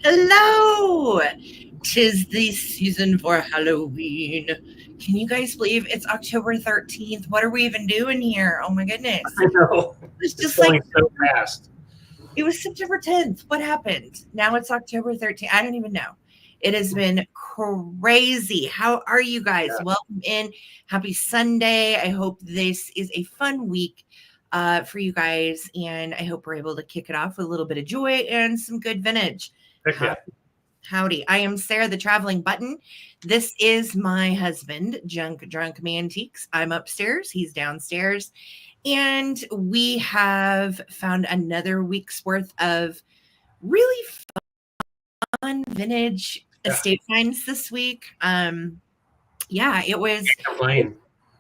Hello! 'Tis the season for Halloween. Can you guys believe it's October 13th? What are we even doing here? Oh my goodness. I know. It's It's just like going so fast. it was September 10th. What happened? Now it's October 13th. I don't even know. It has been crazy. How are you guys? Yeah. Welcome in. Happy Sunday. I hope this is a fun week for you guys, and I hope we're able to kick it off with a little bit of joy and some good vintage. Heck yeah. Howdy. I am Sarah, the traveling button. This is my husband, Junk Drunk Mantiques. I'm upstairs, he's downstairs. And we have found another week's worth of really fun vintage Yeah. estate finds this week. Yeah, it was, Complain.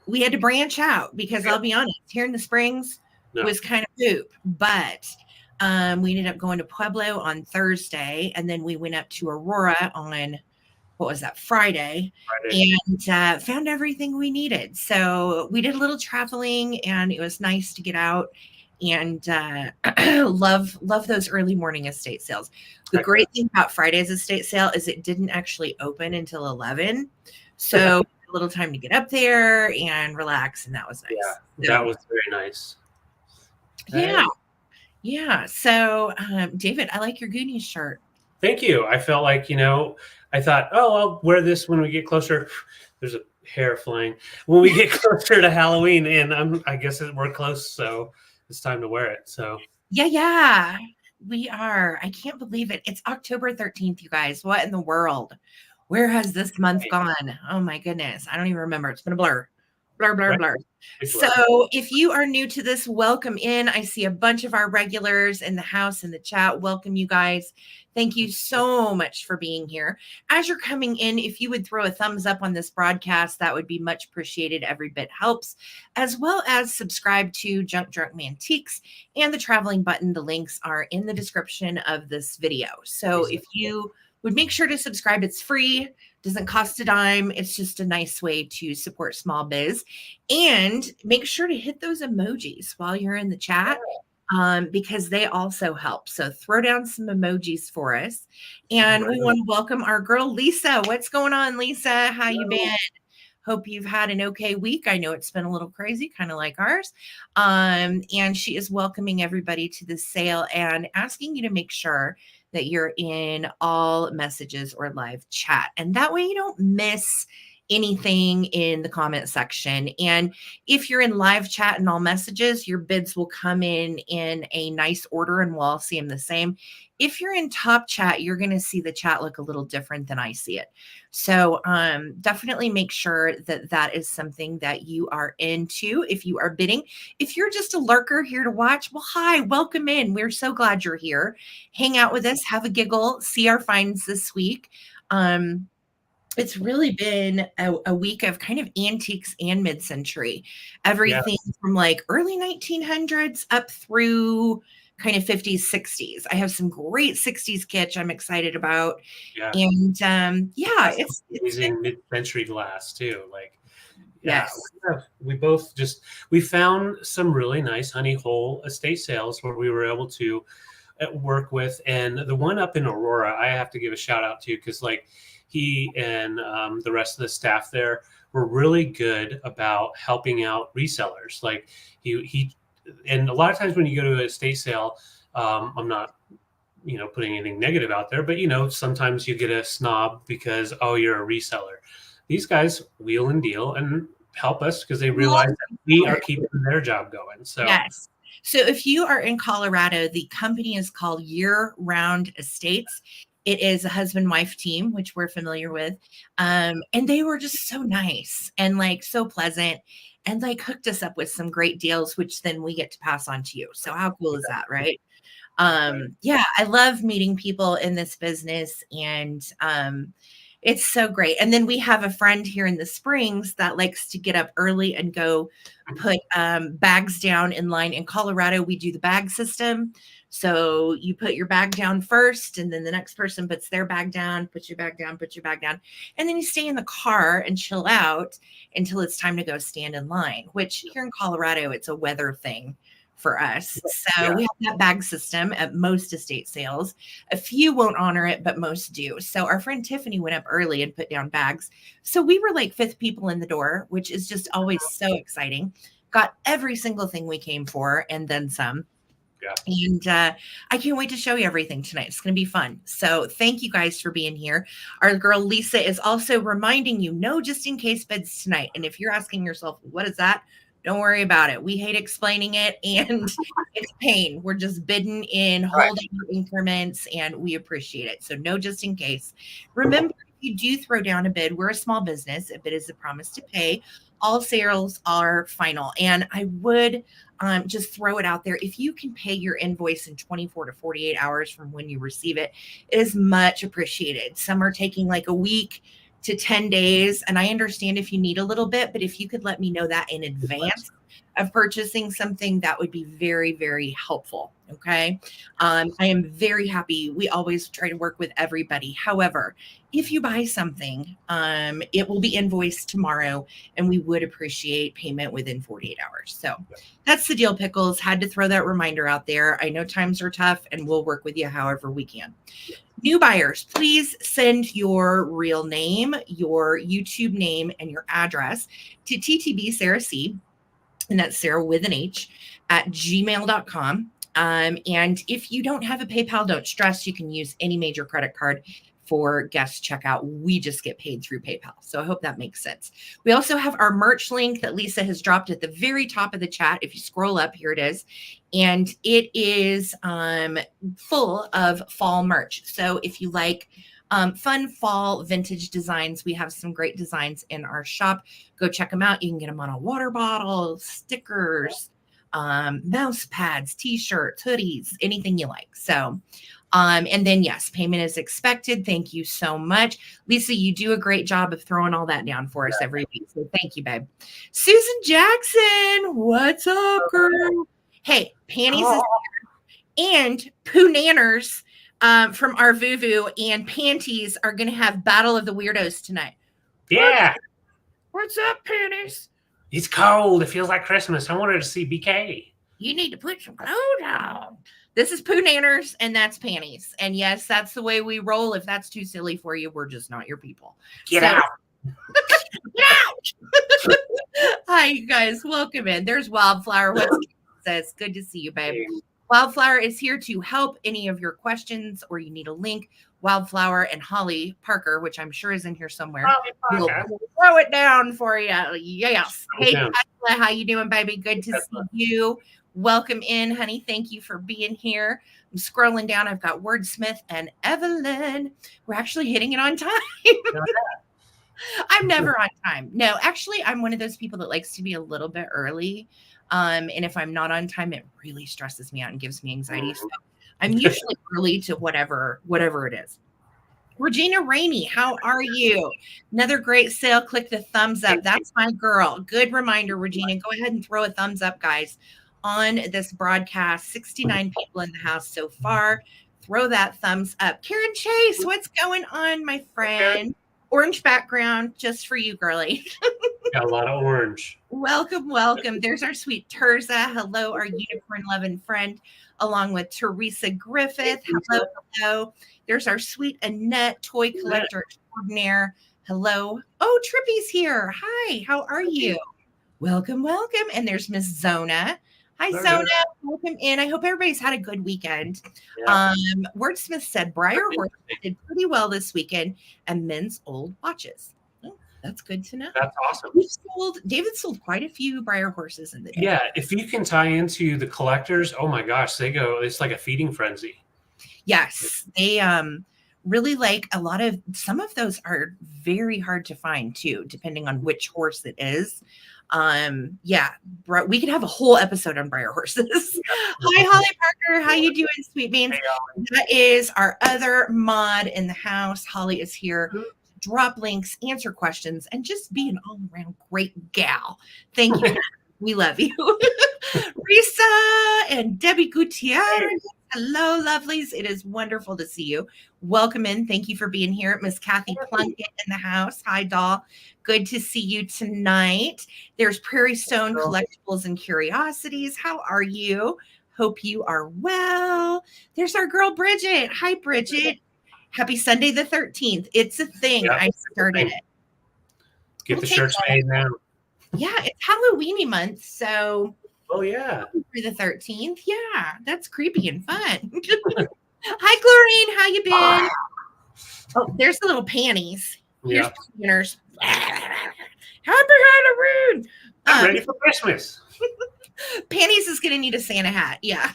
we had to branch out because Yeah. I'll be honest, here in the Springs No. was kind of poop, but we ended up going to Pueblo on Thursday, and then we went up to Aurora on what was that, Friday, Friday. and found everything we needed. So we did a little traveling, and it was nice to get out and love those early morning estate sales. The Heck great thing about Friday's estate sale is it didn't actually open until 11, so a little time to get up there and relax, and that was nice. Yeah. So, That was very nice. yeah. Yeah. So, David, I like your Goonies shirt. Thank you. I felt like, I thought, oh, I'll wear this when we get closer. There's a hair flying. When we get closer to Halloween, and I guess we're close, so it's time to wear it. So Yeah. We are. I can't believe it. It's October 13th, you guys. What in the world? Where has this month gone? Oh my goodness. I don't even remember. It's been a blur. Blur, blur, right. blur. Big blur. So if you are new to this, welcome in. I see a bunch of our regulars in the house, in the chat. Welcome, you guys. Thank you so much for being here. As you're coming in, if you would throw a thumbs up on this broadcast, that would be much appreciated. Every bit helps, as well as subscribe to Junk Drunk Mantiques and the traveling button. The links are in the description of this video. So if you would make sure to subscribe, it's free, doesn't cost a dime. It's just a nice way to support small biz. And make sure to hit those emojis while you're in the chat, because they also help. So throw down some emojis for us. And we want to welcome our girl, Lisa. What's going on, Lisa? How you been? Hope you've had an okay week. I know it's been a little crazy, kind of like ours. And she is welcoming everybody to the sale and asking you to make sure that you're in all messages or live chat. And that way you don't miss anything in the comment section. And if you're in live chat and all messages, your bids will come in a nice order and we'll all see them the same. If you're in top chat, you're going to see the chat look a little different than I see it. So definitely make sure that that is something that you are into if you are bidding. If you're just a lurker here to watch, well, hi, welcome in. We're so glad you're here. Hang out with us, have a giggle, see our finds this week. It's really been a week of kind of antiques and mid-century. Everything from like early 1900s up through kind of 50s, 60s. I have some great 60s kitsch I'm excited about. Yeah. And it's amazing mid-century glass too. Like, yes. We found some really nice honey hole estate sales where we were able to work with, and the one up in Aurora, I have to give a shout out to, because like he and the rest of the staff there were really good about helping out resellers. Like he and a lot of times when you go to an estate sale, I'm not, putting anything negative out there, but sometimes you get a snob because, oh, you're a reseller. These guys wheel and deal and help us because they realize that we are keeping their job going. So yes. So if you are in Colorado, the company is called Year Round Estates. It is a husband-wife team, which we're familiar with. And they were just so nice and like so pleasant and like hooked us up with some great deals, which then we get to pass on to you. So how cool is that, right? Yeah, I love meeting people in this business, and it's so great. And then we have a friend here in the Springs that likes to get up early and go put bags down in line. In Colorado, we do the bag system. So you put your bag down first, and then the next person puts their bag down, puts your bag down, puts your bag down. And then you stay in the car and chill out until it's time to go stand in line, which here in Colorado, it's a weather thing, for us. So Yeah. we have that bag system at most estate sales. A few won't honor it, but most do. So our friend Tiffany went up early and put down bags. So we were like fifth people in the door, which is just always so exciting. Got every single thing we came for and then some. Yeah. And I can't wait to show you everything tonight. It's going to be fun. So thank you guys for being here. Our girl Lisa is also reminding you, no just in case bids tonight. And if you're asking yourself, what is that? Don't worry about it. We hate explaining it, and it's pain. We're just bidding in holding increments, and we appreciate it. So no just in case. Remember, if you do throw down a bid, we're a small business. A bid is a promise to pay. All sales are final. And I would just throw it out there. If you can pay your invoice in 24 to 48 hours from when you receive it, it is much appreciated. Some are taking like a week to 10 days. And I understand if you need a little bit, but if you could let me know that in advance of purchasing something, that would be very, very helpful. Okay. I am very happy. We always try to work with everybody. However, if you buy something, it will be invoiced tomorrow, and we would appreciate payment within 48 hours. So that's the deal, Pickles. Had to throw that reminder out there. I know times are tough, and we'll work with you however we can. New buyers, please send your real name, your YouTube name, and your address to Ttbsarahc, and that's Sarah with an H, at gmail.com. And if you don't have a PayPal, don't stress. You can use any major credit card for guest checkout. We just get paid through PayPal. So I hope that makes sense. We also have our merch link that Lisa has dropped at the very top of the chat. If you scroll up, here it is. And it is full of fall merch. So if you like fun fall vintage designs, we have some great designs in our shop. Go check them out. You can get them on a water bottle, stickers, mouse pads, t-shirts, hoodies, anything you like. So and then, yes, payment is expected. Thank you so much. Lisa, you do a great job of throwing all that down for us every week. So thank you, babe. Susan Jackson, what's up, girl? Hey, Panties is here. And Pooh Nanners from our Vuvu and Panties are going to have Battle of the Weirdos tonight. Yeah. What's up, Panties? It's cold. It feels like Christmas. I wanted to see BK. You need to put some clothes on. This is Pooh Nanners, and that's Panties. And yes, that's the way we roll. If that's too silly for you, we're just not your people. Get out. Get out. Hi, you guys. Welcome in. There's Wildflower. What's says? Good to see you, babe. Wildflower is here to help any of your questions, or you need a link. Wildflower and Holly Parker, which I'm sure is in here somewhere, will throw it down for you. Yes. Hey, Tesla, how you doing, baby? Good to see you. Welcome in, honey. Thank you for being here. I'm scrolling down. I've got Wordsmith and Evelyn. We're actually hitting it on time. I'm never on time. No, actually, I'm one of those people that likes to be a little bit early. And if I'm not on time, it really stresses me out and gives me anxiety. So I'm usually early to whatever it is. Regina Rainey, how are you? Another great sale. Click the thumbs up. That's my girl. Good reminder, Regina. Go ahead and throw a thumbs up, guys, on this broadcast. 69 people in the house so far. Throw that thumbs up. Karen Chase, what's going on, my friend? Orange background just for you, girly. Got a lot of orange. Welcome, welcome. There's our sweet Terza. Hello, our unicorn loving friend, along with Teresa Griffith. Hello, hello. There's our sweet Annette, toy collector extraordinaire. Hello. Oh, Trippy's here. Hi, how are you? Welcome, welcome. And there's Miss Zona. Hi, Zona. Welcome in. I hope everybody's had a good weekend. Yeah. Wordsmith said Briar Horse did pretty well this weekend, and men's old watches. Oh, that's good to know. That's awesome. David sold quite a few Briar Horses in the day. Yeah, if you can tie into the collectors, oh my gosh, they go. It's like a feeding frenzy. Yes, they really like some of those are very hard to find too, depending on which horse it is. Yeah, we could have a whole episode on Briar Horses. Hi, Holly Parker. How you doing, sweet beans? That is our other mod in the house. Holly is here to drop links, answer questions, and just be an all-around great gal. Thank you. We love you. Risa and Debbie Gutierrez. Hello, lovelies. It is wonderful to see you. Welcome in. Thank you for being here. Miss Kathy Plunkett in the house. Hi, doll. Good to see you tonight. There's Prairie Stone Collectibles and Curiosities. How are you? Hope you are well. There's our girl, Bridget. Hi, Bridget. Happy Sunday the 13th. It's a thing. Yep, I started it. Get the shirts made now. Yeah, it's Halloweeny month, so... Oh, yeah. For the 13th. Yeah, that's creepy and fun. Hi, Glorine. How you been? Oh, there's the little panties. Here's pointers. Happy Halloween. I'm ready for Christmas. Panties is going to need a Santa hat. Yeah.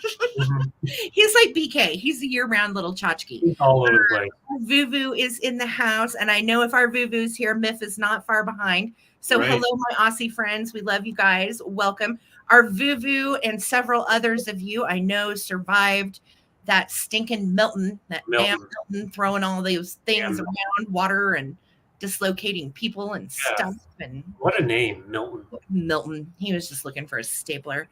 He's like BK. He's a year-round little tchotchke. He's all over the place. Vuvu is in the house, and I know if our Vuvu's here, Miff is not far behind. So hello, my Aussie friends. We love you guys. Welcome. Our Vuvu and several others of you I know survived that stinking Milton, damn Milton throwing all those things around, water and dislocating people and stuff. And what a name, Milton. Milton. He was just looking for a stapler.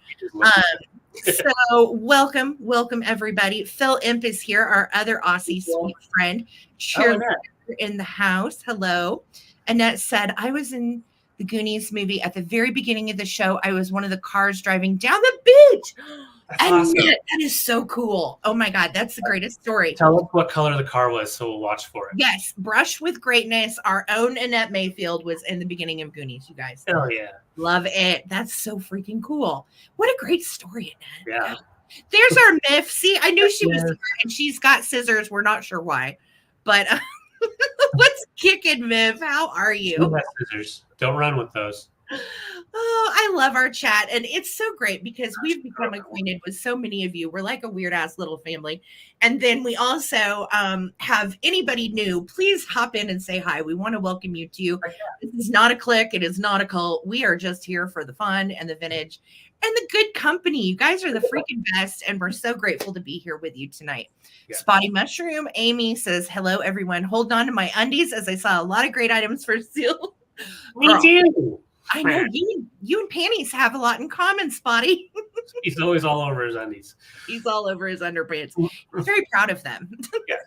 So welcome everybody. Phil Imp is here, our other Aussie sweet friend. Cheerleader in the house. Hello. Annette said, I was in the Goonies movie at the very beginning of the show. I was one of the cars driving down the beach. That's awesome. That is so cool. Oh my God, that's the greatest story. Tell us what color the car was so we'll watch for it. Yes, Brush with Greatness. Our own Annette Mayfield was in the beginning of Goonies, you guys. Hell yeah. Love it. That's so freaking cool. What a great story, Annette. Yeah. There's our Miff. See, I knew she was here, and she's got scissors. We're not sure why, but what's kicking, Miff? How are you? You have scissors. Don't run with those. Oh, I love our chat. And it's so great because we've become acquainted with so many of you. We're like a weird ass little family. And then we also have anybody new, please hop in and say hi. We want to welcome you to. This is not a clique. It is not a cult. We are just here for the fun and the vintage and the good company. You guys are the freaking best. And we're so grateful to be here with you tonight. Yeah. Spotty Mushroom Amy says, hello, everyone. Hold on to my undies as I saw a lot of great items for sale. Me too. I know you and Panties have a lot in common, Spotty. He's always all over his undies. He's all over his underpants. He's very proud of them. Yes.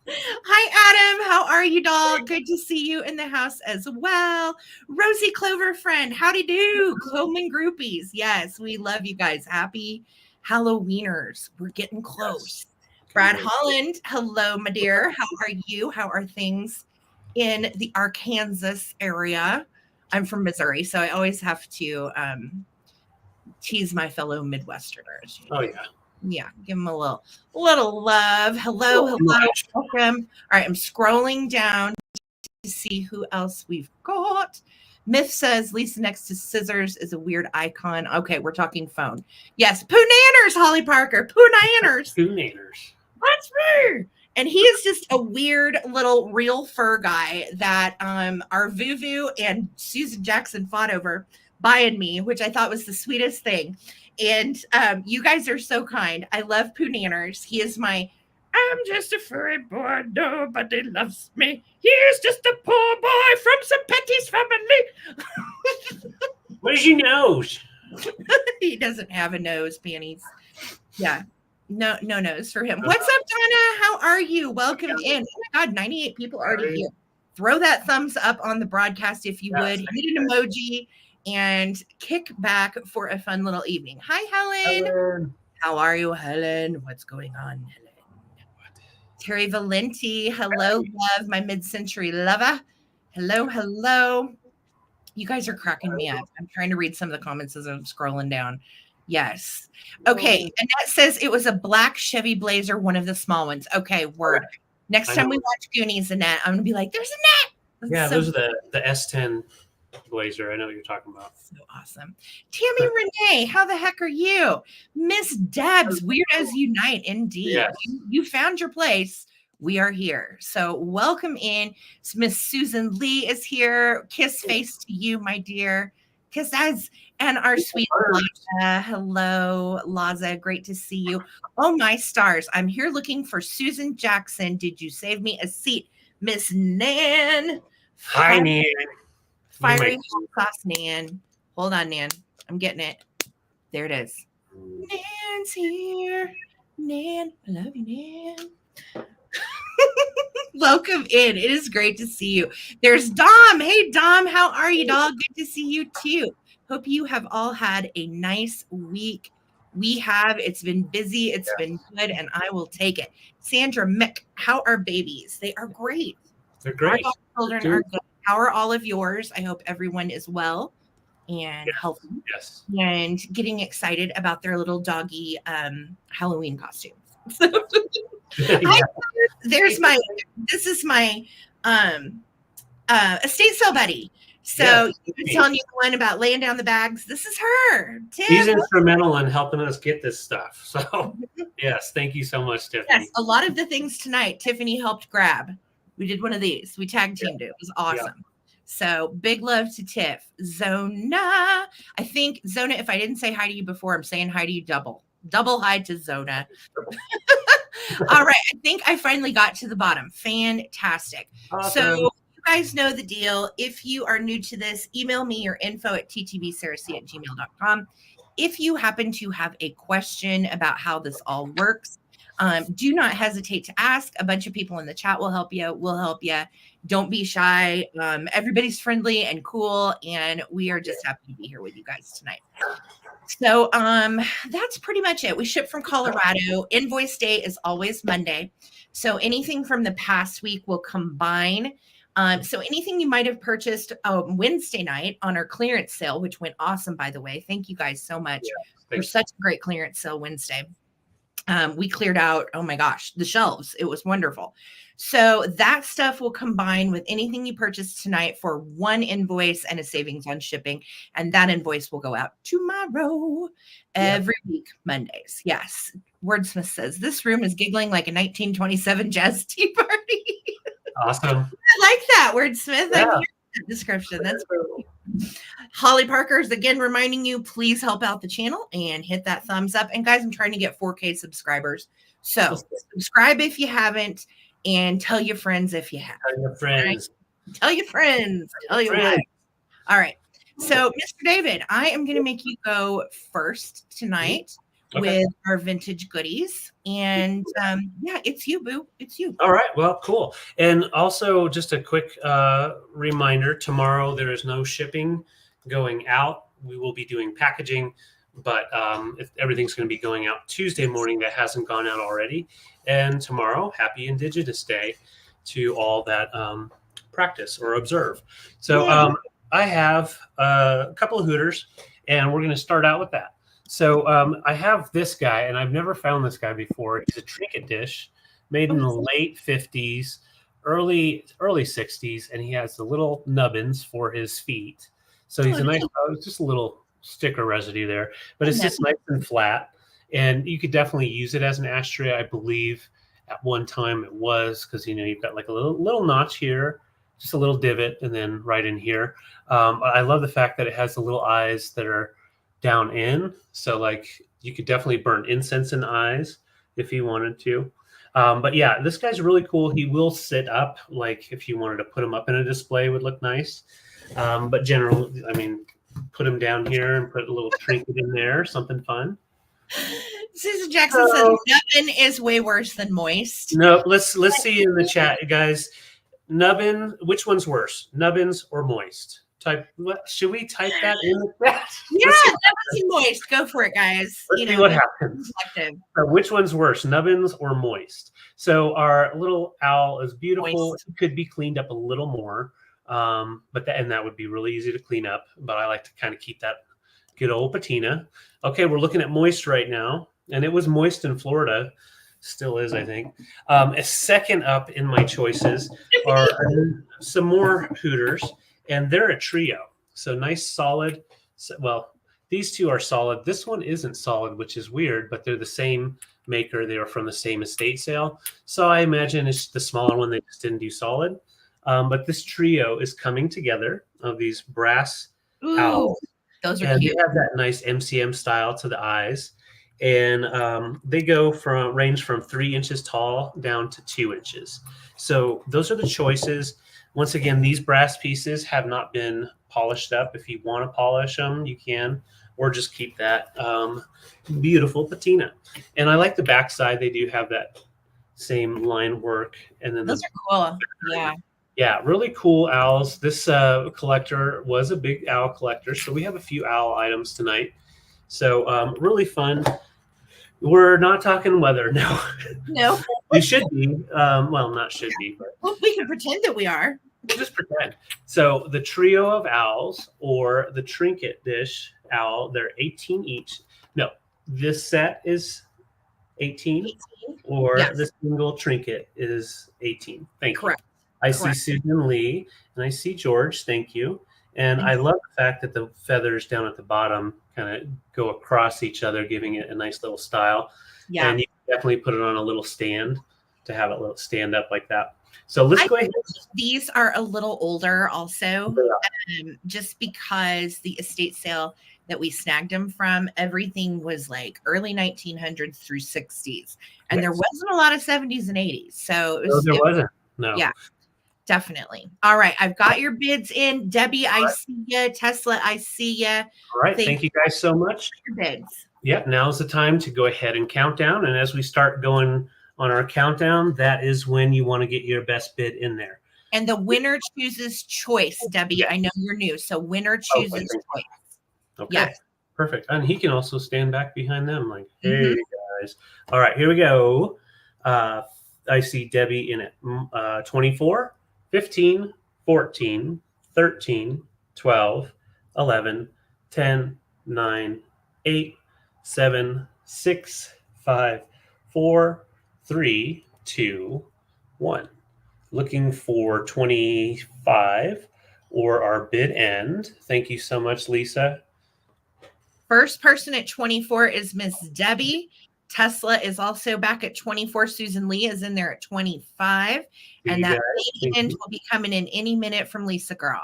Hi, Adam. How are you, doll? Good to see you in the house as well. Rosie Clover friend, howdy do. Coleman groupies. Yes, we love you guys. Happy Halloweeners. We're getting close. Yes. Brad Holland. Hello, my dear. How are you? How are things in the Arkansas area? I'm from Missouri, so I always have to tease my fellow Midwesterners. Oh, yeah. Yeah, give them a little love. Hello, welcome. All right, I'm scrolling down to see who else we've got. Myth says Lisa next to scissors is a weird icon. Okay, we're talking phone. Yes, Pooh Nanners, Holly Parker. Pooh Nanners. Pooh Nanners. That's me. And he is just a weird little real fur guy that our Vuvu and Susan Jackson fought over buying me, which I thought was the sweetest thing. And you guys are so kind. I love Pooh Nanners. He is I'm just a furry boy. Nobody loves me. He's just a poor boy from some Petty's family. Where's your nose? He doesn't have a nose, Panties. Yeah. No nose for him. What's up, Donna? How are you? Welcome in. Oh my God, 98 people already here. Throw that thumbs up on the broadcast if you would. Hit an emoji and kick back for a fun little evening. Hi, Helen. How are you, Helen? What's going on, Helen? Terry Valenti. Hello, love, my mid-century lover. Hello. You guys are cracking me up. I'm trying to read some of the comments as I'm scrolling down. Yes. Okay. Annette says it was a black Chevy Blazer, one of the small ones. Okay. Word. Next time we watch Goonies, Annette, I'm going to be like, there's Annette. Yeah, those are the S10 Blazer. I know what you're talking about. So awesome. Tammy Renee, how the heck are you? Miss Debs, Weird as Unite. Indeed. Yes. You found your place. We are here. So welcome in. Miss Susan Lee is here. Kiss face to you, my dear. Kisses. And our sweet Laza. Hello, Laza. Great to see you. Oh, my stars. I'm here looking for Susan Jackson. Did you save me a seat? Miss Nan. Hi, Nan. Fiery hot sauce, Nan. Hold on, Nan. I'm getting it. There it is. Nan's here. Nan. I love you, Nan. Welcome in. It is great to see you. There's Dom. Hey, Dom. How are you, dog? Good to see you, too. Hope you have all had a nice week. We have. It's been busy. It's been good, and I will take it. Sandra, Mick, how are babies? They are great. They're great. Our children are good. How are all of yours? I hope everyone is well and healthy. Yes. And getting excited about their little doggy Halloween costumes. This is my estate sale buddy. So you were telling you the one about laying down the bags. This is her. Tim. She's instrumental in helping us get this stuff. So yes, thank you so much, Tiffany. Yes, a lot of the things tonight Tiffany helped grab. We did one of these. We tag teamed it. It was awesome. Yeah. So big love to Tiff. Zona. I think Zona, if I didn't say hi to you before, I'm saying hi to you double. Double hi to Zona. All right. I think I finally got to the bottom. Fantastic. Awesome. So you guys know the deal. If you are new to this, email me your info at ttbsarahc@gmail.com. If you happen to have a question about how this all works, do not hesitate to ask. A bunch of people in the chat will help you. We'll help you. Don't be shy. Everybody's friendly and cool, and we are just happy to be here with you guys tonight. So that's pretty much it. We ship from Colorado. Invoice day is always Monday. So anything from the past week will combine. So anything you might have purchased Wednesday night on our clearance sale, which went awesome, by the way. Thank you guys so much for such a great clearance sale Wednesday. We cleared out, oh my gosh, the shelves. It was wonderful. So that stuff will combine with anything you purchase tonight for one invoice and a savings on shipping. And that invoice will go out tomorrow, every week, Mondays. Yes. Wordsmith says, this room is giggling like a 1927 jazz tea party. Awesome. I like that, Wordsmith. Yeah. I hear that description. That's cool. Holly Parker's again reminding you, please help out the channel and hit that thumbs up. And guys, I'm trying to get 4K subscribers. So subscribe if you haven't, and tell your friends if you have. Tell your friends. Right? Tell your friends. Tell your wife. All right. So, Mr. David, I am going to make you go first tonight with our vintage goodies. And yeah, it's you, boo. It's you. All right. Well, cool. And also just a quick reminder, tomorrow there is no shipping going out. We will be doing packaging, but if everything's going to be going out Tuesday morning that hasn't gone out already. And tomorrow, happy Indigenous Day to all that practice or observe. So I have a couple of Hooters, and we're going to start out with that. So I have this guy, and I've never found this guy before. He's a trinket dish made in the late 50s, early 60s, and he has the little nubbins for his feet. So he's a nice, just a little sticker residue there, but it's just nice and flat. And you could definitely use it as an ashtray. I believe at one time it was, because, you know, you've got like a little notch here, just a little divot, and then right in here. I love the fact that it has the little eyes that are down in. So like you could definitely burn incense in the eyes if you wanted to. But yeah, this guy's really cool. He will sit up, like if you wanted to put him up in a display, would look nice. But generally, I mean, put him down here and put a little trinket in there, something fun. Susan Jackson says nubbin is way worse than moist. No, let's see in the chat, guys. Nubbin, which one's worse, nubbins or moist? Type. What should we type that in the chat? Yeah, nubbins and moist. Go for it, guys. Let's see what happens. So which one's worse, nubbins or moist? So our little owl is beautiful. Moist. It could be cleaned up a little more, but that would be really easy to clean up. But I like to kind of keep that good old patina. Okay, we're looking at moist right now, and it was moist in Florida. Still is, I think. A second up in my choices are some more Hooters, and they're a trio. So nice, solid. Well, these two are solid. This one isn't solid, which is weird, but they're the same maker. They are from the same estate sale. So I imagine it's the smaller one. They just didn't do solid. But this trio is coming together of these brass owls. Those are cute. They have that nice MCM style to the eyes. And they range from 3 inches tall down to 2 inches. So those are the choices. Once again, these brass pieces have not been polished up. If you want to polish them, you can. or just keep that beautiful patina. And I like the back side. They do have that same line work. And then Those are cool. Yeah. Yeah, really cool owls. This collector was a big owl collector, so we have a few owl items tonight. So really fun. We're not talking weather, no. No. We should be. Well, not should be, but Well, we can pretend that we are. just pretend. So the trio of owls or the trinket dish owl, they're 18 each. No, this set is 18, or Yes. the single trinket is 18. Thank Correct. you. I Correct. see Susan Lee and I see George. Thank you. And Thank I you. love the fact that the feathers down at the bottom kind of go across each other, giving it a nice little style. Yeah. And you can definitely put it on a little stand to have it stand up like that. So let's go ahead. These are a little older also, just because the estate sale that we snagged them from, everything was like early 1900s through 60s. And there wasn't a lot of 70s and 80s. So it was, there wasn't. No. Yeah, definitely. All right. I've got your bids in. Debbie, I see you. Tesla, I see you. All right. Thank you guys so much. Your bids. Yep. Now's the time to go ahead and count down. And as we start going on our countdown, that is when you want to get your best bid in there. And the winner chooses choice, Debbie. Yes. I know you're new. So winner chooses choice. Okay. Yes. Perfect. And he can also stand back behind them like, hey, guys. All right. Here we go. I see Debbie in it. 24, 15, 14, 13, 12, 11, 10, 9, 8, 7, 6, 5, 4, 3, 2, 1. Looking for 25 or our bid end. Thank you so much, Lisa. First person at 24 is Miss Debbie. Tesla is also back at 24. Susan Lee is in there at 25. And that bid end will be coming in any minute from Lisa Girl.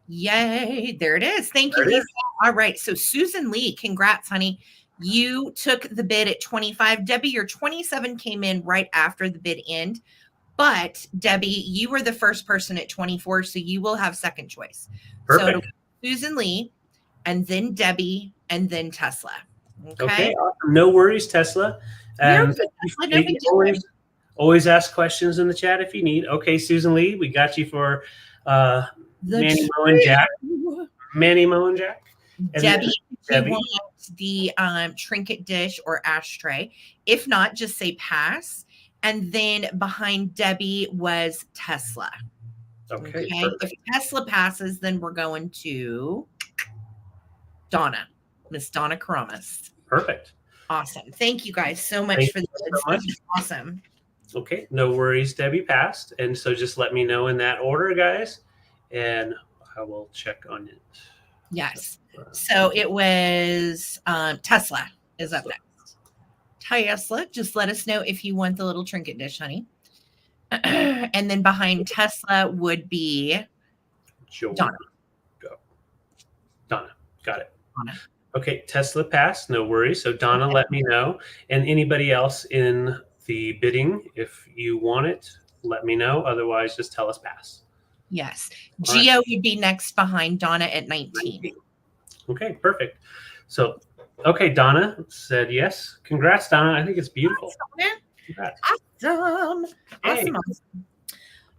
Yay. There it is. Thank you, Lisa. All right. So Susan Lee, congrats, honey. You took the bid at 25. Debbie, your 27 came in right after the bid end. But Debbie, you were the first person at 24, so you will have second choice. Perfect. So Susan Lee, and then Debbie, and then Tesla. Okay. Awesome. No worries, Tesla. And always ask questions in the chat if you need. Okay, Susan Lee, we got you for Manny Mo and Jack. Manny Mo and Jack. And Debbie, if you want the trinket dish or ashtray. If not, just say pass. And then behind Debbie was Tesla. Okay. If Tesla passes, then we're going to Donna, Miss Donna Karamas. Perfect. Awesome. Thank you guys so much for this. Awesome. Okay. No worries. Debbie passed. And so just let me know in that order, guys. And I will check on it. Yes. So it was Tesla is up next. Tesla, just let us know if you want the little trinket dish, honey. And then behind Tesla would be Donna. Donna. Got it. Donna. Okay. Tesla passed. No worries. So Donna, let me know. And anybody else in the bidding, if you want it, let me know. Otherwise, just tell us pass. Yes. Geo would be next behind Donna at 19. Okay. Perfect. So okay, Donna said yes. Congrats, Donna. I think it's beautiful. Congrats. Awesome. Hey. Awesome.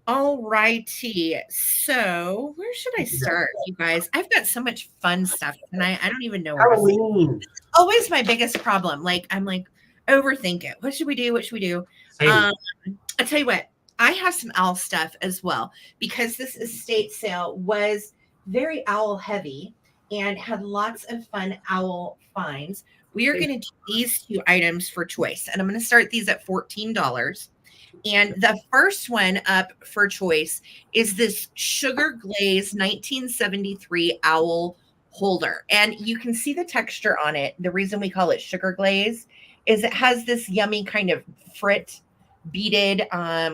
All righty. So where should I start, you guys? I've got so much fun stuff tonight. I don't even know where Halloween. to start. Always my biggest problem. Like I'm like, overthink it. What should we do? What should we do? I tell you what, I have some owl stuff as well because this estate sale was very owl heavy and had lots of fun owl finds. We are going to do these two items for choice, and I'm going to start these at $14. And the first one up for choice is this sugar glaze 1973 owl holder. And you can see the texture on it. The reason we call it sugar glaze is it has this yummy kind of frit beaded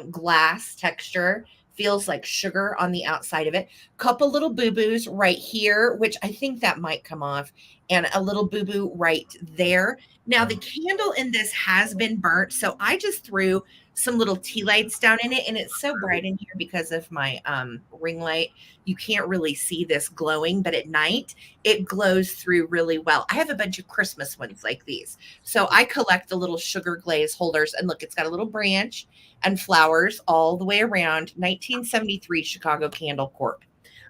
glass texture. Feels like sugar on the outside of it. Couple little boo-boos right here, which I think that might come off, and a little boo-boo right there. Now the candle in this has been burnt, so I just threw some little tea lights down in it, and it's so bright in here because of my ring light. You can't really see this glowing, but at night it glows through really well. I have a bunch of Christmas ones like these. So I collect the little sugar glaze holders, and look, it's got a little branch and flowers all the way around. 1973 Chicago Candle Corp.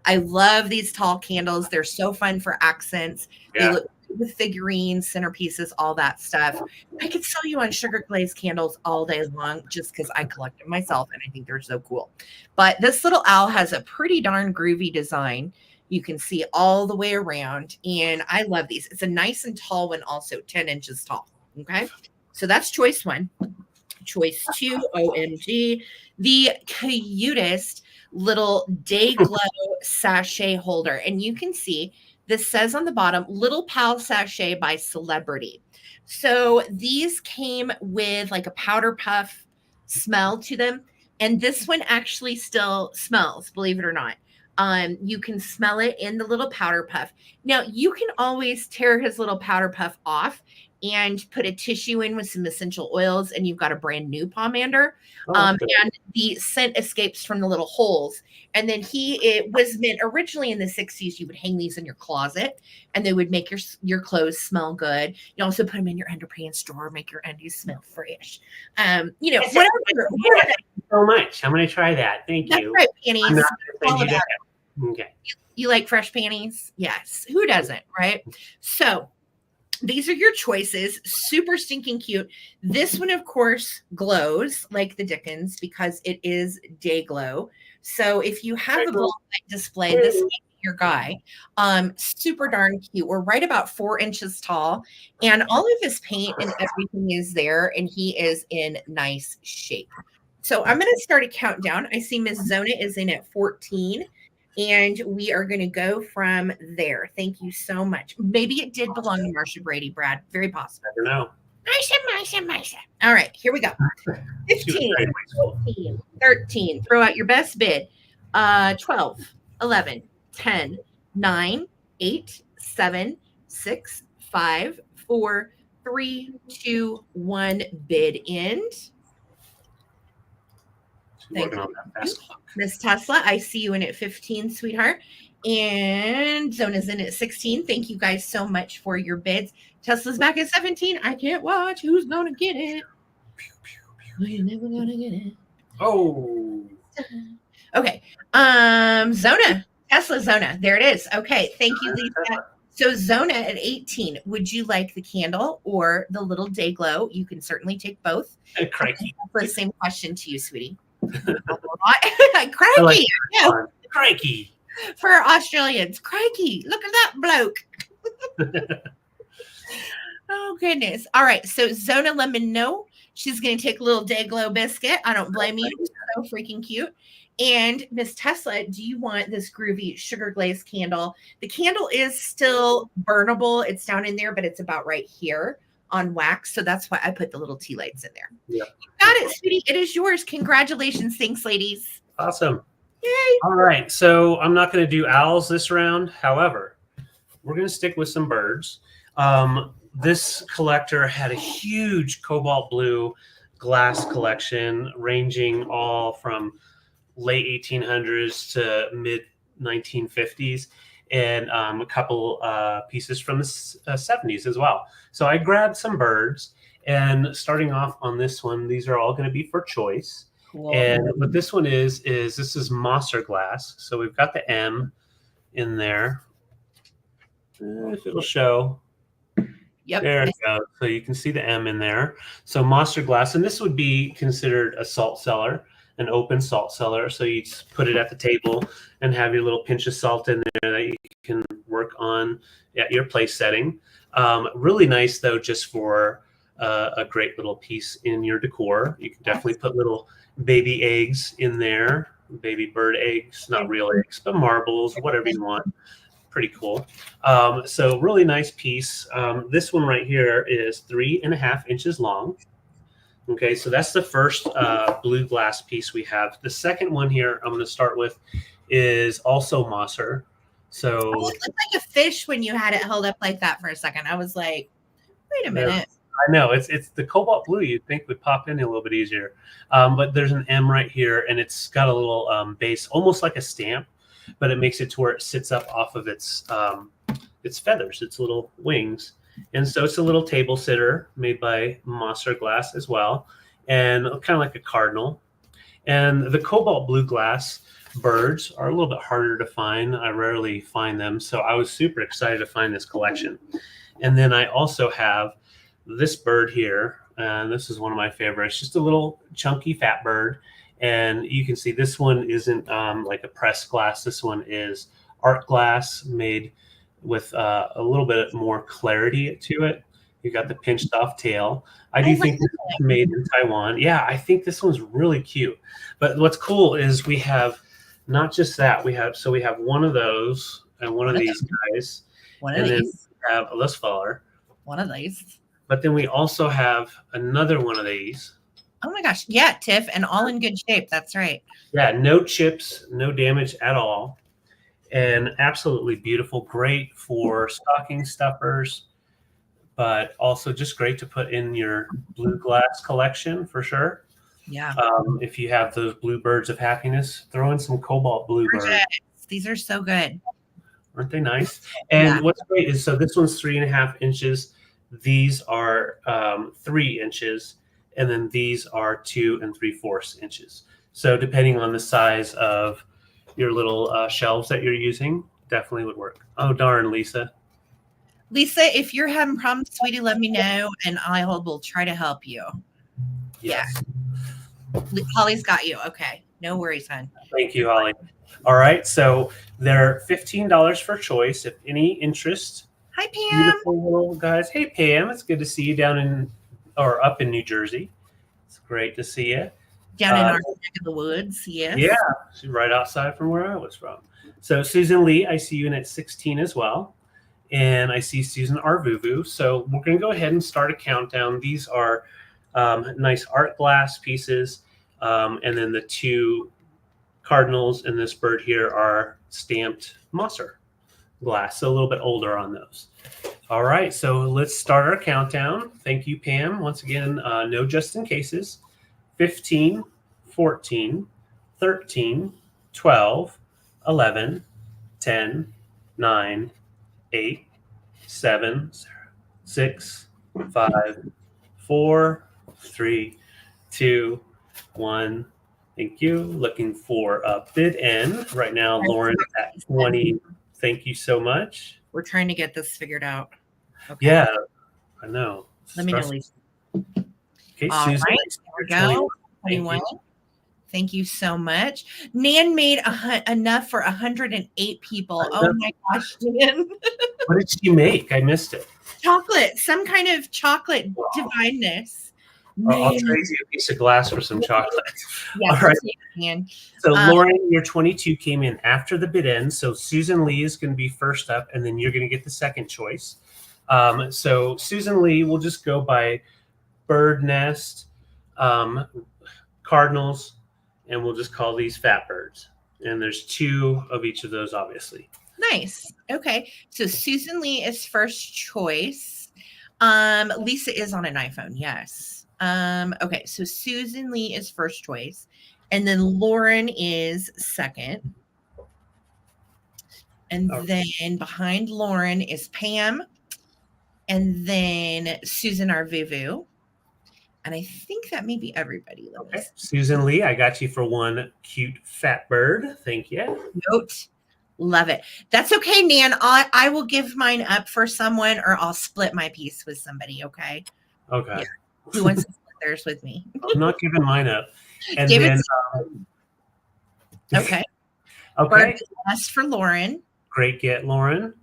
I love these tall candles. They're so fun for accents. Yeah. They look good with figurines, centerpieces, all that stuff. I could sell you on sugar glaze candles all day long just because I collect them myself and I think they're so cool. But this little owl has a pretty darn groovy design. You can see all the way around, and I love these. It's a nice and tall one, also 10 inches tall. Okay, so that's choice one. Choice two, OMG, the cutest little day glow sachet holder. And you can see this says on the bottom, Little Pal Sachet by Celebrity. So these came with like a powder puff smell to them. And this one actually still smells, believe it or not. You can smell it in the little powder puff. Now you can always tear his little powder puff off and put a tissue in with some essential oils, and you've got a brand new pomander. And the scent escapes from the little holes. And then it was meant originally in the 60s, you would hang these in your closet and they would make your clothes smell good. You also put them in your underpants drawer, make your undies smell fresh. Whatever. Thank you so much. I'm going to try that. Thank That's you. right, panties. I'm not gonna All send you about that. Okay. You like fresh panties? Yes. Who doesn't, right? So these are your choices. Super stinking cute. This one, of course, glows like the Dickens because it is day glow. So if you have a blow light display, this is your guy. Super darn cute. We're right about 4 inches tall, and all of his paint and everything is there, and he is in nice shape. So I'm going to start a countdown. I see Miss Zona is in at 14. And we are going to go from there. Thank you so much. Maybe it did belong to Marsha Brady, Brad. Very possible. I don't know. Marsha. All right, here we go. 15, 14, 13. Throw out your best bid. 12, 11, 10, 9, 8, 7, 6, 5, 4, 3, 2, 1. Bid end. Thank you. Miss Tesla, I see you in at 15, sweetheart. And Zona's in at 16. Thank you guys so much for your bids. Tesla's back at 17. I can't watch. Who's going to get it? You're never going to get it. Oh. Okay. Tesla Zona. There it is. Okay. Thank you, Lisa. So Zona at 18, would you like the candle or the little day glow? You can certainly take both. Crikey. The same question to you, sweetie. Crikey. Crikey. Like crikey. For our Australians. Crikey. Look at that bloke. Oh, goodness. All right. So Zona, let me know. She's going to take a little day glow biscuit. I don't blame you. So freaking cute. And Miss Tesla, do you want this groovy sugar glaze candle? The candle is still burnable. It's down in there, but it's about right here on wax. So that's why I put the little tea lights in there. Yeah. You got it, sweetie. It is yours. Congratulations. Thanks, ladies. Awesome. Yay. All right. So I'm not going to do owls this round. However, we're going to stick with some birds. This collector had a huge cobalt blue glass collection ranging all from late 1800s to mid 1950s, and a couple pieces from the 70s as well. So I grabbed some birds, and starting off on this one, these are all going to be for choice. Cool. And what this one is this is Mosser glass. So we've got the M in there. If it'll show. Yep. There we go. So you can see the M in there. So Mosser glass, and this would be considered a salt cellar, an open salt cellar. So you just put it at the table and have your little pinch of salt in there that you can work on at your place setting. Really nice though, just for a great little piece in your decor. You can definitely put little baby eggs in there, baby bird eggs, not real eggs, but marbles, whatever you want. Pretty cool. So really nice piece. This one right here is 3.5 inches long. Okay, so that's the first blue glass piece we have. The second one here I'm going to start with is also Mosser. So it looked like a fish when you had it held up like that for a second. I was like, wait a minute. I know it's the cobalt blue you'd think would pop in a little bit easier. But there's an M right here, and it's got a little base, almost like a stamp, but it makes it to where it sits up off of its feathers, its little wings. And so it's a little table sitter made by Moser glass as well, and kind of like a cardinal. And the cobalt blue glass birds are a little bit harder to find. I rarely find them. So I was super excited to find this collection. And then I also have this bird here. And this is one of my favorites, just a little chunky fat bird. And you can see this one isn't like a pressed glass. This one is art glass made with a little bit more clarity to it. You got the pinched off tail. I do think this is made in Taiwan. Yeah, I think this one's really cute. But what's cool is we have not just that. We have one of those and one of these guys. One of these. Then we have this feller. One of these. But then we also have another one of these. Oh my gosh. Yeah, Tiff, and all in good shape. That's right. Yeah, no chips, no damage at all. And absolutely beautiful. Great for stocking stuffers, but also just great to put in your blue glass collection for sure. Yeah. If you have those blue birds of happiness, throw in some cobalt blue birds. These are so good. Aren't they nice? And what's great is, so this one's 3.5 inches. These are 3 inches. And then these are 2 3/4 inches. So depending on the size of your little shelves that you're using, definitely would work. Oh, darn, Lisa. Lisa, if you're having problems, sweetie, let me know, and I will try to help you. Yes. Yeah. Holly's got you. Okay. No worries, hon. Thank you, Holly. All right. So they're $15 for choice. If any interest. Hi, Pam. Beautiful little guys. Hey, Pam. It's good to see you up in New Jersey. It's great to see you. Down in our neck of the woods. Yes. Yeah. She's right outside from where I was from. So Susan Lee, I see you in at 16 as well. And I see Susan Arvuvu. So we're going to go ahead and start a countdown. These are nice art glass pieces. And then the 2 cardinals and this bird here are stamped Moser glass. So a little bit older on those. All right. So let's start our countdown. Thank you, Pam. Once again, no just in cases. 15, 14, 13, 12, 11, 10, 9, 8, 7, 6, 5, 4, 3, 2, 1. Thank you. Looking for a bid end. Right now, Lauren at 20. Thank you so much. We're trying to get this figured out. Okay. Yeah, I know. Let me know, Lisa. Okay, all Susan, right, there we go. 21. Thank you so much. Nan made enough for 108 people. Oh my gosh, Nan. What did she make? I missed it. Chocolate, some kind of chocolate divineness. I'll trade you a piece of glass for some chocolate. Yeah, all right. So Lauren, your 22 came in after the bid end. So Susan Lee is going to be first up, and then you're going to get the second choice. So Susan Lee, we'll just go by bird nest, cardinals, and we'll just call these fat birds. And there's 2 of each of those, obviously. Nice. Okay. So Susan Lee is first choice. Lisa is on an iPhone. Yes. Okay. So Susan Lee is first choice. And then Lauren is second. And then behind Lauren is Pam. And then Susan Arvuvu. And I think that may be everybody. Okay. Susan Lee, I got you for one cute fat bird. Thank you. Note. Love it. That's okay, Nan. I will give mine up for someone, or I'll split my piece with somebody. Okay. Okay. Yeah. Who wants to split theirs with me? I'm not giving mine up. And give then, okay. Okay. Last for Lauren. Great get, Lauren.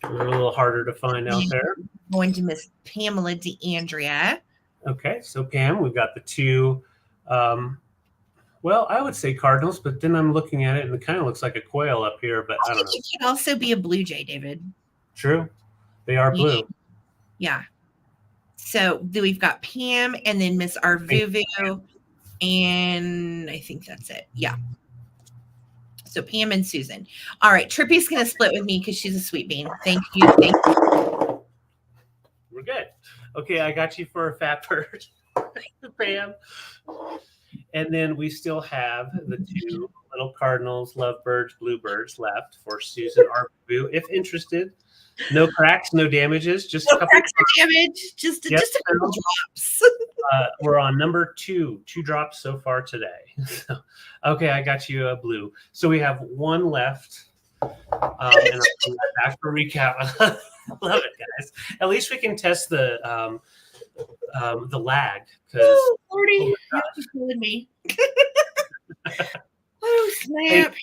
A little harder to find out there. Going to Miss Pamela DeAndrea. Okay, so Pam, we've got the 2, well, I would say cardinals, but then I'm looking at it and it kind of looks like a quail up here, but I don't know. It could also be a blue jay, David. True. They are blue. Yeah. So we've got Pam and then Miss Arvuvu, and I think that's it. Yeah. So Pam and Susan. All right. Trippy's going to split with me because she's a sweet bean. Thank you. Thank you. We're Good. Okay, I got you for a fat bird, Pam. And then we still have the 2 little cardinals, lovebirds, bluebirds left for Susan Arbu, if interested. No cracks, no damages, just No a couple cracks or damage, just a couple drops. We're on number 2 drops so far today. Okay, I got you a blue. So we have 1 left. And I'll back for recap. Love it, guys. At least we can test the lag. Oh, Lordy, you're just killing me. Oh, snap.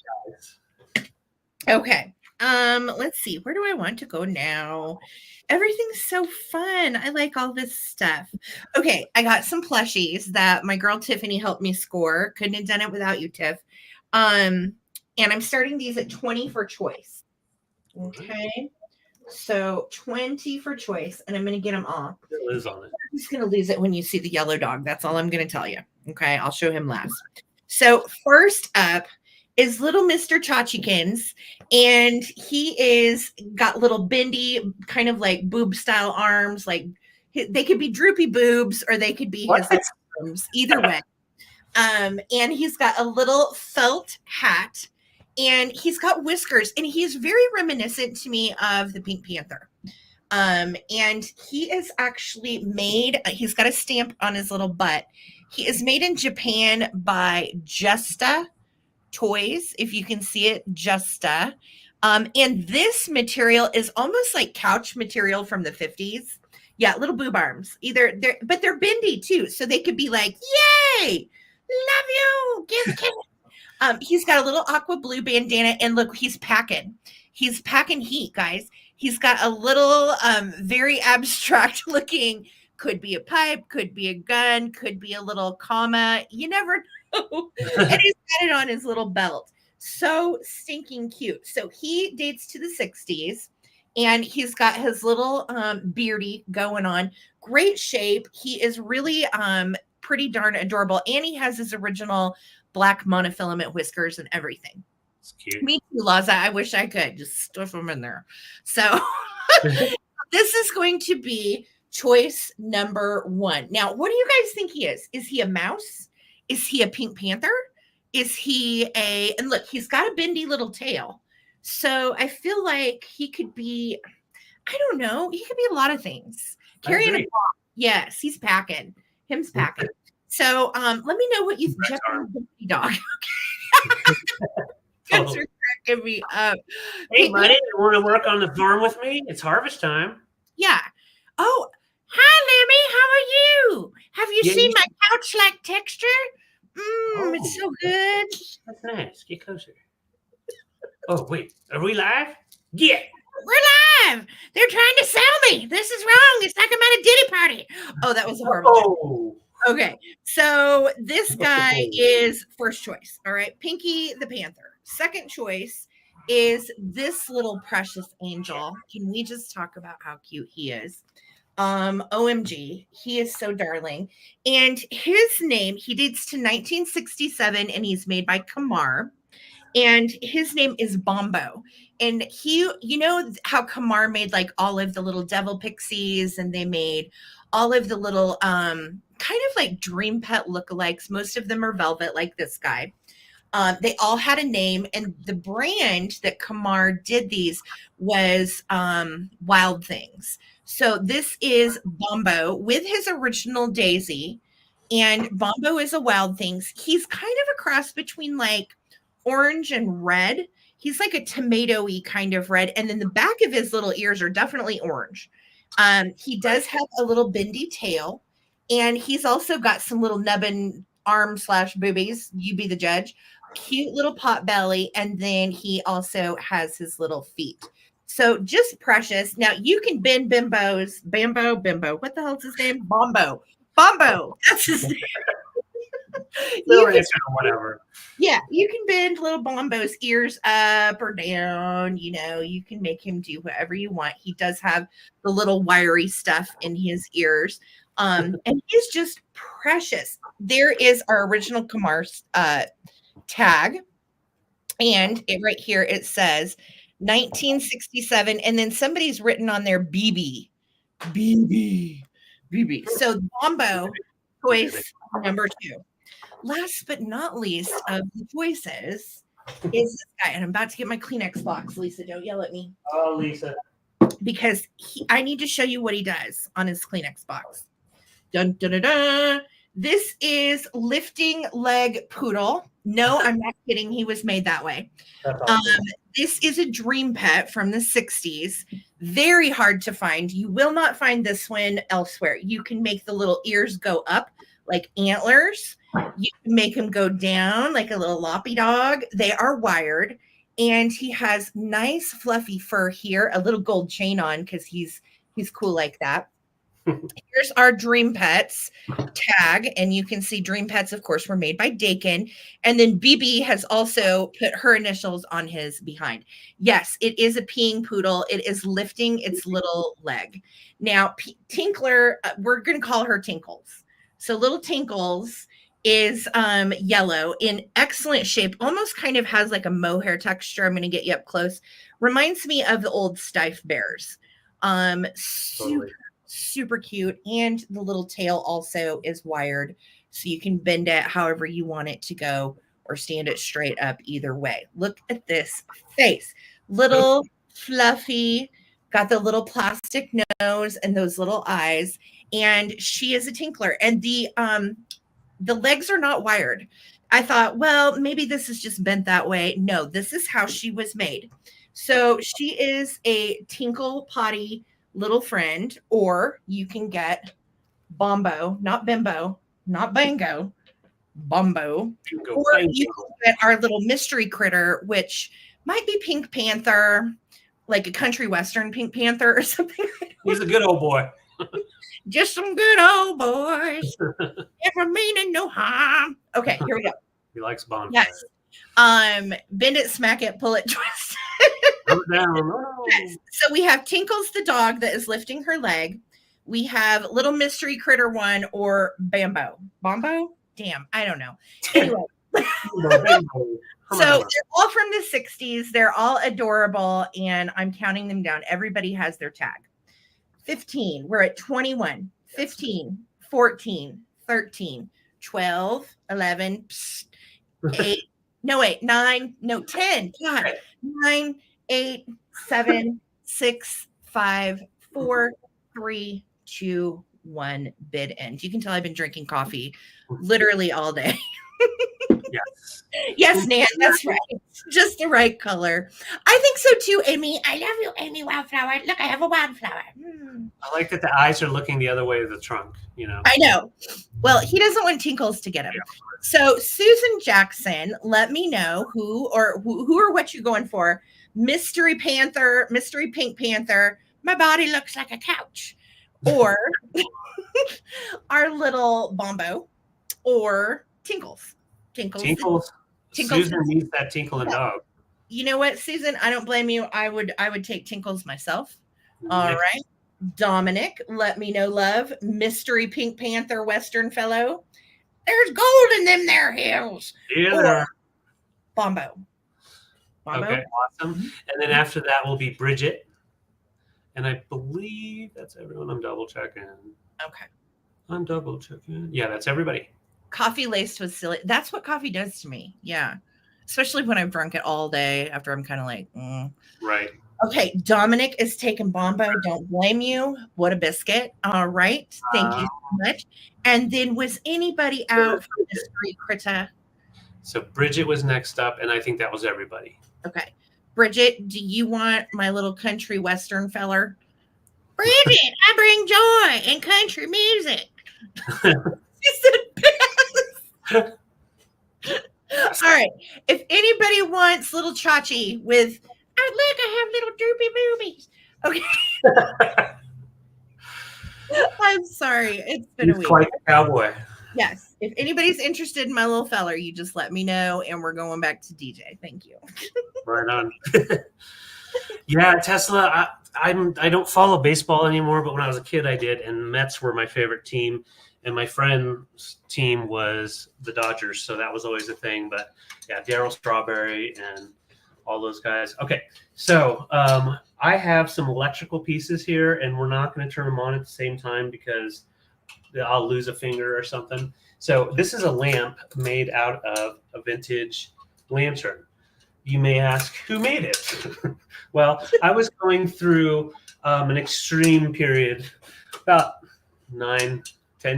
Okay. Let's see. Where do I want to go now? Everything's so fun. I like all this stuff. Okay, I got some plushies that my girl Tiffany helped me score. Couldn't have done it without you, Tiff. And I'm starting these at 20 for choice. Okay. So 20 for choice, and I'm going to get them all. Lose on it. I'm just going to lose it when you see the yellow dog. That's all I'm going to tell you. Okay. I'll show him last. So first up is little Mr. Chachikins, and he is got little bendy, kind of like boob style arms. Like they could be droopy boobs or they could be his arms, either way. And he's got a little felt hat, and he's got whiskers, and he's very reminiscent to me of the Pink Panther. And he is actually made, he's got a stamp on his little butt. He is made in Japan by Justa Toys, if you can see it, Justa. And this material is almost like couch material from the 50s. Yeah, little boob arms. But they're bendy too, so they could be like, yay, love you, give kiss. He's got a little aqua blue bandana, and look, he's packing heat, guys. He's got a little very abstract looking, could be a pipe, could be a gun, could be a little comma, you never know. And he's got it on his little belt. So stinking cute. So he dates to the 60s, and he's got his little beardy going on. Great shape. He is really pretty darn adorable, and he has his original black monofilament whiskers and everything. It's cute. Me too, Laza. I wish I could just stuff them in there. So this is going to be choice number 1. Now, what do you guys think he is? Is he a mouse? Is he a Pink Panther? Is he and look, he's got a bendy little tail. So I feel like he could be, I don't know, he could be a lot of things. Carrying a box. Yes, he's packing. Him's packing. So let me know what you think. Dog. Kids are cracking me up. Hey, buddy, you want to work on the farm with me? It's harvest time. Yeah. Oh, hi, Lemmy. How are you? Have you seen my couch-like texture? It's so good. That's nice. Get closer. Oh, wait. Are we live? Yeah. We're live. They're trying to sell me. This is wrong. It's like I'm at a ditty party. Oh, that was a horrible joke. Okay. So this guy is first choice. All right. Pinky the Panther. Second choice is this little precious angel. Can we just talk about how cute he is? OMG, he is so darling. And his name, he dates to 1967, and he's made by Kamar. And his name is Bombo. And he, you know how Kamar made like all of the little devil pixies, and they made all of the little kind of like dream pet lookalikes. Most of them are velvet, like this guy. They all had a name, and the brand that Kamar did these was Wild Things. So this is Bombo with his original Daisy, and Bombo is a Wild Things. He's kind of a cross between like orange and red. He's like a tomato-y kind of red, and then the back of his little ears are definitely orange. He does have a little bendy tail, and he's also got some little nubbin arm/boobies. You be the judge. Cute little pot belly, and then he also has his little feet. So just precious. Now you can bend Bimbo. What the hell's his name? Bombo. That's his name. Whatever. Yeah, you can bend little Bombo's ears up or down. You know, you can make him do whatever you want. He does have the little wiry stuff in his ears. And he's just precious. There is our original Kamar tag. And right here it says 1967. And then somebody's written on there BB. BB. So Bombo choice number 2. Last but not least of the choices is this guy. And I'm about to get my Kleenex box. Lisa, don't yell at me. Oh, Lisa. Because I need to show you what he does on his Kleenex box. Dun, dun, dun, dun. This is lifting leg poodle. No, I'm not kidding. He was made that way. That's awesome. This is a dream pet from the 60s. Very hard to find. You will not find this one elsewhere. You can make the little ears go up like antlers. You can make them go down like a little loppy dog. They are wired. And he has nice fluffy fur here, a little gold chain on because he's cool like that. Here's our Dream Pets tag, and you can see Dream Pets, of course, were made by Dakin. And then BB has also put her initials on his behind. Yes, it is a peeing poodle. It is lifting its little leg. Now, Tinkler, we're going to call her Tinkles. So little Tinkles is yellow in excellent shape, almost kind of has like a mohair texture. I'm going to get you up close. Reminds me of the old Stife Bears. Super cute. And the little tail also is wired, so you can bend it however you want it to go or stand it straight up either way. Look at this face. Little fluffy, got the little plastic nose and those little eyes. And she is a Tinkler. And the legs are not wired. I thought, well, maybe this is just bent that way. No, this is how she was made. So she is a Tinkle Potty little friend, or you can get Bombo, not Bimbo, not Bango, Bombo, or you can get our little mystery critter, which might be Pink Panther, like a country western Pink Panther or something. He's a good old boy. Just some good old boys. Never meaning no harm. Okay, here we go. He likes bonfires. Yes. Bend it, smack it, pull it, twist it. Down. Yes. So we have Tinkles the dog that is lifting her leg. We have little mystery critter one, or Bambo. Bombo? Damn, I don't know. Anyway. So they're all from the 60s. They're all adorable, and I'm counting them down. Everybody has their tag. 15. We're at 21, 15, 14, 13, 12, 11, 8. No, wait, 9. No, 10. God. 9, 8, 7, 6, 5, 4, 3, 2, 1. Bid end. You can tell I've been drinking coffee literally all day. Yes. Yes, Nan, that's right. Just the right color. I think so too, Amy. I love you, Amy Wildflower. Look, I have a wildflower. I like that the eyes are looking the other way of the trunk, you know. I know. Well, he doesn't want Tinkles to get him. Yeah. So Susan Jackson, let me know who or what you're going for. Mystery Panther, Mystery Pink Panther. My body looks like a couch. Or our little Bombo, or Tinkles. Tinkles. Susan needs that tinkle and dog. You know what, Susan? I don't blame you. I would take Tinkles myself. All right. Dominic, let me know, love. Mystery Pink Panther Western fellow. There's gold in them there hills. Yeah. Bombo. Okay, awesome. And then after that will be Bridget. And I believe that's everyone. I'm double checking. Okay. I'm double checking. Yeah, that's everybody. Coffee laced with silly. That's what coffee does to me. Yeah. Especially when I've drunk it all day after I'm kind of like, Right. Okay. Dominic is taking Bombo. Don't blame you. What a biscuit. All right. Thank you so much. And then was anybody out for Mystery Critter? So Bridget was next up, and I think that was everybody. Okay. Bridget, do you want my little country western feller? Bridget, I bring joy in country music. All right. If anybody wants little Chachi with, oh, look, I have little droopy boobies. Okay. I'm sorry. It's been a week. Quite a cowboy. Yes. If anybody's interested in my little feller, you just let me know, and we're going back to DJ. Thank you. Right on. Yeah, Tesla. I don't follow baseball anymore, but when I was a kid, I did, and Mets were my favorite team. And my friend's team was the Dodgers, so that was always a thing. But yeah, Darryl Strawberry and all those guys. Okay, so I have some electrical pieces here, and we're not going to turn them on at the same time because I'll lose a finger or something. So this is a lamp made out of a vintage lantern. You may ask, who made it? Well, I was going through an extreme period about 9-10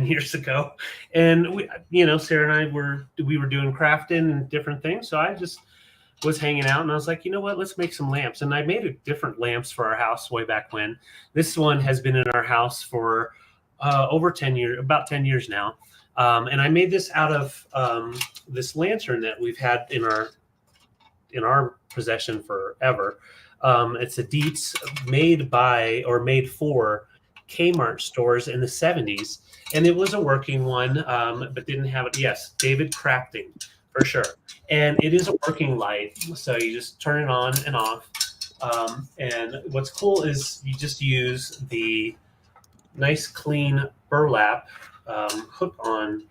years ago, and we, Sarah and I were doing crafting and different things. So I just was hanging out, and I was like, you know what? Let's make some lamps. And I made different lamps for our house way back when. This one has been in our house for over 10 years, about 10 years now. And I made this out of this lantern that we've had in our possession forever. It's a Dietz made for Kmart stores in the 70s. And it was a working one, but didn't have it. Yes, David Crafting, for sure. And it is a working light. So you just turn it on and off. And what's cool is you just use the nice clean burlap hook on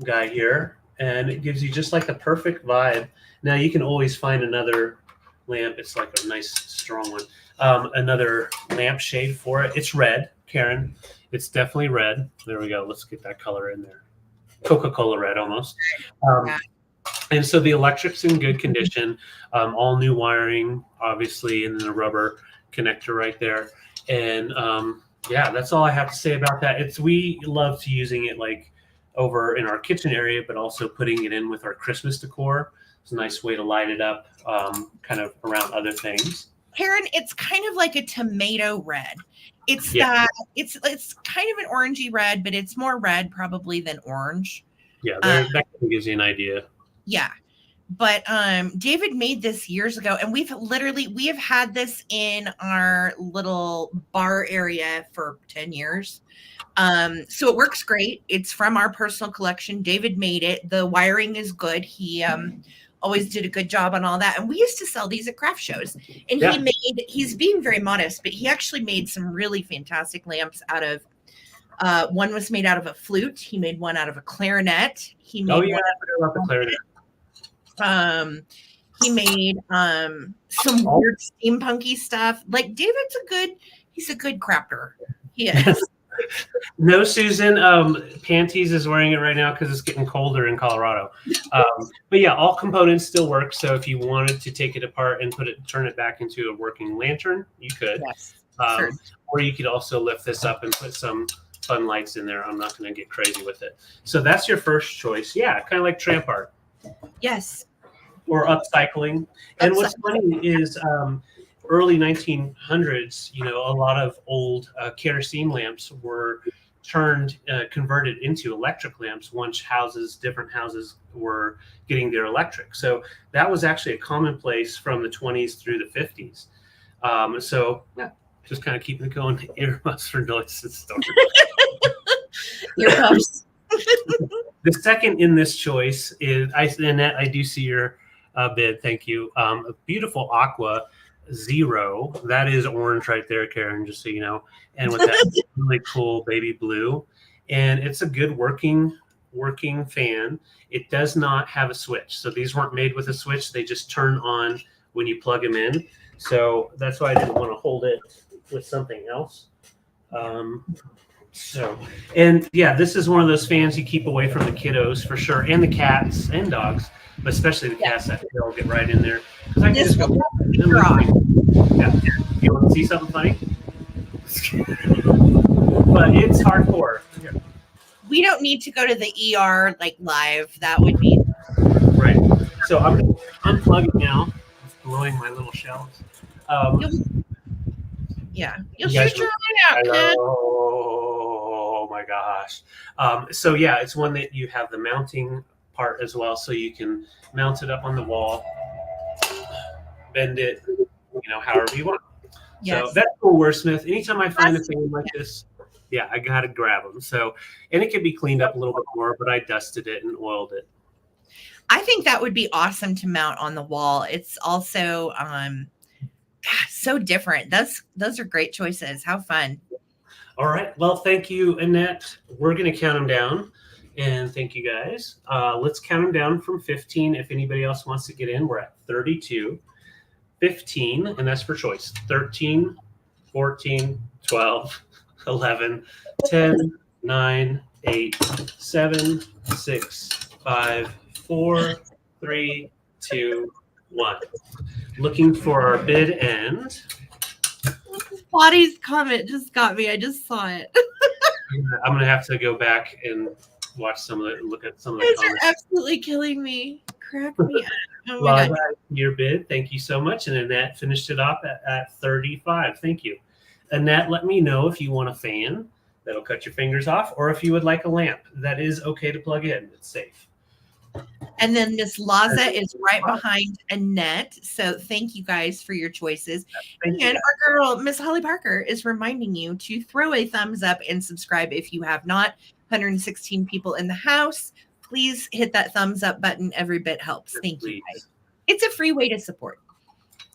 guy here, and it gives you just like the perfect vibe. Now you can always find another lamp. It's like a nice strong one. Another lamp shade for it. It's red, Karen. It's definitely red. There we go. Let's get that color in there. Coca-Cola red almost. And so the electric's in good condition. All new wiring, obviously, and then the rubber connector right there. And yeah, that's all I have to say about that. We love to using it like over in our kitchen area, but also putting it in with our Christmas decor. It's a nice way to light it up, kind of around other things. Karen, it's kind of like a tomato red. It's that it's kind of an orangey red, but it's more red probably than orange. Yeah, that kind of gives you an idea. Yeah. But David made this years ago, and we have had this in our little bar area for 10 years. So it works great. It's from our personal collection. David made it. The wiring is good. He always did a good job on all that. And we used to sell these at craft shows. And he's being very modest, but he actually made some really fantastic lamps out of one was made out of a flute. He made one out of a clarinet. He made I forgot about the clarinet. He made some weird steampunky stuff. Like he's a good crafter. He is. No, Susan. Panties is wearing it right now because it's getting colder in Colorado. But yeah, all components still work. So if you wanted to take it apart and turn it back into a working lantern, you could. Yes, sure. Or you could also lift this up and put some fun lights in there. I'm not going to get crazy with it. So that's your first choice. Yeah, kind of like tramp art. Yes. Or upcycling. And what's funny is early 1900s, a lot of old kerosene lamps were converted into electric lamps once different houses were getting their electric. So that was actually a commonplace from the 20s through the 50s. So yeah, just kind of keeping it going. Earmuffs for noise and stuff. Earmuffs. The second in this choice is, Annette, I do see your bid. Thank you. A beautiful aqua zero. That is orange right there, Karen, just so you know. And with that really cool baby blue. And it's a good working fan. It does not have a switch. So these weren't made with a switch. They just turn on when you plug them in. So that's why I didn't want to hold it with something else. And yeah, this is one of those fans you keep away from the kiddos for sure, and the cats and dogs, but especially the cats. That they'll get right in there. Because I can just go. Yeah. You want to see something funny? But it's hardcore. We don't need to go to the ER like live. That would be right. So I'm unplugging now. It's blowing my little shells. You'll shoot your eye out, kid. Oh my gosh. So yeah, it's one that you have the mounting part as well, so you can mount it up on the wall, bend it, however you want. Yes. So that's cool, Wordsmith. Anytime I find a thing like this, yeah, I gotta grab them. So, and it can be cleaned up a little bit more, but I dusted it and oiled it. I think that would be awesome to mount on the wall. It's also so different. Those are great choices. How fun. All right. Well, thank you, Annette. We're going to count them down. And thank you guys. Let's count them down from 15. If anybody else wants to get in, we're at 32, 15, and that's for choice. 13, 14, 12, 11, 10, 9, 8, 7, 6, 5, 4, 3, 2, 1. Looking for our bid end. Body's comment just got me. I just saw it. I'm going to have to go back and watch look at some of the These comments. are absolutely killing me. Crack me up. Oh my God. Your bid. Thank you so much. And Annette finished it off at 35. Thank you. Annette, let me know if you want a fan that'll cut your fingers off, or if you would like a lamp. That is okay to plug in. It's safe. And then Miss Laza is right behind Annette. So thank you guys for your choices. And our girl, Miss Holly Parker, is reminding you to throw a thumbs up and subscribe if you have not. 116 people in the house. Please hit that thumbs up button. Every bit helps. Thank you guys. It's a free way to support.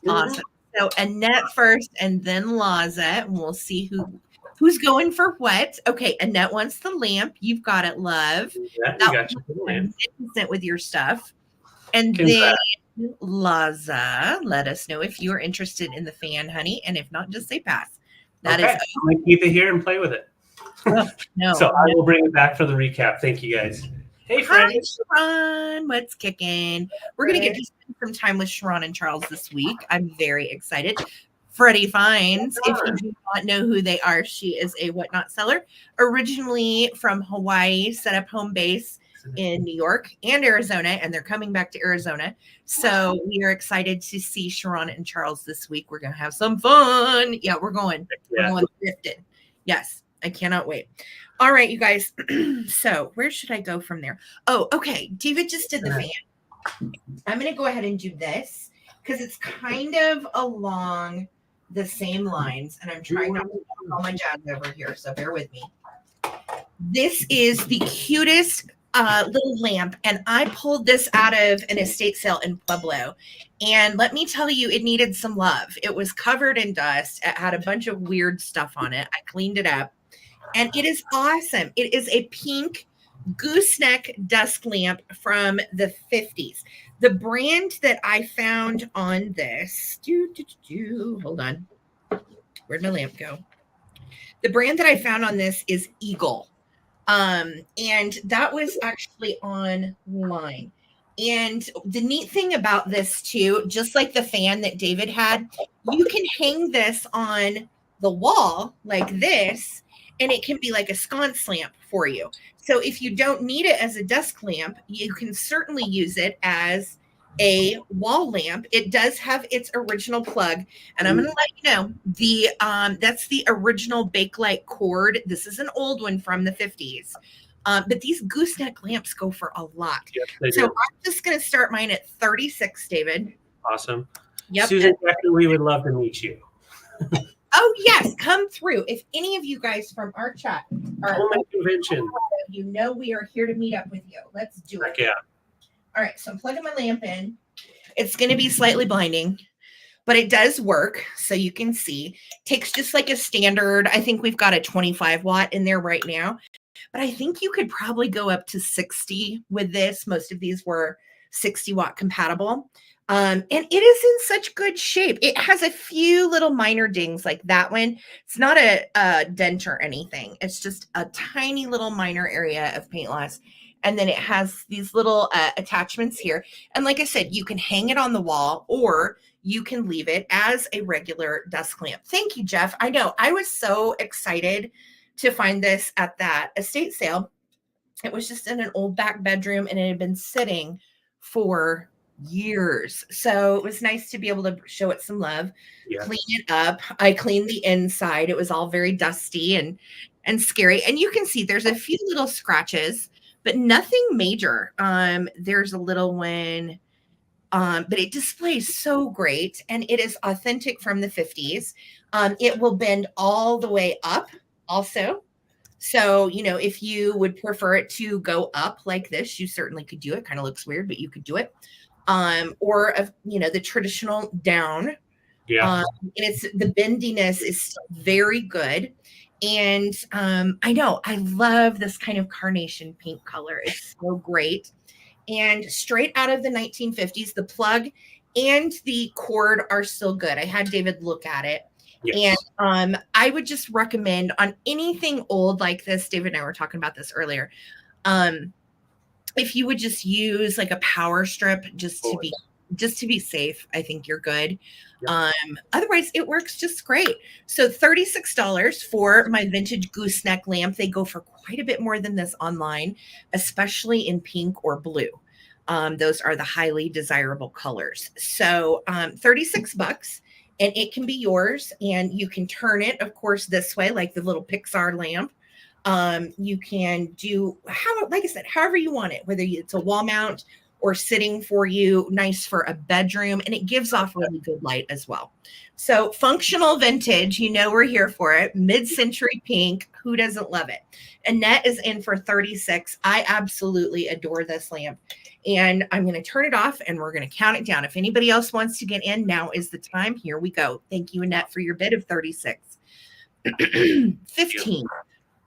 Awesome. So Annette first and then Laza. And we'll see who's going for what. Okay, Annette wants the lamp. You've got it, love. Yeah, you got your lamp. Magnificent with your stuff. And then Laza, let us know if you are interested in the fan, honey. And if not, just say pass. That is. I'm going to keep it here and play with it. No. So I will bring it back for the recap. Thank you guys. Hey, Freddie. Hi, Sharon. What's kicking? We're going to get to spend some time with Sharon and Charles this week. I'm very excited. Freddie Finds, if you do not know who they are, she is a whatnot seller, originally from Hawaii, set up home base in New York and Arizona, and they're coming back to Arizona. So we are excited to see Sharon and Charles this week. We're going to have some fun. Yeah, we're going. We're going thrifted. Yes, I cannot wait. All right, you guys. So where should I go from there? Oh, okay. David just did the fan. I'm going to go ahead and do this because it's kind of along the same lines, and I'm trying not to call my jazz over here, so bear with me. This is the cutest little lamp, and I pulled this out of an estate sale in Pueblo, and let me tell you, it needed some love. It was covered in dust. It had a bunch of weird stuff on it. I cleaned it up, and it is awesome. It is a pink gooseneck dusk lamp from the 50s. The brand that I found on this, hold on. Where'd my lamp go? The brand that I found on this is Eagle. And that was actually online. And the neat thing about this too, just like the fan that David had, you can hang this on the wall like this, and it can be like a sconce lamp for you. So if you don't need it as a desk lamp, you can certainly use it as a wall lamp. It does have its original plug, and I'm going to let you know that's the original Bakelite cord. This is an old one from the 50s, but these gooseneck lamps go for a lot. Yes, so I'm just going to start mine at 36, David. Awesome. Yep. Susan, we would love to meet you. Oh yes, come through. If any of you guys from our chat are Coleman Convention, you know we are here to meet up with you. Let's do it. Yeah. All right, so I'm plugging my lamp in. It's going to be slightly blinding, but it does work, so you can see. Takes just like a standard. I think we've got a 25 watt in there right now, but I think you could probably go up to 60 with this. Most of these were 60 watt compatible. And it is in such good shape. It has a few little minor dings like that one. It's not a dent or anything. It's just a tiny little minor area of paint loss. And then it has these little attachments here. And like I said, you can hang it on the wall, or you can leave it as a regular desk lamp. Thank you, Jeff. I know. I was so excited to find this at that estate sale. It was just in an old back bedroom, and it had been sitting for years. So it was nice to be able to show it some love, clean it up. I cleaned the inside. It was all very dusty and scary. And you can see there's a few little scratches, but nothing major. There's a little one, but it displays so great, and it is authentic from the 50s. It will bend all the way up also. So, you know, if you would prefer it to go up like this, you certainly could do it. Kind of looks weird, but you could do it. Or, you know, the traditional down. And it's the bendiness is still very good. And I know I love this kind of carnation pink color. It's so great. And straight out of the 1950s, the plug and the cord are still good. I had David look at it. Yes. And I would just recommend on anything old like this, David and I were talking about this earlier. If you would just use like a power strip just to be safe, I think you're good. Yep. Otherwise it works just great. So $36 for my vintage gooseneck lamp. They go for quite a bit more than this online, especially in pink or blue. Those are the highly desirable colors. So 36 bucks and it can be yours, and you can turn it, of course, this way, like the little Pixar lamp. You can do like I said, however you want it, whether it's a wall mount or sitting for you, nice for a bedroom, and it gives off really good light as well. So functional vintage, we're here for it. Mid-century pink, who doesn't love it? Annette is in for 36. I absolutely adore this lamp. And I'm going to turn it off and we're going to count it down. If anybody else wants to get in, now is the time. Here we go. Thank you, Annette, for your bid of 36. 15,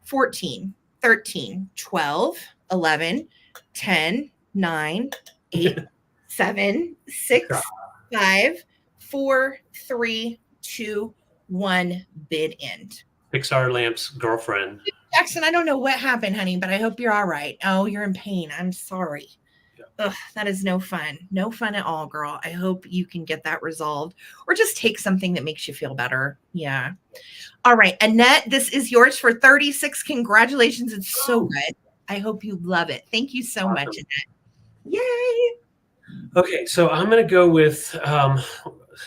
14, 13, 12, 11, 10, 9, 8, 7, 6, 5, 4, 3, 2, 1. Bid end. Pixar lamp's girlfriend. Jackson, I don't know what happened, honey, but I hope you're all right. Oh, you're in pain. I'm sorry. Ugh, that is no fun. No fun at all, girl. I hope you can get that resolved or just take something that makes you feel better. Yeah. All right. Annette, this is yours for 36. Congratulations. It's so good. I hope you love it. Thank you so much, Annette. Yay. Okay. So I'm going to go with,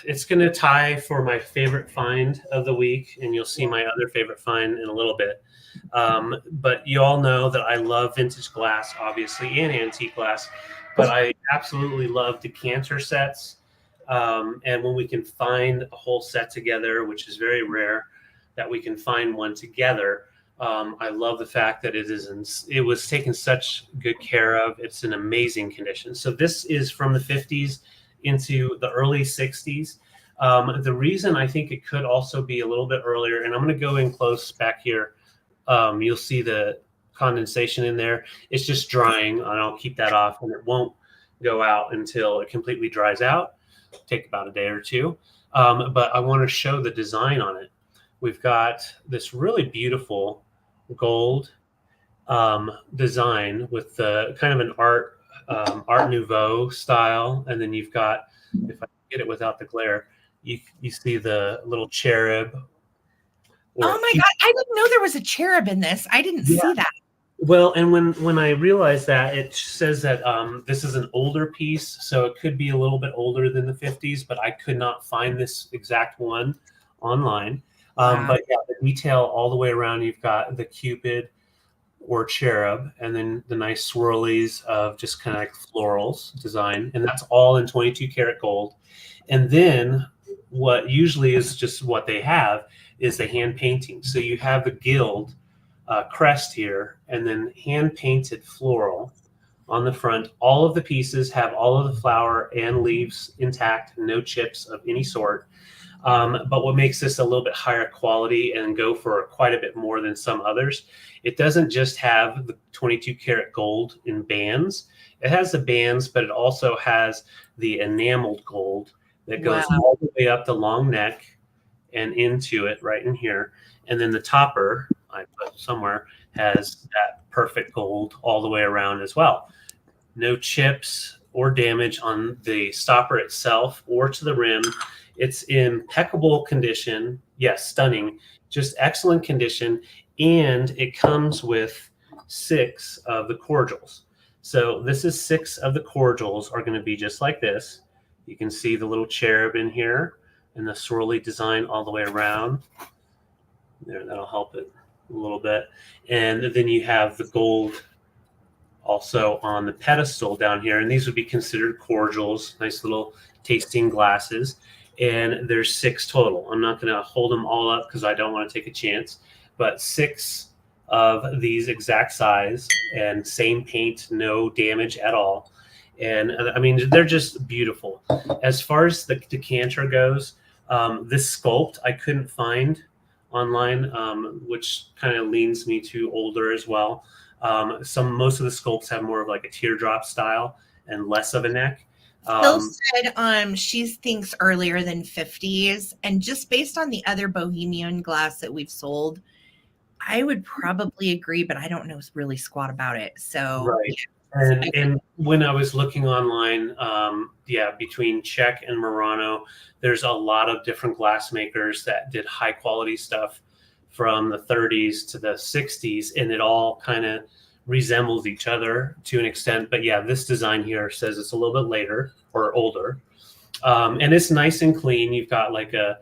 it's going to tie for my favorite find of the week. And you'll see my other favorite find in a little bit. But you all know that I love vintage glass, obviously, and antique glass. But I absolutely love decanter sets. And when we can find a whole set together, which is very rare that we can find one together, I love the fact that it was taken such good care of. It's in amazing condition. So this is from the 50s into the early 60s. The reason I think it could also be a little bit earlier, and I'm going to go in close back here. You'll see the condensation in there. It's just drying, and I'll keep that off, and it won't go out until it completely dries out. Take about a day or two. But I want to show the design on it. We've got this really beautiful gold design with the kind of an Art Nouveau style, and then you've got, if I get it without the glare, you see the little cherub. Oh my God, I didn't know there was a cherub in this. I didn't see that. Well, and when I realized that, it says that this is an older piece, so it could be a little bit older than the 50s, but I could not find this exact one online. But yeah, the detail all the way around, you've got the Cupid or cherub, and then the nice swirlies of just kind of like florals design, and that's all in 22 karat gold. And then what usually is just what they have is the hand painting. So you have the guild crest here, and then hand painted floral on the front. All of the pieces have all of the flower and leaves intact, no chips of any sort. But what makes this a little bit higher quality and go for quite a bit more than some others, it doesn't just have the 22 karat gold in bands. It has the bands, but it also has the enameled gold that goes all the way up the long neck and into it right in here. And then the topper, I put somewhere, has that perfect gold all the way around as well. No chips or damage on the stopper itself or to the rim. It's in impeccable condition. Yes, stunning. Just excellent condition. And it comes with 6 of the cordials. So this is 6 of the cordials are going to be just like this. You can see the little cherub in here and the swirly design all the way around. There, that'll help it a little bit. And then you have the gold also on the pedestal down here. And these would be considered cordials, nice little tasting glasses. And there's 6 total. I'm not going to hold them all up because I don't want to take a chance. But 6 of these exact size and same paint, no damage at all. And I mean, they're just beautiful. As far as the decanter goes, this sculpt I couldn't find online, which kind of leans me to older as well. Most of the sculpts have more of like a teardrop style and less of a neck. Phil said she thinks earlier than 50s, and just based on the other Bohemian glass that we've sold, I would probably agree, but I don't know really squat about it. So right. And when I was looking online, between Czech and Murano, there's a lot of different glass makers that did high quality stuff from the 30s to the 60s, and it all kind of resembles each other to an extent. But yeah, this design here says it's a little bit later or older, and it's nice and clean. You've got like a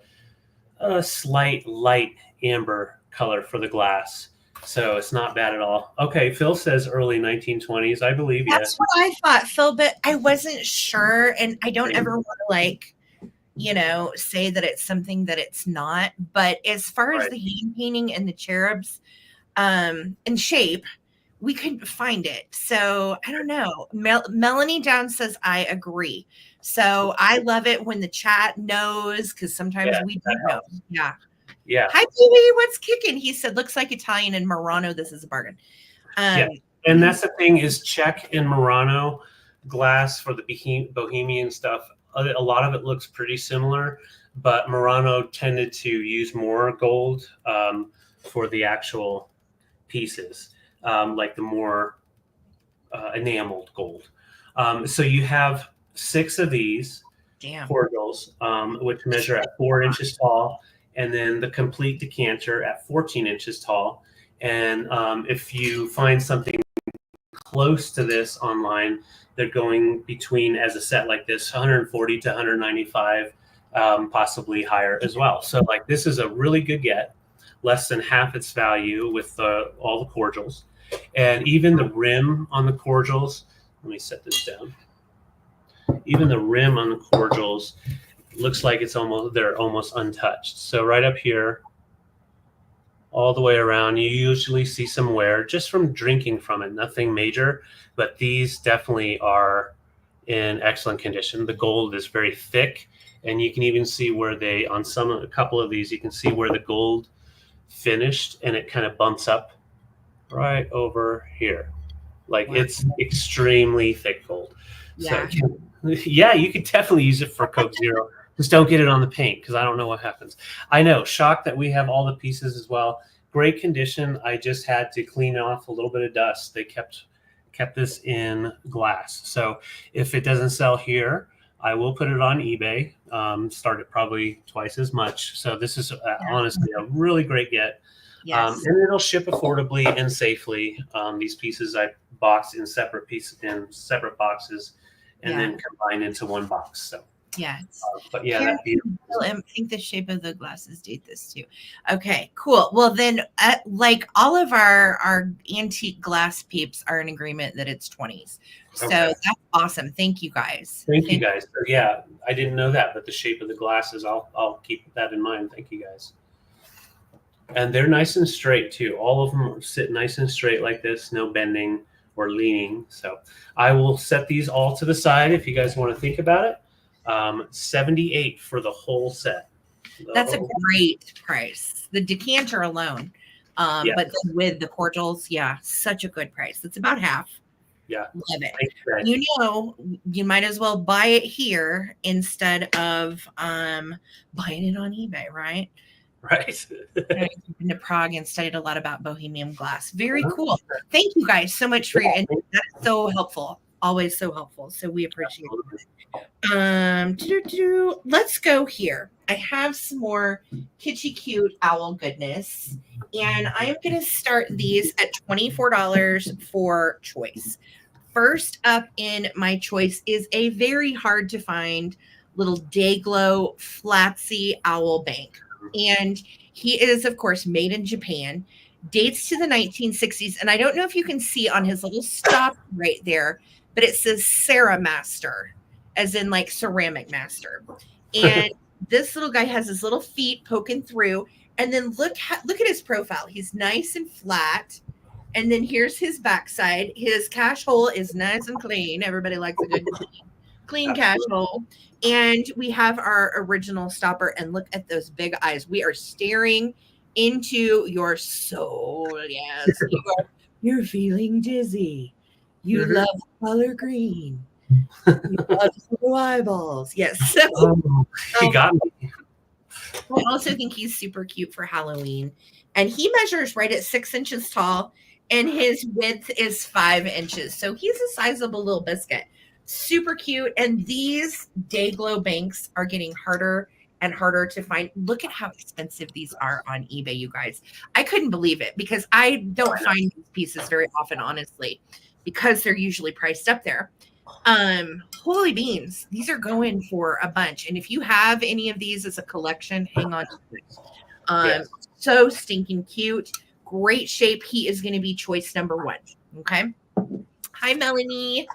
slight light amber color for the glass. So it's not bad at all. Okay, Phil says early 1920s. I believe you. That's what I thought, Phil, but I wasn't sure, and I don't ever want to say that it's something that it's not. But as far as the hand painting and the cherubs and shape, we couldn't find it. So I don't know. Melanie Down says I agree. So I love it when the chat knows, because sometimes we don't know. Yeah. Yeah. Hi, baby. What's kicking? He said, looks like Italian and Murano. This is a bargain. Yeah. And that's the thing is Czech and Murano glass for the Bohemian stuff. A lot of it looks pretty similar, but Murano tended to use more gold for the actual pieces, like the more enameled gold. So you have 6 of these cordials, which measure at 4 inches tall, and then the complete decanter at 14 inches tall. And if you find something close to this online, they're going between, as a set like this, 140 to 195, possibly higher as well. So like this is a really good get, less than half its value with all the cordials. And even the rim on the cordials, let me set this down. Even the rim on the cordials looks like they're almost untouched. So right up here, all the way around, you usually see some wear just from drinking from it, nothing major, but these definitely are in excellent condition. The gold is very thick, and you can even see where a couple of these, you can see where the gold finished, and it kind of bumps up right over here. Like it's extremely thick gold. Yeah. So, yeah, you could definitely use it for Coke Zero. Just don't get it on the paint, because I don't know what happens. I know, shocked that we have all the pieces as well. Great condition. I just had to clean off a little bit of dust. They kept this in glass. So if it doesn't sell here, I will put it on eBay. Start it probably twice as much. So this is honestly a really great get. Yes. And it'll ship affordably and safely. These pieces I boxed in separate boxes and then combined into one box. So. Yes. But yeah, I think the shape of the glasses date this too. Okay, cool. Well, then, like all of our antique glass peeps are in agreement that it's 20s. So that's awesome. Thank you guys. Thank you guys. So, yeah, I didn't know that, but the shape of the glasses, I'll keep that in mind. Thank you guys. And they're nice and straight too. All of them sit nice and straight like this, no bending or leaning. So I will set these all to the side if you guys want to think about it. $78 for the whole set. That's a great price. The decanter alone, but then with the cordials, such a good price. It's about half. Yeah, love it. You might as well buy it here instead of buying it on eBay, right? Right. I've been to Prague and studied a lot about Bohemian glass. Very cool. Thank you guys so much for your input. That's so helpful. Always so helpful. So we appreciate it. Let's go here. I have some more kitschy cute owl goodness, and I am going to start these at $24 for choice. First up in my choice is a very hard to find little day glow flatsy owl bank. And he is, of course, made in Japan, dates to the 1960s. And I don't know if you can see on his little stop right there, but it says Sarah Master, as in like ceramic master. And this little guy has his little feet poking through. And then look at his profile. He's nice and flat. And then here's his backside. His cash hole is nice and clean. Everybody likes a good clean cash hole. And we have our original stopper. And look at those big eyes. We are staring into your soul. Yes, you're feeling dizzy. You love color green. You love blue eyeballs. Yes. So, Oh, he got me. I also think he's super cute for Halloween. And he measures right at 6 inches tall, and his width is 5 inches. So he's a sizable little biscuit. Super cute. And these day glow banks are getting harder and harder to find. Look at how expensive these are on eBay, you guys. I couldn't believe it because I don't find these pieces very often, honestly, because they're usually priced up there. Holy beans, these are going for a bunch. And if you have any of these as a collection, hang on to it. Yes. So stinking cute, great shape. He is going to be choice number 1. Okay. Hi, Melanie.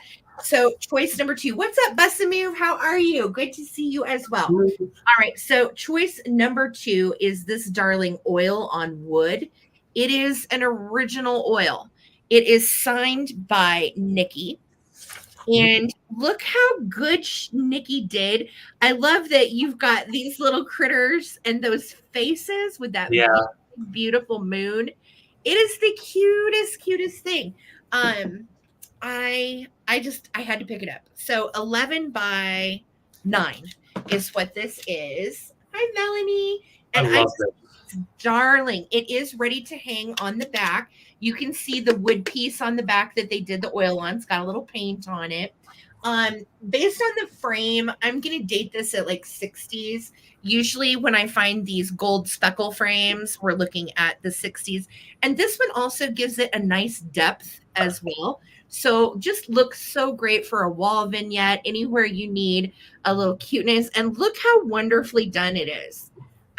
So choice number 2. What's up, Busamove? How are you? Good to see you as well. All right. So choice number 2 is this darling oil on wood. It is an original oil. It is signed by Nikki. And look how good Nikki did. I love that you've got these little critters and those faces with that beautiful moon. It is the cutest thing. I had to pick it up. So 11 by 9 is what this is. Hi, Melanie. And I love it. Darling, it is ready to hang on the back. You can see the wood piece on the back that they did the oil on. It's got a little paint on it. Based on the frame, I'm going to date this at like 60s. Usually when I find these gold speckle frames, we're looking at the 60s. And this one also gives it a nice depth as well. So just looks so great for a wall vignette, anywhere you need a little cuteness. And look how wonderfully done it is.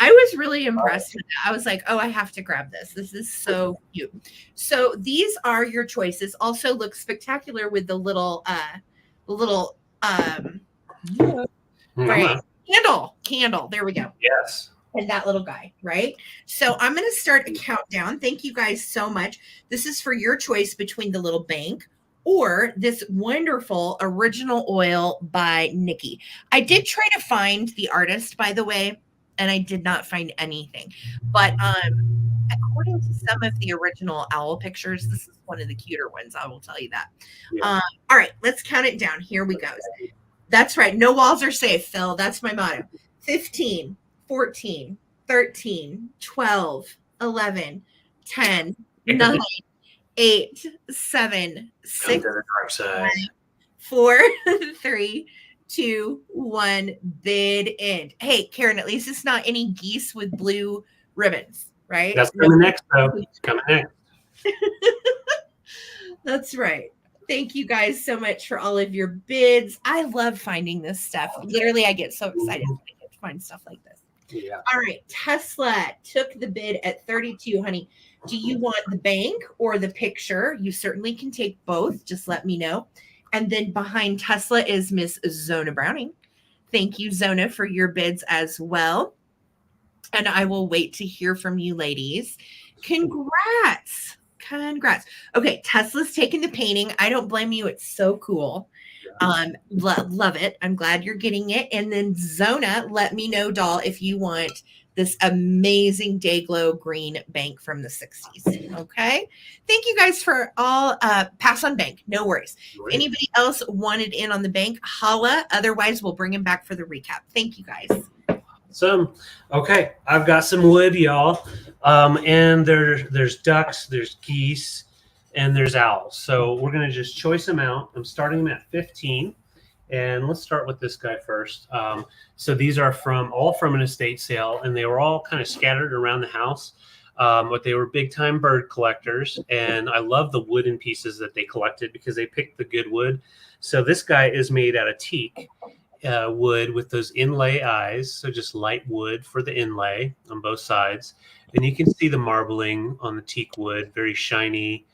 I was really impressed with that. I was like, oh, I have to grab this. This is so cute. So these are your choices. Also looks spectacular with the little right, candle. There we go. Yes. And that little guy, right? So I'm going to start a countdown. Thank you guys so much. This is for your choice between the little bank or this wonderful original oil by Nikki. I did try to find the artist, by the way, and I did not find anything. But according to some of the original owl pictures, this is one of the cuter ones. I will tell you that. Yeah. All right, let's count it down. Here we go. That's right. No walls are safe, Phil. That's my motto. 15, 14, 13, 12, 11, 10, 9, 8, 7, 6, 5, 4, 3, 2, 1, bid end. Hey, Karen, at least it's not any geese with blue ribbons, right? That's coming next, though. It's coming next. That's right. Thank you guys so much for all of your bids. I love finding this stuff. Literally, I get so excited when I get to find stuff like this. Yeah. All right. Tesla took the bid at 32, honey. Do you want the bank or the picture? You certainly can take both. Just let me know. And then behind Tesla is Miss Zona Browning. Thank you, Zona, for your bids as well. And I will wait to hear from you, ladies. Congrats. Okay, Tesla's taking the painting. I don't blame you. It's so cool. Love it. I'm glad you're getting it. And then Zona, let me know, doll, if you want this amazing day glow green bank from the 60s. Okay. Thank you guys for all pass on bank. No worries. If anybody else wanted in on the bank, holla. Otherwise, we'll bring him back for the recap. Thank you guys. Okay, I've got some wood, y'all. And there's ducks, there's geese, and there's owls. So we're going to just choice them out. I'm starting them at 15. And let's start with this guy first. So these are all from an estate sale, and they were all kind of scattered around the house. But they were big-time bird collectors, and I love the wooden pieces that they collected because they picked the good wood. So this guy is made out of teak wood with those inlay eyes, so just light wood for the inlay on both sides. And you can see the marbling on the teak wood, very shiny,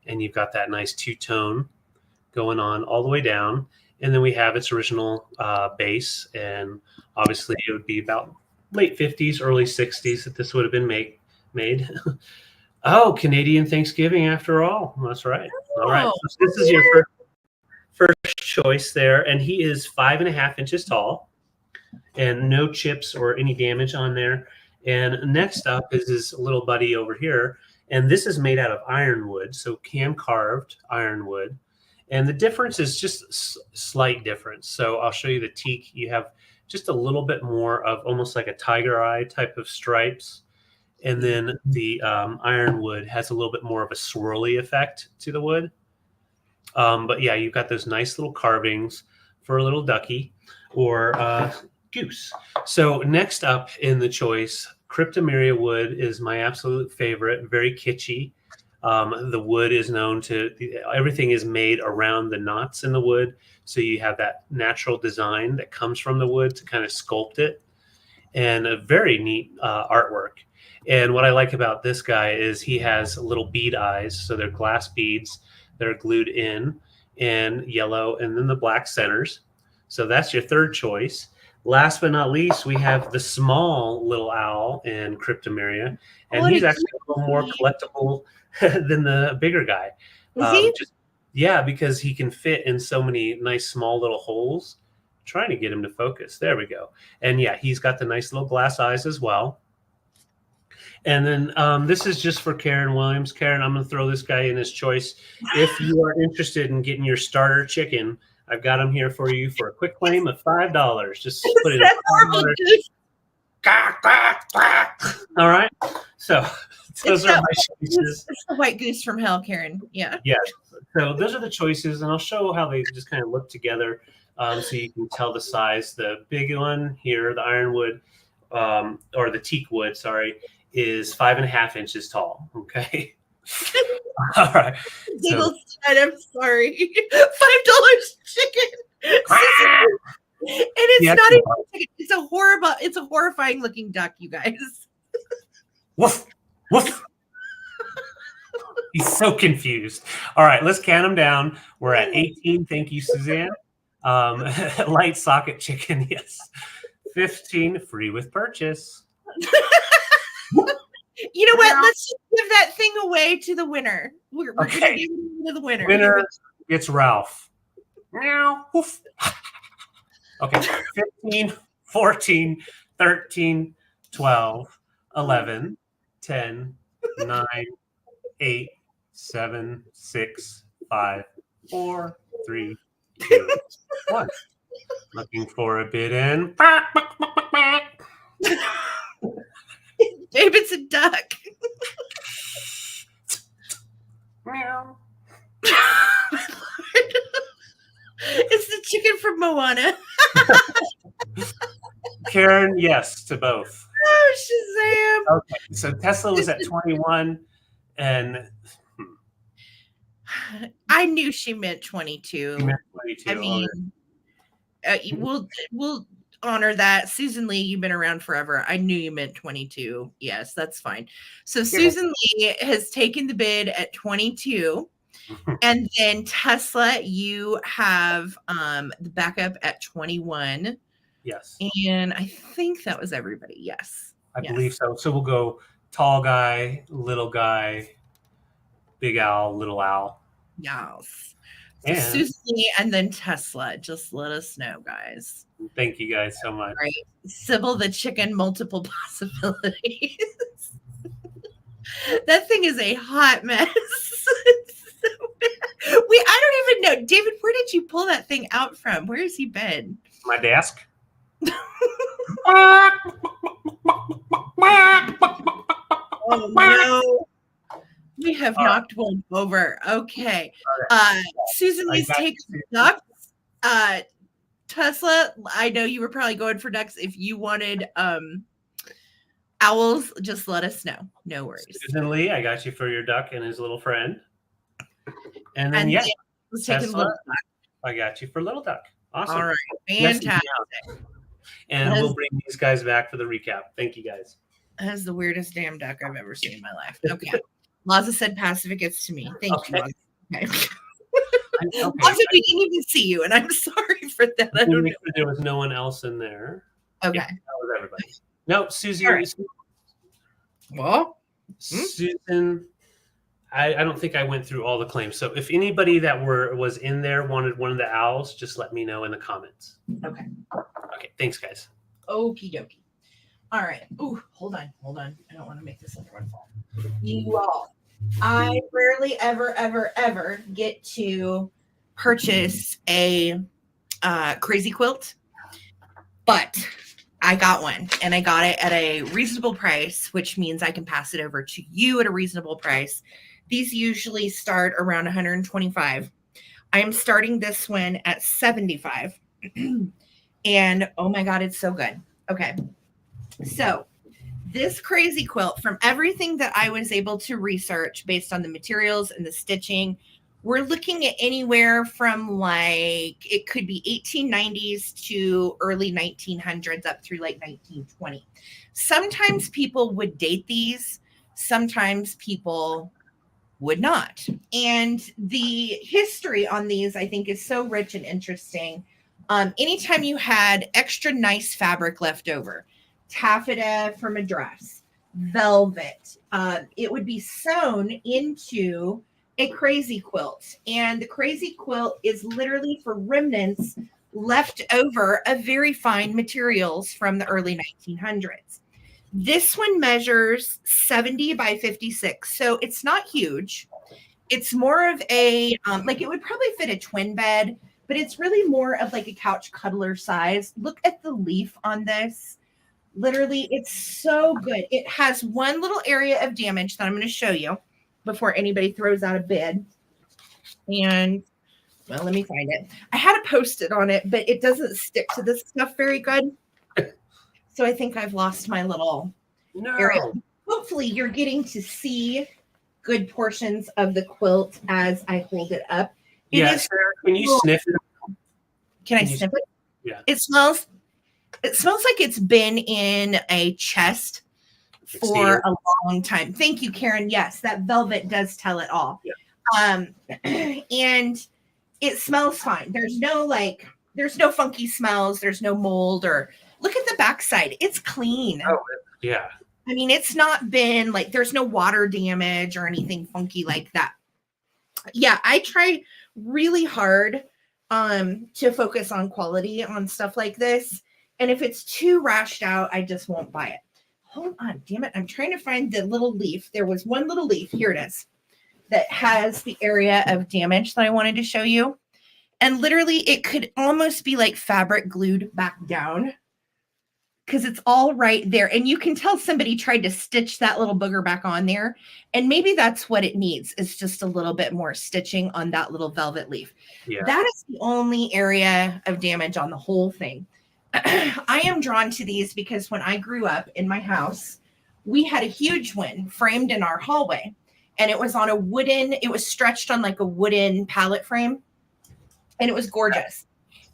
and you've got that nice two-tone going on all the way down. And then we have its original base, and obviously it would be about late 50s, early 60s that this would have been made. Oh, Canadian Thanksgiving after all. That's right. All right. So this is your first choice there, and he is 5.5 inches tall, and no chips or any damage on there. And next up is this little buddy over here. And this is made out of ironwood, so hand carved ironwood. And the difference is just slight difference. So I'll show you the teak. You have just a little bit more of almost like a tiger eye type of stripes. And then the ironwood has a little bit more of a swirly effect to the wood. But yeah, you've got those nice little carvings for a little ducky or goose. So next up in the choice, Cryptomeria wood is my absolute favorite, very kitschy. The wood is known to, everything is made around the knots in the wood. So you have that natural design that comes from the wood to kind of sculpt it, and a very neat artwork. And what I like about this guy is he has little bead eyes. So they're glass beads that are glued in yellow, and then the black centers. So that's your third choice. Last but not least, we have the small little owl in Cryptomeria, and he's actually a little more collectible than the bigger guy. Is he? Yeah, because he can fit in so many nice small little holes. I'm trying to get him to focus. There we go. And yeah, he's got the nice little glass eyes as well. And then this is just for Karen Williams. Karen, I'm going to throw this guy in as choice. If you are interested in getting your starter chicken, I've got them here for you for a quick claim of $5. Just put it in. All right. So those are my choices. It's the white goose from hell, Karen. Yeah. Yeah. So those are the choices, and I'll show how they just kind of look together, so you can tell the size. The big one here, the ironwood, or the teak wood, sorry, is 5.5 inches tall. Okay. All right. So, I'm sorry. $5 chicken. And it's not even a chicken. It's a horrifying looking duck, you guys. Woof. Woof. He's so confused. All right, let's count them down. We're at 18. Thank you, Suzanne. Light socket chicken, yes. 15, free with purchase. You know what? Let's just give that thing away to the winner. We're going to give it to the winner. Winner gets Ralph. Meow. Woof. Okay, 15, 14, 13, 12, 11, 10, 9, 8, 7, 6, 5, 4, 3, 2, 1. Looking for a bid in. David's a duck. Meow. It's the chicken from Moana. Karen, yes to both. Oh, Shazam. Okay, so Tesla was at 21, and I knew she meant 22. She meant 22. I mean, we'll honor that. Susan Lee, you've been around forever. I knew you meant 22. Yes, that's fine. So Susan Lee has taken the bid at 22. And then Tesla, you have the backup at 21. Yes. And I think that was everybody. Yes. I believe so. So we'll go tall guy, little guy, big owl, little owl. Yes. So Susan Lee and then Tesla. Just let us know, guys. Thank you guys so much. Right. Sybil the chicken, multiple possibilities. That thing is a hot mess. I don't even know. David, where did you pull that thing out from? Where has he been? My desk. Oh no. We have knocked one over. Okay. Susan Lee's taking ducks. Tesla, I know you were probably going for ducks. If you wanted owls, just let us know. No worries. Susan Lee, I got you for your duck and his little friend. And then Tesla, I got you for little duck. Awesome. All right. Fantastic. And we'll bring these guys back for the recap. Thank you guys. That is the weirdest damn duck I've ever seen in my life. Okay. Laza said pacific gets to me. Thank you, Laza. Okay. Laza, we didn't even see you, and I'm sorry for that. I don't know. There was no one else in there. Okay. Yeah, that was everybody. No, Susie. Right. Well, Susan, I don't think I went through all the claims. So if anybody that was in there wanted one of the owls, just let me know in the comments. Okay. Okay. Thanks, guys. Okie dokie. All right. Ooh, hold on. I don't want to make this other one fall. You all, I rarely ever get to purchase a crazy quilt, but I got one and I got it at a reasonable price, which means I can pass it over to you at a reasonable price. These usually start around 125. I am starting this one at 75. And oh my God, it's so good. Okay. So this crazy quilt, from everything that I was able to research based on the materials and the stitching, we're looking at anywhere from like, it could be 1890s to early 1900s up through like 1920. Sometimes people would date these. Sometimes people would not. And the history on these, I think, is so rich and interesting. Anytime you had extra nice fabric left over, taffeta from a dress, velvet, it would be sewn into a crazy quilt. And the crazy quilt is literally for remnants left over of very fine materials from the early 1900s. This one measures 70 by 56. So it's not huge. It's more of a, like it would probably fit a twin bed, but it's really more of like a couch cuddler size. Look at the leaf on this. Literally, it's so good. It has one little area of damage that I'm going to show you before anybody throws out a bid. And, well, let me find it. I had a Post-it on it, but it doesn't stick to this stuff very good. So I think I've lost my little area. Hopefully, you're getting to see good portions of the quilt as I hold it up. Yes, when you sniff it. Can I sniff it? Yeah. It smells like it's been in a chest for a long time. Thank you, Karen. Yes, that velvet does tell it all. Yeah. And it smells fine. There's no funky smells. There's no mold, or look at the backside. It's clean. Oh, yeah. I mean, it's not been like, there's no water damage or anything funky like that. Yeah, I try really hard to focus on quality on stuff like this. And if it's too rashed out, I just won't buy it. Hold on, damn it. I'm trying to find the little leaf. There was one little leaf. Here it is. That has the area of damage that I wanted to show you. And literally, it could almost be like fabric glued back down, because it's all right there. And you can tell somebody tried to stitch that little booger back on there. And maybe that's what it needs, is just a little bit more stitching on that little velvet leaf. Yeah. That is the only area of damage on the whole thing. I am drawn to these because when I grew up in my house, we had a huge one framed in our hallway. And it was on a wooden, it was stretched on like a wooden pallet frame. And it was gorgeous.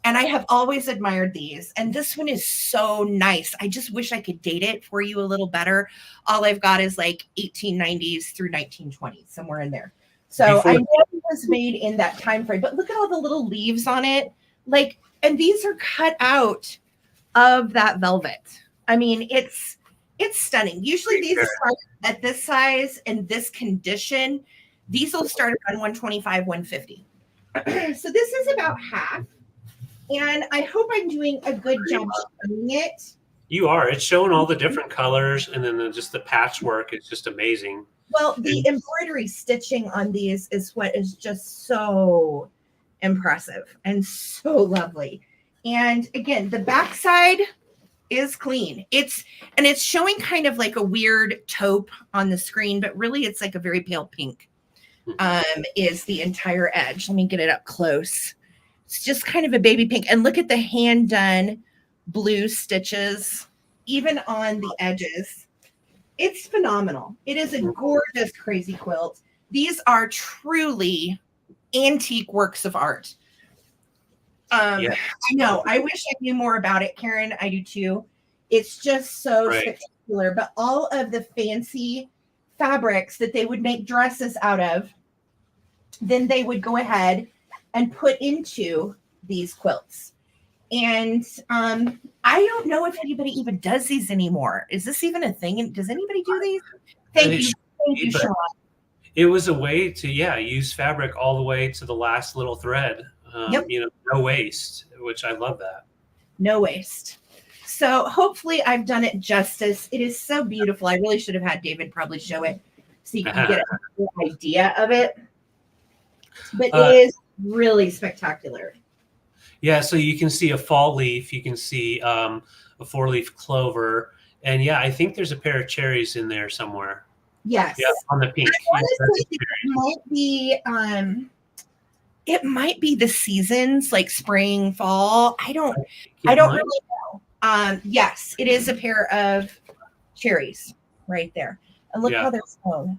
And I have always admired these. And this one is so nice. I just wish I could date it for you a little better. All I've got is like 1890s through 1920s, somewhere in there. So I know it was made in that time frame. But look at all the little leaves on it. Like, and these are cut out of that velvet. I mean, it's stunning. Usually these start at this size and this condition. These will start around 125, 150. So this is about half. And I hope I'm doing a good job showing it. You are. It's showing all the different colors, and then just the patchwork is just amazing. Well, the embroidery stitching on these is what is just so impressive and so lovely. And again, the backside is clean. It's showing kind of like a weird taupe on the screen, but really it's like a very pale pink is the entire edge. Let me get it up close. It's just kind of a baby pink. And look at the hand done blue stitches, even on the edges. It's phenomenal. It is a gorgeous crazy quilt. These are truly antique works of art. I know. I wish I knew more about it, Karen. I do too. It's just so spectacular. But all of the fancy fabrics that they would make dresses out of, then they would go ahead and put into these quilts. And I don't know if anybody even does these anymore. Is this even a thing? Does anybody do these? Thank you, Sean. It was a way to, use fabric all the way to the last little thread. No waste, which I love that. No waste. So hopefully I've done it justice. It is so beautiful. I really should have had David probably show it so you can get a good idea of it. But it is really spectacular. Yeah, so you can see a fall leaf. You can see a 4-leaf clover. And yeah, I think there's a pair of cherries in there somewhere. Yes. Yeah, on the pink. Honestly, it might be the seasons like spring, fall. I don't really know. Yes, it is a pair of cherries right there. And look how they're sewn.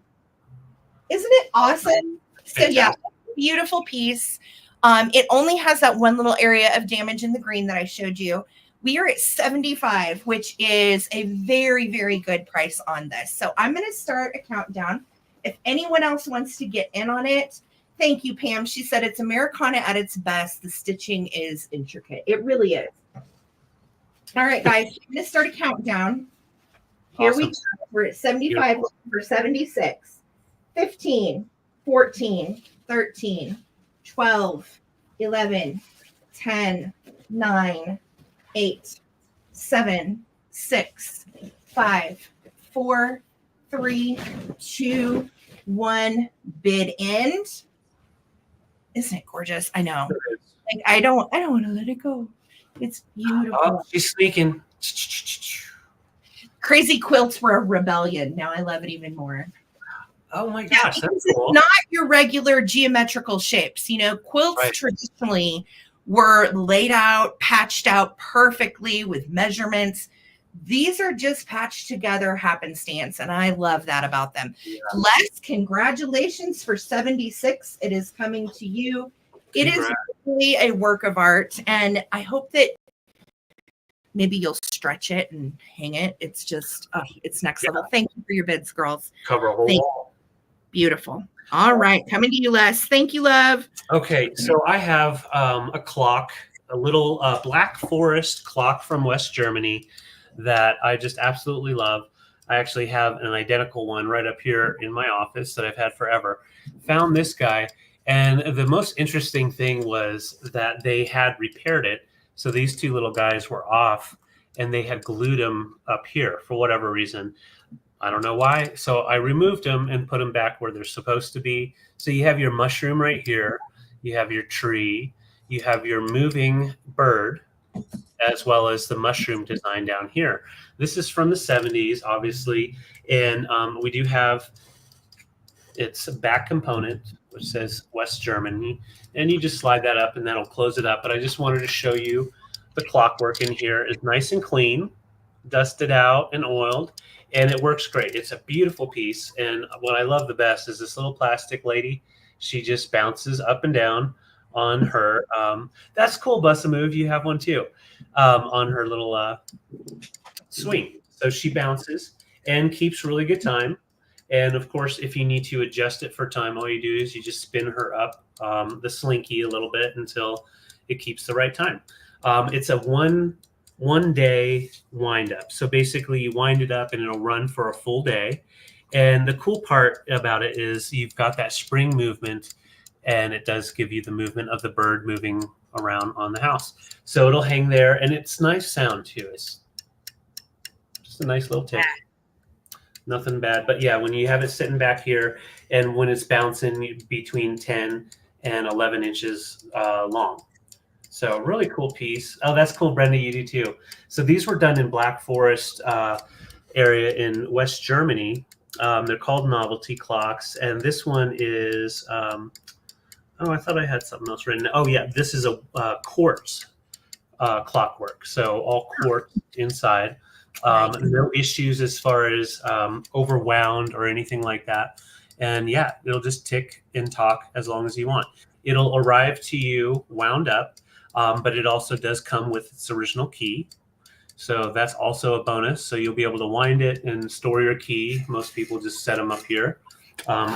Isn't it awesome? So yeah, beautiful piece. It only has that one little area of damage in the green that I showed you. We are at $75, which is a very, very good price on this. So I'm going to start a countdown. If anyone else wants to get in on it, thank you, Pam. She said it's Americana at its best. The stitching is intricate. It really is. All right, guys, I'm going to start a countdown. Here we go. We're at 75 for 76, 15, 14, 13, 12, 11, 10, 9, 8, 7, 6, 5, 4, 3, 2, 1. Bid end. Isn't it gorgeous? I know. Like I don't want to let it go. It's beautiful. Oh, she's sneaking. Crazy quilts were a rebellion. Now I love it even more. Oh my gosh, yeah, that's cool. It's not your regular geometrical shapes. You know, quilts traditionally were laid out, patched out perfectly with measurements. These are just patched together happenstance, and I love that about them. Yeah. Les, congratulations for 76. It is coming to you. It is really a work of art, and I hope that maybe you'll stretch it and hang it. It's just, it's next level. Thank you for your bids, girls. Cover a whole wall. Beautiful. All right, coming to you, Les. Thank you, love. Okay, so I have a clock, a little Black Forest clock from West Germany that I just absolutely love. I actually have an identical one right up here in my office that I've had forever. Found this guy, and the most interesting thing was that they had repaired it. So these two little guys were off, and they had glued them up here for whatever reason. I don't know why. So I removed them and put them back where they're supposed to be. So you have your mushroom right here. You have your tree. You have your moving bird, as well as the mushroom design down here. This is from the 70s, obviously. And we do have its back component, which says West Germany. And you just slide that up and that'll close it up. But I just wanted to show you the clockwork in here is nice and clean, dusted out and oiled. And it works great. It's a beautiful piece. And what I love the best is this little plastic lady. She just bounces up and down on her. That's cool, Bussa Move. You have one too, on her little swing. So she bounces and keeps really good time. And of course, if you need to adjust it for time, all you do is you just spin her up the slinky a little bit until it keeps the right time. It's a one day wind up. So basically you wind it up and it'll run for a full day. And the cool part about it is you've got that spring movement, and it does give you the movement of the bird moving around on the house. So it'll hang there, and it's nice sound too. It's just a nice little tick. Nothing bad. But yeah, when you have it sitting back here and when it's bouncing between 10 and 11 inches long. So really cool piece. Oh, that's cool, Brenda. You do too. So these were done in Black Forest area in West Germany. They're called novelty clocks. And this one is, oh, I thought I had something else written. Oh yeah, this is a quartz clockwork. So all quartz inside. No issues as far as overwound or anything like that. And yeah, it'll just tick and talk as long as you want. It'll arrive to you wound up. But it also does come with its original key. So that's also a bonus. So you'll be able to wind it and store your key. Most people just set them up here,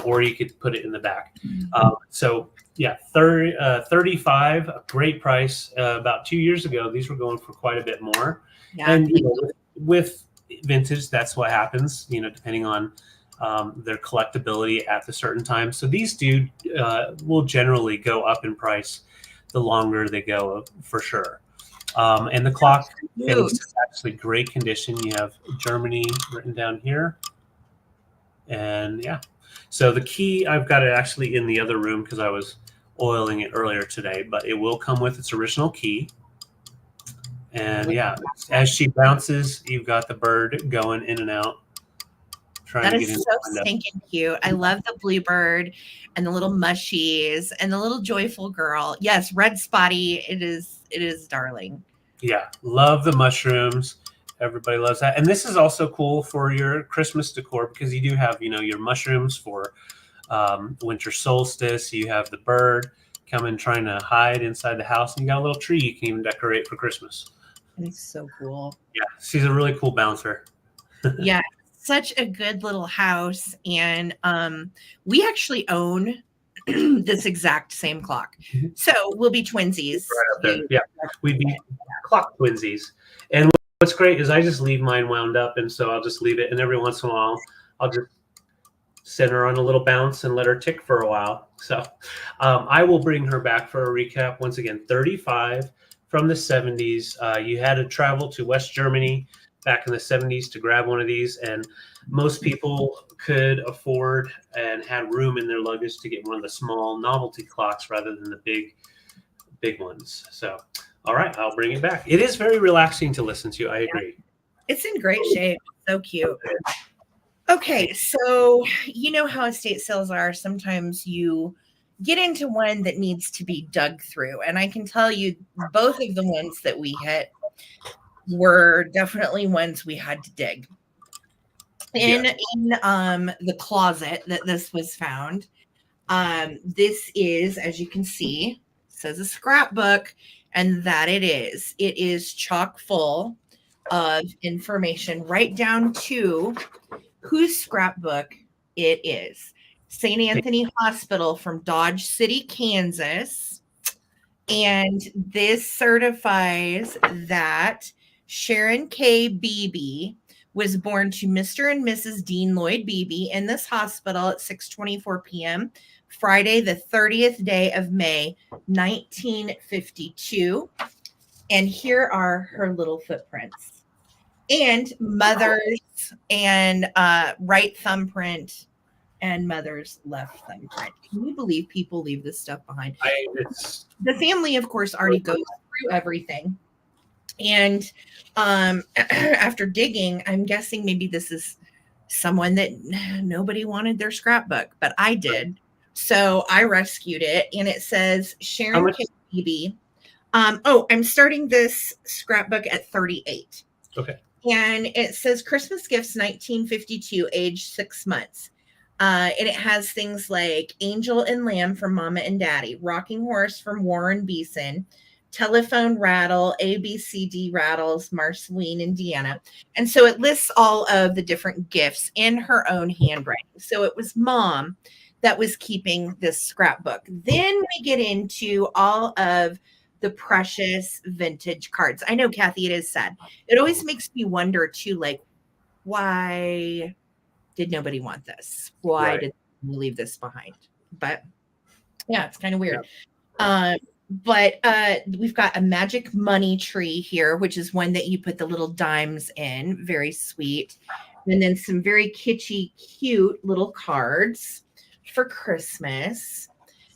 or you could put it in the back. So yeah, 35, a great price. About 2 years ago, these were going for quite a bit more. Yeah. And you know, with vintage, that's what happens, you know, depending on their collectability at the certain time. So these will generally go up in price the longer they go, for sure. And the clock Cute. face is actually great condition. You have Germany written down here. And yeah, so the key, I've got it actually in the other room because I was oiling it earlier today, but it will come with its original key. And yeah, as she bounces, you've got the bird going in and out. That is so stinking cute. I love the bluebird and the little mushies and the little joyful girl. Yes, red spotty. It is darling. Yeah, love the mushrooms. Everybody loves that. And this is also cool for your Christmas decor because you do have, your mushrooms for winter solstice. You have the bird coming trying to hide inside the house, and you got a little tree you can even decorate for Christmas. It's so cool. Yeah, she's a really cool bouncer. Yeah, such a good little house. And we actually own this exact same clock. So we'll be twinsies. Right up there. Yeah, we'd be clock twinsies. And what's great is I just leave mine wound up, and so I'll just leave it. And every once in a while, I'll just send her on a little bounce and let her tick for a while. So I will bring her back for a recap. Once again, 35 from the 70s. You had to travel to West Germany back in the 70s to grab one of these, and most people could afford and had room in their luggage to get one of the small novelty clocks rather than the big ones. So, all right, I'll bring it back. It is very relaxing to listen to. I agree. It's in great shape. So cute. Okay, so you know how estate sales are. Sometimes you get into one that needs to be dug through. And I can tell you both of the ones that we hit were definitely ones we had to dig. In the closet that this was found, this is, as you can see, says a scrapbook, and that it is chock full of information right down to whose scrapbook it is. St. Anthony Hospital from Dodge City, Kansas. And this certifies that Sharon K. Beebe was born to Mr. and Mrs. Dean Lloyd Beebe in this hospital at 6:24 p.m. Friday, the 30th day of May, 1952. And here are her little footprints. And mother's and right thumbprint and mother's left thumbprint. Can you believe people leave this stuff behind? The family, of course, already goes through everything. And after digging, I'm guessing maybe this is someone that nobody wanted their scrapbook, but I did. So I rescued it, and it says Sharon K. Beebe. I'm starting this scrapbook at 38. Okay. And it says Christmas gifts 1952, age 6 months. And it has things like Angel and Lamb from Mama and Daddy, Rocking Horse from Warren Beeson, Telephone Rattle, ABCD Rattles, Marceline and Deanna. And so it lists all of the different gifts in her own handwriting. So it was Mom that was keeping this scrapbook. Then we get into all of the precious vintage cards. I know, Kathy, it is sad. It always makes me wonder too, like, why did nobody want this? Why did we leave this behind? But yeah, it's kind of weird. Yeah. But we've got a magic money tree here, which is one that you put the little dimes in. Very sweet. And then some very kitschy, cute little cards for Christmas.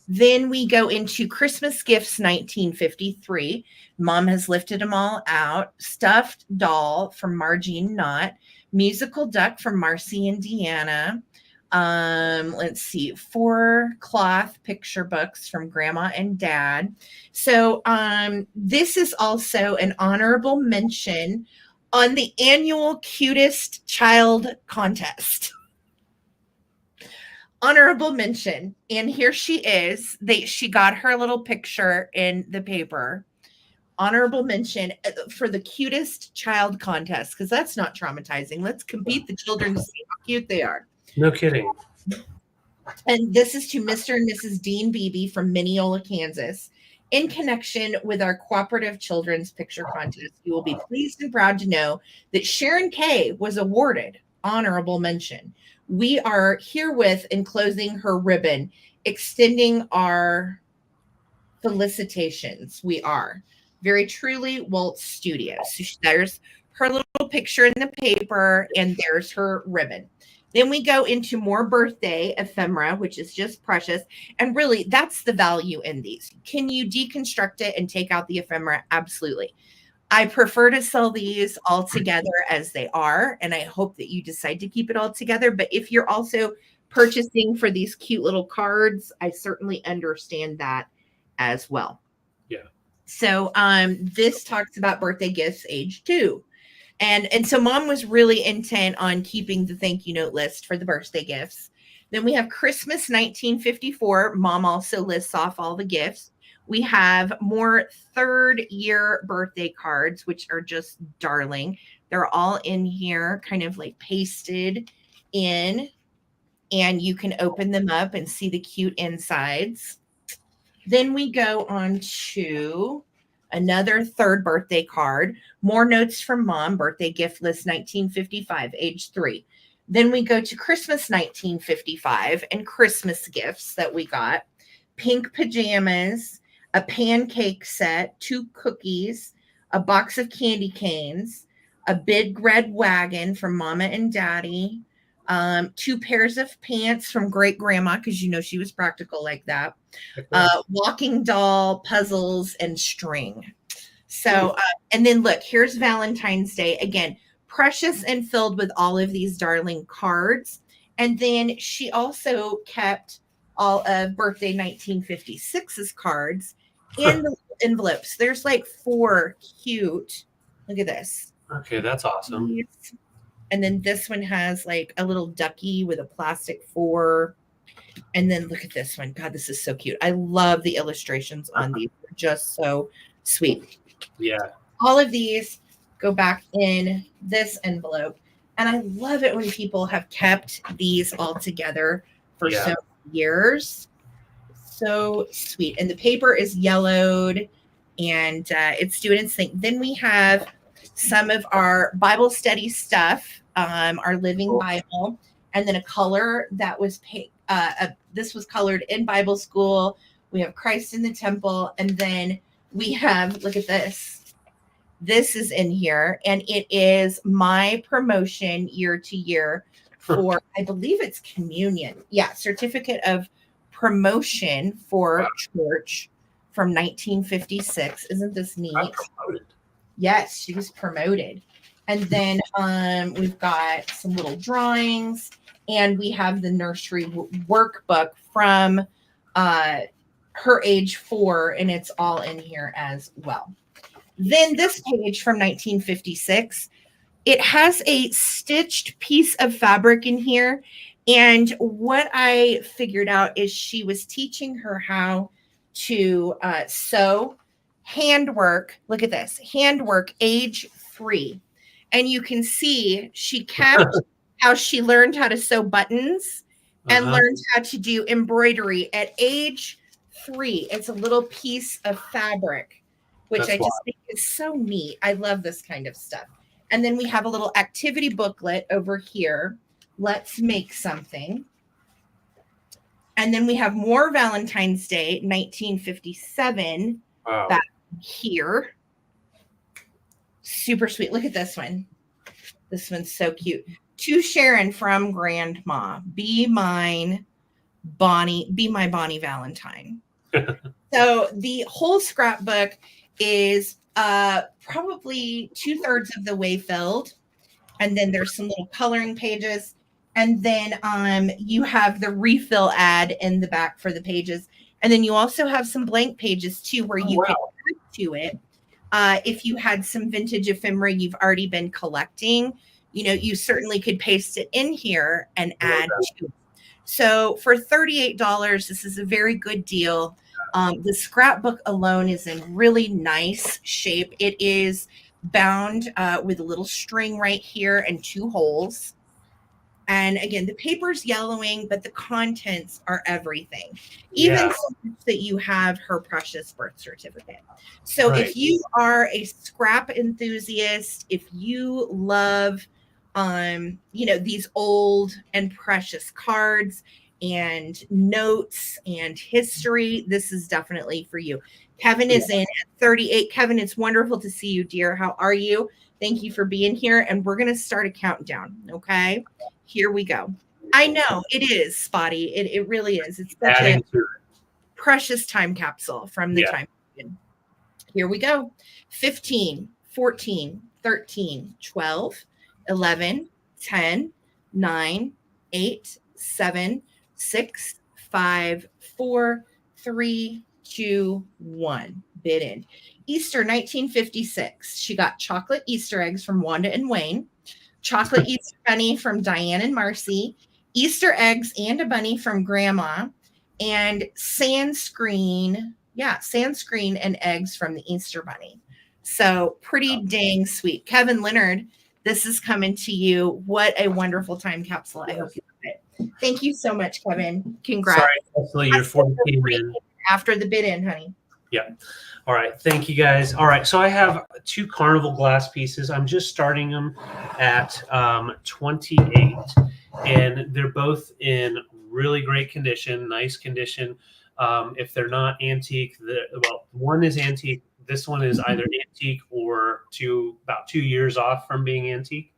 Then we go into Christmas gifts 1953. Mom has lifted them all out. Stuffed doll from Margie and Knott. Musical duck from Marcy and Deanna. Let's see, 4 cloth picture books from Grandma and Dad. So this is also an honorable mention on the annual Cutest Child Contest. Honorable mention. And here she is. She got her little picture in the paper. Honorable mention for the Cutest Child Contest, because that's not traumatizing. Let's compete the children to see how cute they are. No kidding. And this is to Mr. and Mrs. Dean Beebe from Mineola, Kansas. In connection with our cooperative children's picture contest, you will be pleased and proud to know that Sharon K. was awarded honorable mention. We are herewith enclosing her ribbon, extending our felicitations. We are. Very truly Waltz Studios. So there's her little picture in the paper, and there's her ribbon. Then we go into more birthday ephemera, which is just precious. And really, that's the value in these. Can you deconstruct it and take out the ephemera? Absolutely. I prefer to sell these all together as they are, and I hope that you decide to keep it all together. But if you're also purchasing for these cute little cards, I certainly understand that as well. Yeah. So this talks about birthday gifts age 2. And so mom was really intent on keeping the thank you note list for the birthday gifts. Then we have Christmas 1954. Mom also lists off all the gifts. We have more third year birthday cards, which are just darling. They're all in here, kind of like pasted in, and you can open them up and see the cute insides. Then we go on to another third birthday card. More notes from mom, birthday gift list 1955, age 3. Then we go to Christmas 1955 and Christmas gifts that we got. Pink pajamas, a pancake set, 2 cookies, a box of candy canes, a big red wagon from mama and daddy, 2 pairs of pants from great grandma, because you know she was practical like that, walking doll, puzzles, and string. So, and then look, here's Valentine's Day. Again, precious and filled with all of these darling cards. And then she also kept all of birthday 1956's cards in the envelopes. There's like 4 cute. Look at this. Okay, that's awesome. And then this one has like a little ducky with a plastic 4. And then look at this one. God, this is so cute. I love the illustrations on these. They're just so sweet. Yeah. All of these go back in this envelope. And I love it when people have kept these all together for so many years. So sweet. And the paper is yellowed and it's doing its thing. Then we have some of our Bible study stuff, our Living Bible, and then a color that was this was colored in Bible school. We have Christ in the temple, and then we have, look at this. This is in here, and it is my promotion year to year for, I believe it's communion. Yeah, certificate of promotion for church from 1956. Isn't this neat? Yes, she was promoted. And then we've got some little drawings, and we have the nursery workbook from her age 4, and it's all in here as well. Then this page from 1956, it has a stitched piece of fabric in here. And what I figured out is she was teaching her how to sew handwork. Look at this, handwork age 3. And you can see she kept how she learned how to sew buttons and learned how to do embroidery at age 3. It's a little piece of fabric, which I just think is so neat. I love this kind of stuff. And then we have a little activity booklet over here. Let's make something. And then we have more Valentine's Day, 1957, back here. Super sweet. Look at this one. This one's so cute. To Sharon from Grandma. Be mine, Bonnie. Be my Bonnie Valentine. So the whole scrapbook is probably 2/3 of the way filled. And then there's some little coloring pages. And then you have the refill ad in the back for the pages. And then you also have some blank pages too, where you can add to it. If you had some vintage ephemera you've already been collecting, you know, you certainly could paste it in here and add to it. So for $38, this is a very good deal. The scrapbook alone is in really nice shape. It is bound with a little string right here and 2 holes. And again, the paper's yellowing, but the contents are everything. Even so much that you have her precious birth certificate. So if you are a scrap enthusiast, if you love, you know, these old and precious cards and notes and history, this is definitely for you. Kevin is in at 38. Kevin, it's wonderful to see you, dear. How are you? Thank you for being here. And we're going to start a countdown. Okay. Here we go. I know it is spotty. It really is. It's such a precious time capsule from the time. Here we go. 15, 14, 13, 12, 11, 10, 9, 8, 7, 6, 5, 4, 3, 2, 1. Bid in. Easter 1956. She got chocolate Easter eggs from Wanda and Wayne, chocolate Easter bunny from Diane and Marcy, Easter eggs and a bunny from Grandma, and sand screen and eggs from the Easter bunny. So pretty dang sweet. Kevin Leonard, this is coming to you. What a wonderful time capsule. I hope you love it. Thank you so much, Kevin. Congrats. Sorry, hopefully you're 14 in. After the bid in, honey. Yeah. All right. Thank you, guys. All right. So I have 2 Carnival glass pieces. I'm just starting them at 28, and they're both in really great condition, nice condition. If they're not antique, one is antique. This one is either antique or about 2 years off from being antique.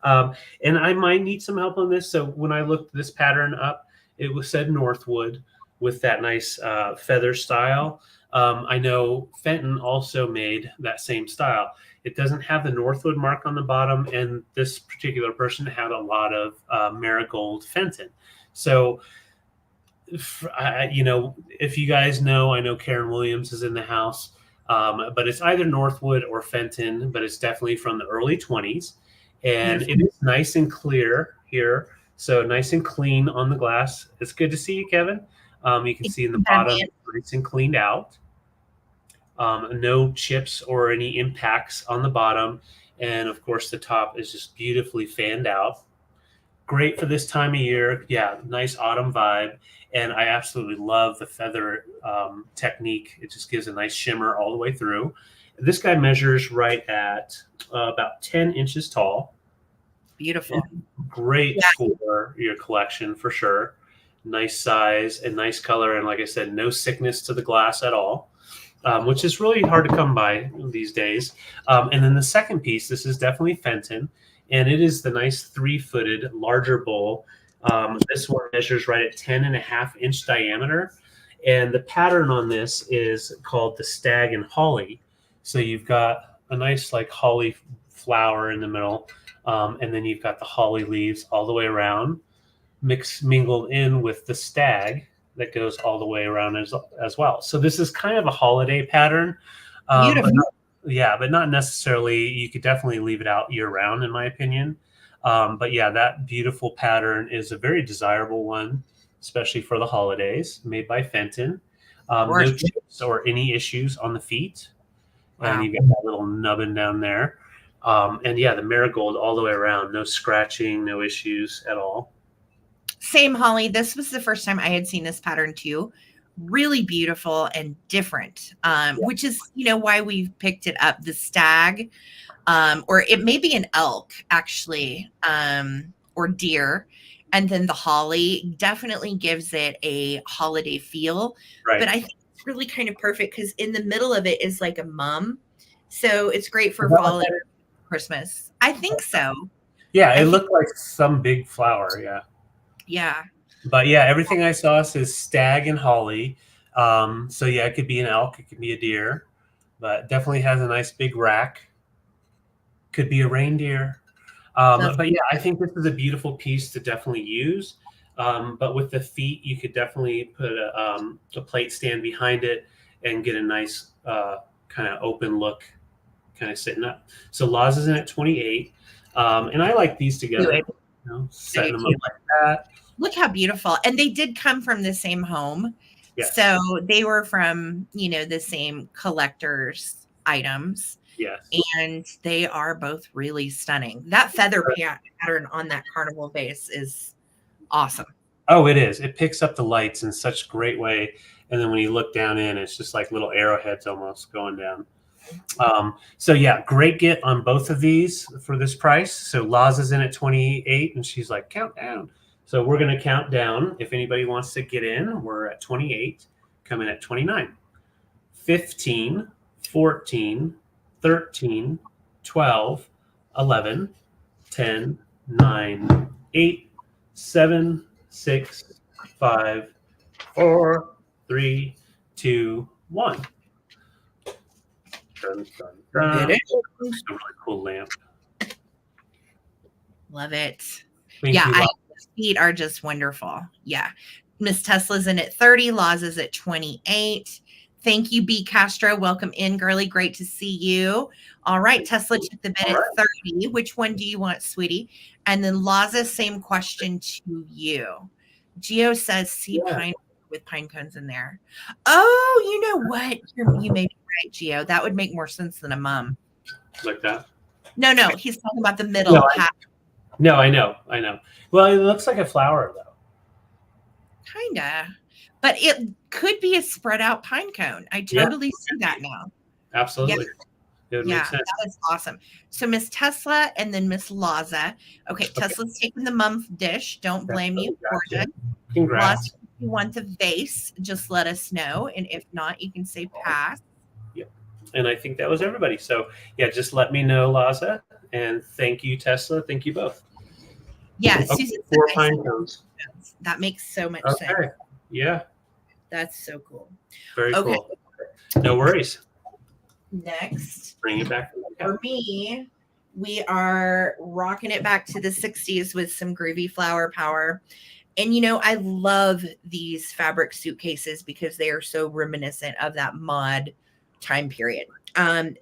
And I might need some help on this. So when I looked this pattern up, it was said Northwood with that nice feather style. I know Fenton also made that same style. It doesn't have the Northwood mark on the bottom, and this particular person had a lot of marigold Fenton. So, if you guys know, I know Karen Williams is in the house, but it's either Northwood or Fenton, but it's definitely from the early 20s. And it is nice and clear here. So nice and clean on the glass. It's good to see you, Kevin. You can see in the bottom, nice and cleaned out. No chips or any impacts on the bottom. And of course, the top is just beautifully fanned out. Great for this time of year. Yeah, nice autumn vibe. And I absolutely love the feather technique. It just gives a nice shimmer all the way through. This guy measures right at about 10 inches tall. Beautiful. Great for your collection for sure. Nice size and nice color. And like I said, no sickness to the glass at all, which is really hard to come by these days. And then the second piece, this is definitely Fenton. And it is the nice 3-footed larger bowl. This one measures right at 10.5-inch diameter. And the pattern on this is called the Stag and Holly. So you've got a nice like holly flower in the middle. And then you've got the holly leaves all the way around, mingled in with the stag that goes all the way around as well. So this is kind of a holiday pattern. Beautiful. But not necessarily. You could definitely leave it out year round, in my opinion. But yeah, that beautiful pattern is a very desirable one, especially for the holidays, made by Fenton. No chips or any issues on the feet. Wow. And you've got that little nubbin down there. And yeah, the marigold all the way around, no scratching, no issues at all. Same, Holly. This was the first time I had seen this pattern too. Really beautiful and different, which is, why we've picked it up. The stag, or it may be an elk actually, or deer. And then the holly definitely gives it a holiday feel. Right. But I think it's really kind of perfect because in the middle of it is like a mum. So it's great for fall and Christmas. I think so. Yeah, it looked like some big flower. Yeah. Yeah. But yeah, everything I saw says stag and holly. So yeah, it could be an elk, it could be a deer, but definitely has a nice big rack. Could be a reindeer. But yeah, I think this is a beautiful piece to definitely use. But with the feet, you could definitely put a plate stand behind it and get a nice kind of open look, kind of sitting up. So Laws is in at 28. And I like these together. Setting them up like that. Look how beautiful. And they did come from the same home. Yes. So they were from, the same collector's items. Yes. And they are both really stunning. That feather pattern on that Carnival vase is awesome. Oh, it is. It picks up the lights in such a great way. And then when you look down in, it's just like little arrowheads almost going down. So yeah, great get on both of these for this price. So Laws is in at 28 and she's like, count down. So we're going to count down. If anybody wants to get in, we're at 28, come in at 29, 15, 14, 13, 12, 11, 10, 9, 8, 7, 6, 5, 4, 3, 2, 1. Dun, dun, dun. It's a really cool lamp. Love it. Thank you. Feet are just wonderful. Yeah. Miss Tesla's in at 30. Laws is at 28. Thank you, B. Castro. Welcome in, girly. Great to see you. All right. Tesla took the bid at 30. Which one do you want, sweetie? And then Laza, same question to you. Geo says, see pine with pine cones in there. Oh, you know what? You may be right, Geo. That would make more sense than a mum. Like that? No. He's talking about the middle half. No, I know. Well, it looks like a flower, though. Kinda. But it could be a spread out pine cone. I totally see that now. Absolutely. It would make sense. That is awesome. So Miss Tesla and then Miss Laza. Okay, Tesla's taking the mum dish. Don't blame you. Gorgeous. Congrats. Laza, if you want the vase, just let us know. And if not, you can say pass. Yep. And I think that was everybody. So yeah, just let me know, Laza. And thank you, Tesla. Thank you both. Yeah, Susan said 4 pine cones. That makes so much sense. Yeah. That's so cool. Very cool. No worries. Next. Bring it back. For me, we are rocking it back to the 60s with some groovy flower power. And, you know, I love these fabric suitcases because they are so reminiscent of that mod time period.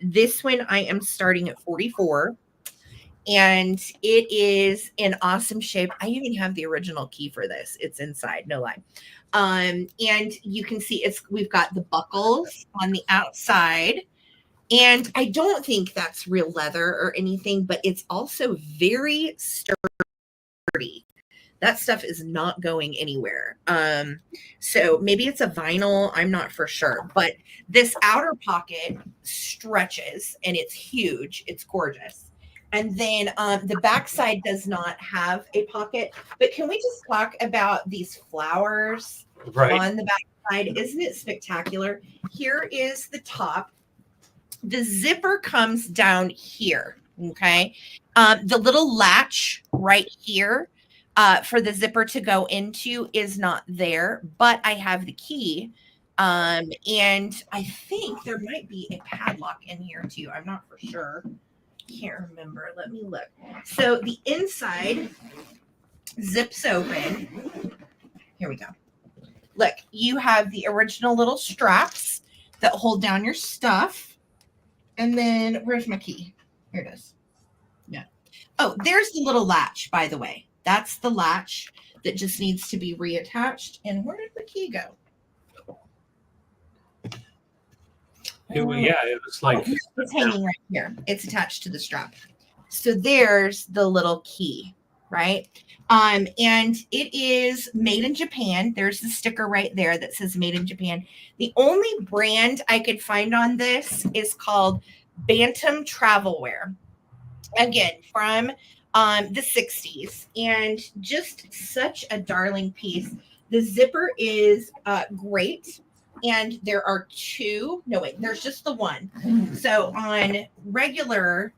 This one I am starting at 44. And it is in awesome shape. I even have the original key for this. It's inside, no lie. And you can see we've got the buckles on the outside. And I don't think that's real leather or anything, but it's also very sturdy. That stuff is not going anywhere. So maybe it's a vinyl. I'm not for sure. But this outer pocket stretches and it's huge. It's gorgeous. And then the backside does not have a pocket. But can we just talk about these flowers on the backside? Isn't it spectacular? Here is the top. The zipper comes down here. Okay. The little latch right here for the zipper to go into is not there, but I have the key. And I think there might be a padlock in here too. I'm not for sure. Can't remember. Let me look. So the inside zips open. Here we go. Look, you have the original little straps that hold down your stuff. And then where's my key? Here it is. Yeah. Oh, there's the little latch, by the way. That's the latch that just needs to be reattached. And where did the key go? It was like it's hanging right here. It's attached to the strap. So there's the little key, right? And it is made in Japan. There's the sticker right there that says made in Japan. The only brand I could find on this is called Bantam Travelwear. Again, from the 60s, and just such a darling piece. The zipper is great. And there are there's just the one. So on regular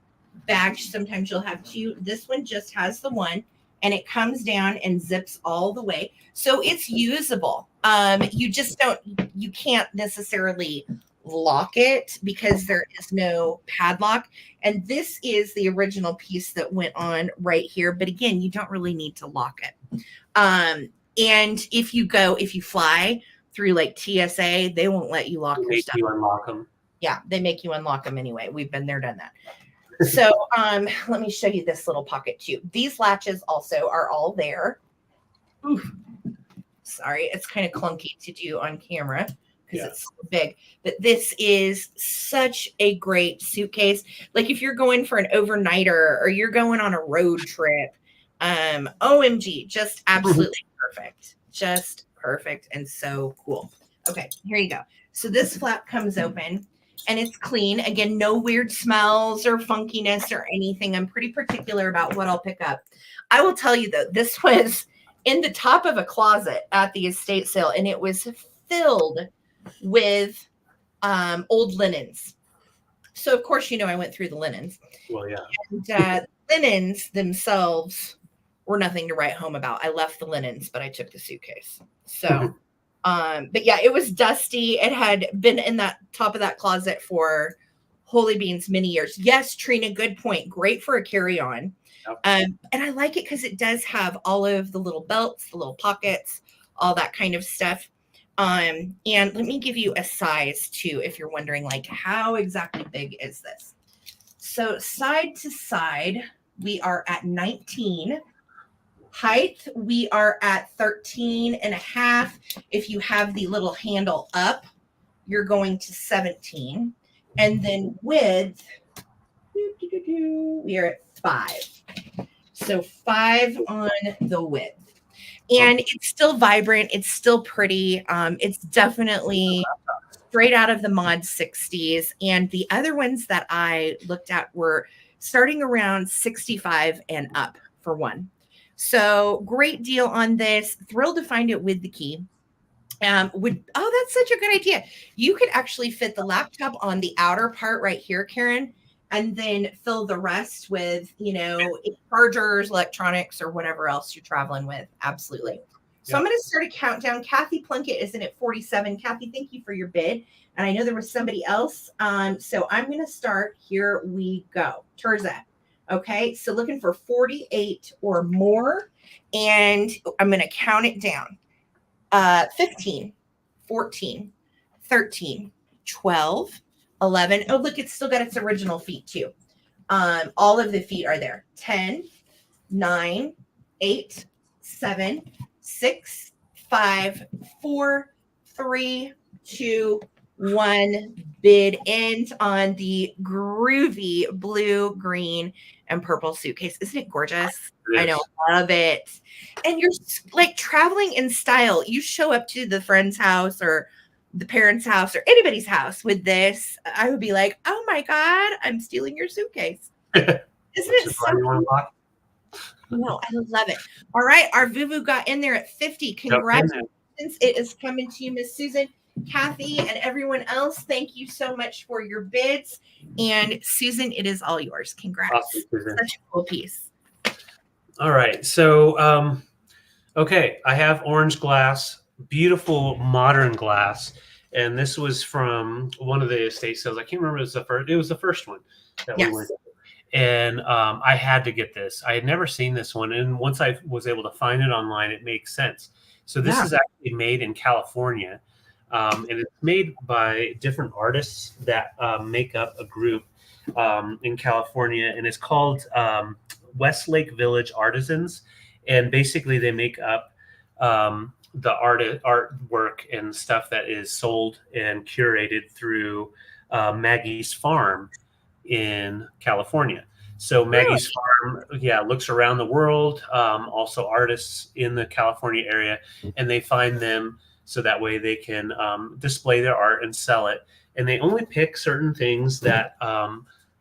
bags, sometimes you'll have two. This one just has the one, and it comes down and zips all the way. So it's usable. You can't necessarily lock it because there is no padlock. And this is the original piece that went on right here. But again, you don't really need to lock it. And if you fly through like TSA, they won't let you lock your stuff. You unlock them. Yeah, they make you unlock them anyway. We've been there, done that. So let me show you this little pocket too. These latches also are all there. Oof. Sorry, it's kind of clunky to do on camera because it's so big. But this is such a great suitcase. Like if you're going for an overnighter or you're going on a road trip, OMG, just absolutely perfect. Just perfect and so cool. Okay, here you go. So this flap comes open and it's clean. Again, no weird smells or funkiness or anything. I'm pretty particular about what I'll pick up. I will tell you though, this was in the top of a closet at the estate sale and it was filled with old linens. So of course, I went through the linens. Well, yeah. And linens themselves were nothing to write home about. I left the linens, but I took the suitcase. So, but yeah, it was dusty. It had been in that top of that closet for holy beans many years. Yes, Trina, good point. Great for a carry-on. Yep. And I like it because it does have all of the little belts, the little pockets, all that kind of stuff. And let me give you a size too, if you're wondering, like, how exactly big is this? So side to side, we are at 19. Height, we are at 13 and a half. If you have the little handle up, you're going to 17. And then width, we are at 5. So 5 on the width. And it's still vibrant. It's still pretty. It's definitely straight out of the mod 60s. And the other ones that I looked at were starting around 65 and up for one. So great deal on this. Thrilled to find it with the key. That's such a good idea. You could actually fit the laptop on the outer part right here, Karen, and then fill the rest with, chargers, electronics, or whatever else you're traveling with. Absolutely. So I'm going to start a countdown. Kathy Plunkett is in at 47. Kathy, thank you for your bid. And I know there was somebody else. So I'm going to start. Here we go. Terza. Okay. So looking for 48 or more. And I'm going to count it down. 15, 14, 13, 12, 11. Oh, look, it's still got its original feet too. All of the feet are there. 10, 9, 8, 7, 6, 5, 4, 3, 2, 1. Bid ends on the groovy blue, green, and purple suitcase. Isn't it gorgeous? Yes. I know, love it. And you're like traveling in style. You show up to the friend's house or the parents' house or anybody's house with this. I would be like, oh my God, I'm stealing your suitcase. Isn't it so cool? No, I love it. All right. Our Vuvu got in there at 50. Congratulations. It is coming to you, Miss Susan. Kathy and everyone else, thank you so much for your bids. And Susan, it is all yours. Congrats. Awesome, such a cool piece. All right. So, okay, I have orange glass, beautiful modern glass. And this was from one of the estate sales. I can't remember if it was the first one that we went to. And I had to get this. I had never seen this one. And once I was able to find it online, it makes sense. So this is actually made in California. And it's made by different artists that make up a group in California. And it's called Westlake Village Artisans. And basically they make up the artwork and stuff that is sold and curated through Maggie's Farm in California. So Maggie's Farm, looks around the world, also artists in the California area, and they find them so that way they can display their art and sell it. And they only pick certain things that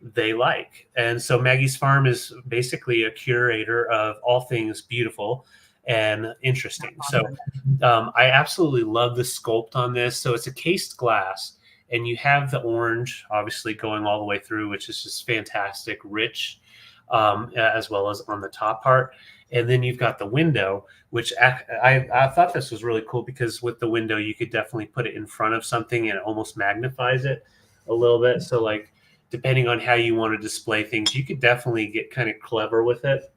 they like. And so Maggie's Farm is basically a curator of all things beautiful and interesting. So I absolutely love the sculpt on this. So it's a cased glass, and you have the orange obviously going all the way through, which is just fantastic, rich, as well as on the top part. And then you've got the window, which I thought this was really cool because with the window, you could definitely put it in front of something and it almost magnifies it a little bit. So like, depending on how you want to display things, you could definitely get kind of clever with it.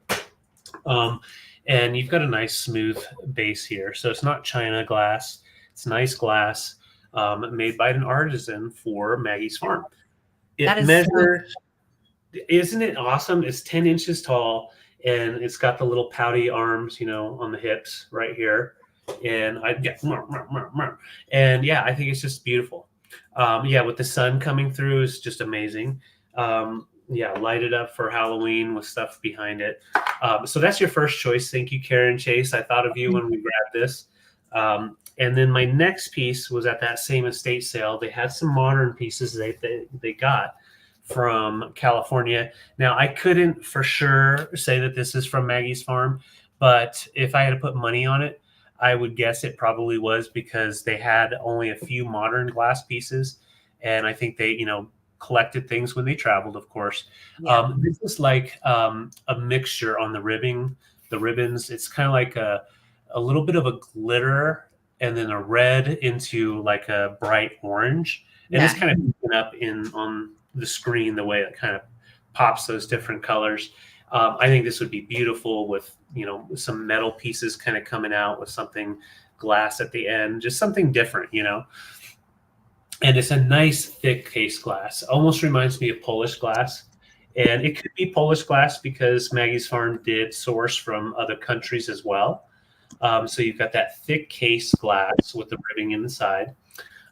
And you've got a nice smooth base here. So it's not China glass. It's nice glass made by an artisan for Maggie's Farm. It measures, isn't it awesome? It's 10 inches tall. And it's got the little pouty arms, on the hips right here. And I think it's just beautiful. With the sun coming through is just amazing. Light it up for Halloween with stuff behind it. So that's your first choice. Thank you, Karen Chase. I thought of you when we grabbed this. And then my next piece was at that same estate sale. They had some modern pieces they got from California. Now, I couldn't for sure say that this is from Maggie's Farm, but if I had to put money on it, I would guess it probably was because they had only a few modern glass pieces. and I think they, collected things when they traveled, of course. Yeah. This is like a mixture on the ribbons. It's kind of like a little bit of a glitter and then a red into like a bright orange. And it's Yeah. kind of picking up on the screen the way it kind of pops those different colors. I think this would be beautiful with, some metal pieces kind of coming out with something glass at the end, just something different, And it's a nice thick case glass. Almost reminds me of Polish glass. And it could be Polish glass because Maggie's Farm did source from other countries as well. So you've got that thick case glass with the ribbing inside.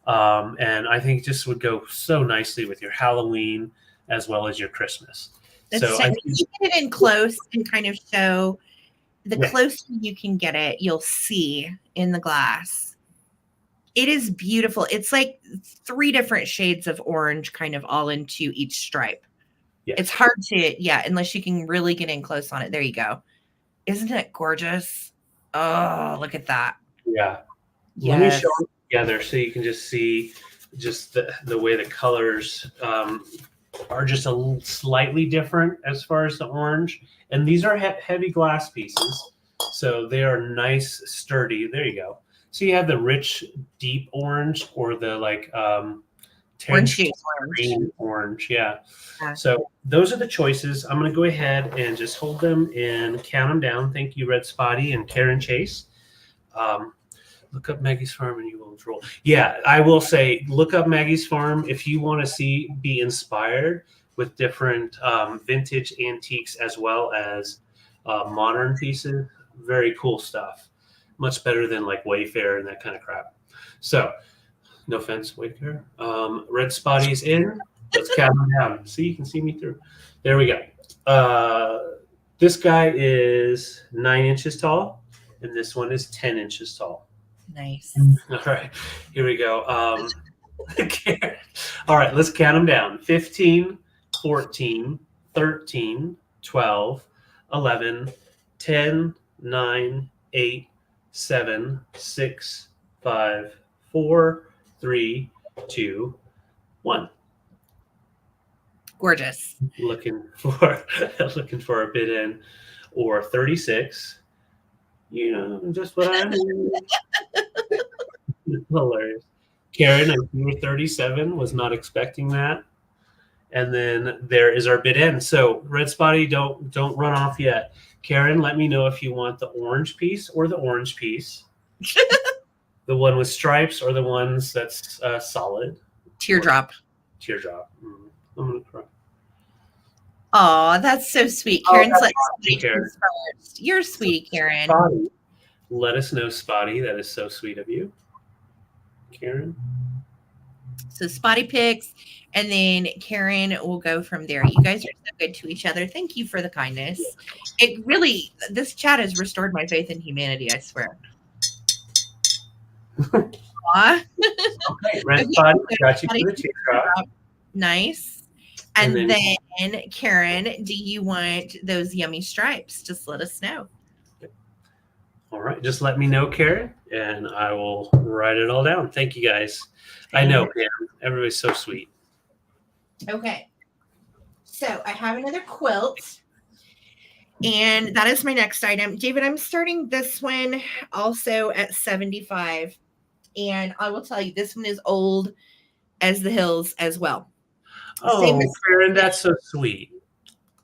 And I think just would go so nicely with your Halloween as well as your Christmas. That's So if you get it in close and kind of show the closer you can get it, you'll see in the glass. It is beautiful. It's like 3 different shades of orange kind of all into each stripe. Yeah. It's hard to, unless you can really get in close on it. There you go. Isn't it gorgeous? Oh, look at that. Yeah. Yes. Let me show them together so you can just see just the way the colors are just a slightly different as far as the orange. And these are heavy glass pieces. So they are nice, sturdy. There you go. So you have the rich, deep orange or the like orange green orange. Yeah. So those are the choices. I'm going to go ahead and just hold them and count them down. Thank you, Red Spotty and Karen Chase. Look up Maggie's Farm and you will drool. Yeah, I will say, look up Maggie's Farm if you want to be inspired with different vintage antiques as well as modern pieces. Very cool stuff. Much better than like Wayfair and that kind of crap. So, no offense, Wayfair. Red Spotty's in. Let's count them down. See, you can see me through. There we go. This guy is 9 inches tall, and this one is 10 inches tall. Nice. All right, here we go. All right, let's count them down. 15, 14, 13, 12, 11, 10, 9, 8, 7, 6, 5, 4, 3, 2, 1. Gorgeous. Looking for a bid in, or 36. Just what I mean. Hilarious. Karen, you were 37. Was not expecting that. And then there is our bid in. So Red Spotty, don't run off yet. Karen, let me know if you want the orange piece or the orange piece. The one with stripes or the ones that's solid. Teardrop. Teardrop. I'm gonna cry. Oh, that's so sweet. Karen's like, Karen. First. You're sweet, Karen. Spotty. Let us know, Spotty. That is so sweet of you, Karen. So Spotty picks, and then Karen will go from there. You guys are so good to each other. Thank you for the kindness. It really, this chat has restored my faith in humanity, I swear. Okay, Red Spotty, got you for the teardrop. Nice. And then, Karen, do you want those yummy stripes? Just let us know. All right. Just let me know, Karen, and I will write it all down. Thank you, guys. I know, Karen. Everybody's so sweet. Okay. So I have another quilt, and that is my next item. David, I'm starting this one also at 75, and I will tell you, this one is old as the hills as well. Oh, Karen, that's so sweet.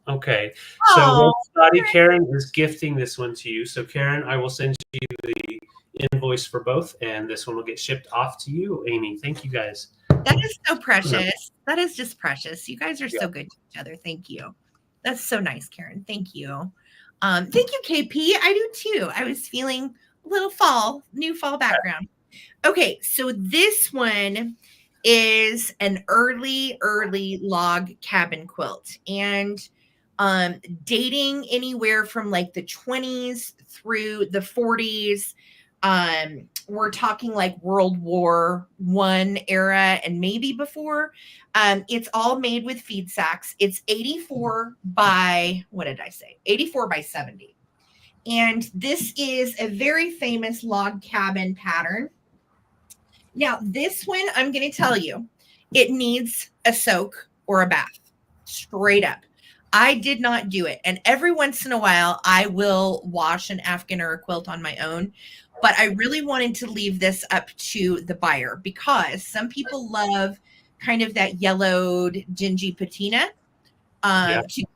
Okay. So Spotty Karen is gifting this one to you. So Karen, I will send you the invoice for both, and this one will get shipped off to you, Amy. Thank you, guys. That is so precious. That is just precious. You guys are so good to each other. Thank you. That's so nice, Karen. Thank you. Thank you, KP. I do too. I was feeling a little new fall background. Okay, so this one is an early log cabin quilt, and dating anywhere from like the 20s through the 40s. We're talking like World War I era and maybe before. It's all made with feed sacks. It's 84 by 70. And this is a very famous log cabin pattern. Now, this one, I'm going to tell you, it needs a soak or a bath, straight up. I did not do it. And every once in a while, I will wash an Afghan or a quilt on my own. But I really wanted to leave this up to the buyer because some people love kind of that yellowed, dingy patina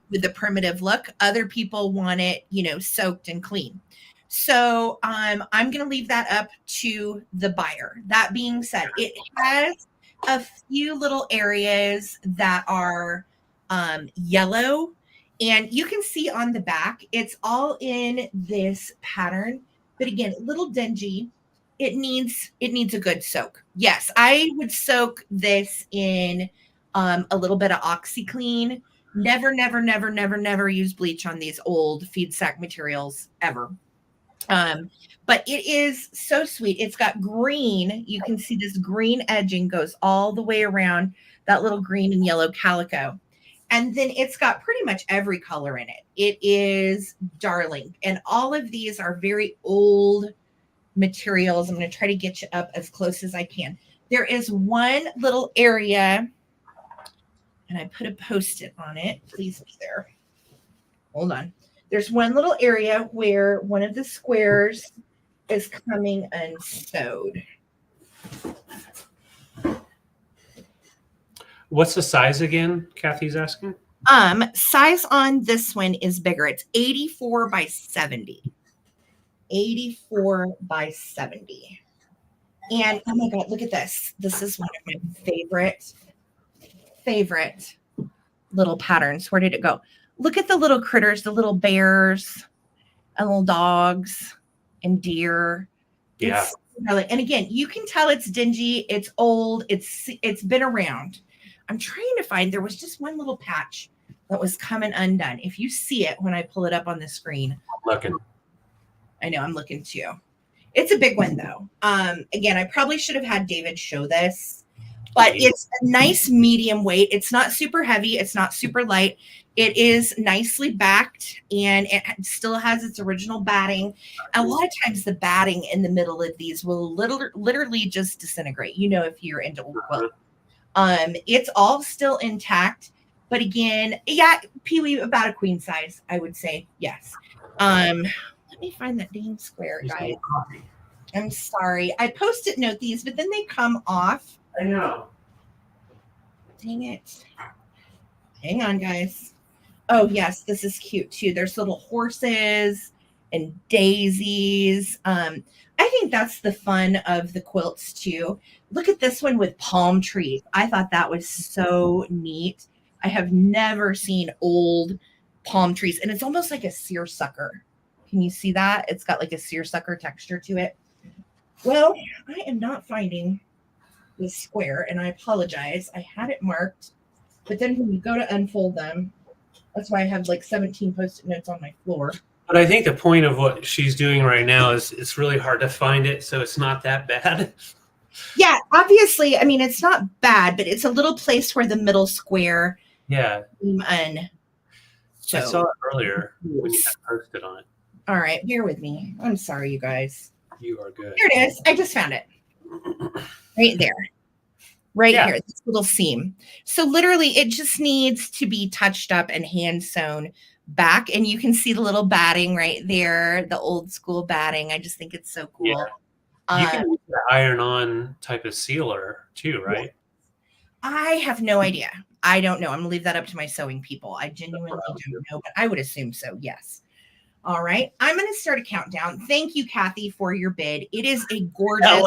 with the primitive look. Other people want it, soaked and clean. So I'm going to leave that up to the buyer. That being said, it has a few little areas that are yellow, and you can see on the back it's all in this pattern, but again, a little dingy. It needs a good soak. Yes, I would soak this in a little bit of OxyClean. Never, never, never, never, never use bleach on these old feed sack materials ever. But it is so sweet. It's got green. You can see this green edging goes all the way around that little green and yellow calico. And then it's got pretty much every color in it. It is darling. And all of these are very old materials. I'm going to try to get you up as close as I can. There is one little area, and I put a Post-it on it. Please be there. Hold on. There's one little area where one of the squares is coming unsewed. What's the size again? Kathy's asking. Size on this one is bigger. It's 84 by 70. 84 by 70. And oh my God, look at this. This is one of my favorite little patterns. Where did it go? Look at the little critters, the little bears and little dogs and deer. Yeah. And again, you can tell it's dingy. It's old. It's been around. I'm trying to find, there was just one little patch that was coming undone. If you see it when I pull it up on the screen. Looking. I know, I'm looking too. It's a big one though. Again, I probably should have had David show this, but it's a nice medium weight. It's not super heavy. It's not super light. It is nicely backed, and it still has its original batting. A lot of times the batting in the middle of these will literally just disintegrate, if you're into old quilt. It's all still intact, but again, yeah, Pee-wee, about a queen size, I would say. Yes. Let me find that dang square, guys. I'm sorry. I Post-it note these, but then they come off. I know. Dang it. Hang on, guys. Oh, yes, this is cute too. There's little horses and daisies. I think that's the fun of the quilts too. Look at this one with palm trees. I thought that was so neat. I have never seen old palm trees, and it's almost like a seersucker. Can you see that? It's got like a seersucker texture to it. Well, I am not finding this square, and I apologize. I had it marked, but then when you go to unfold them, that's why I have like 17 Post-it notes on my floor. But I think the point of what she's doing right now is it's really hard to find it, so it's not that bad. Yeah, obviously, I mean, it's not bad, but it's a little place where the middle square. Yeah. So I saw it earlier when you had Post-it on it. All right, bear with me. I'm sorry, you guys. You are good. Here it is. I just found it. Right there. Right here, this little seam. So literally, it just needs to be touched up and hand sewn back. And you can see the little batting right there, the old school batting. I just think it's so cool. Yeah. You can use the iron-on type of sealer too, right? I have no idea. I don't know. I'm going to leave that up to my sewing people. I genuinely don't know, but I would assume so, yes. All right. I'm going to start a countdown. Thank you, Kathy, for your bid. It is a gorgeous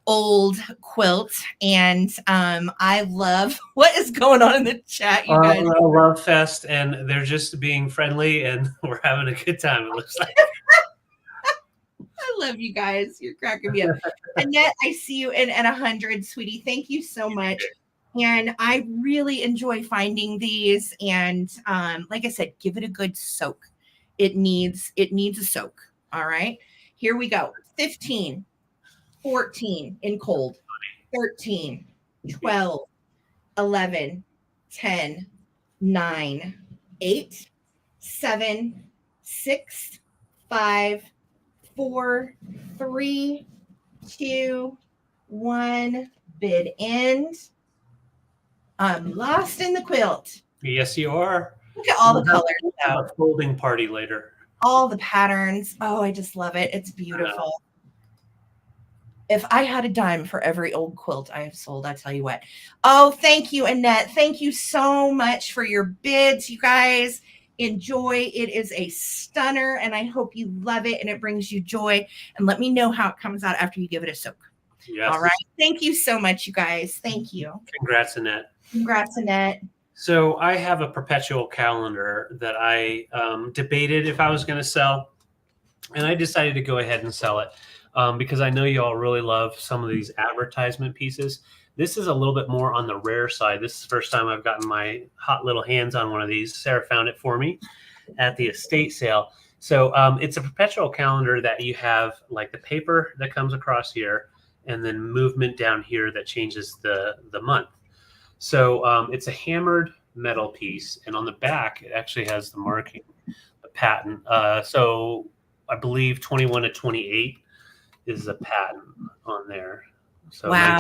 old quilt, and I love what is going on in the chat, you guys. Love fest, and they're just being friendly, and we're having a good time, it looks like. I love you guys. You're cracking me up. Annette, I see you in at 100, sweetie. Thank you so much. And I really enjoy finding these. And like I said, give it a good soak. It needs a soak. All right. Here we go. 15, 14 in cold, 13, 12, 11, 10, 9, 8, 7, 6, 5, 4, 3, 2, 1. Bid end. I'm lost in the quilt. Yes, you are. Look at all the colors. We'll have a folding party later. All the patterns. Oh, I just love it. It's beautiful. If I had a dime for every old quilt I have sold, I tell you what. Oh, thank you, Annette. Thank you so much for your bids, you guys. Enjoy. It is a stunner, and I hope you love it and it brings you joy. And let me know how it comes out after you give it a soak. Yes. All right. Thank you so much, you guys. Thank you. Congrats, Annette. Congrats, Annette. So I have a perpetual calendar that I debated if I was going to sell, and I decided to go ahead and sell it because I know you all really love some of these advertisement pieces. This is a little bit more on the rare side. This is the first time I've gotten my hot little hands on one of these. Sarah found it for me at the estate sale. So it's a perpetual calendar that you have like the paper that comes across here and then movement down here that changes the month. So it's a hammered metal piece, and on the back, it actually has the marking, the patent. So I believe 21 to 28 is the patent on there. So wow.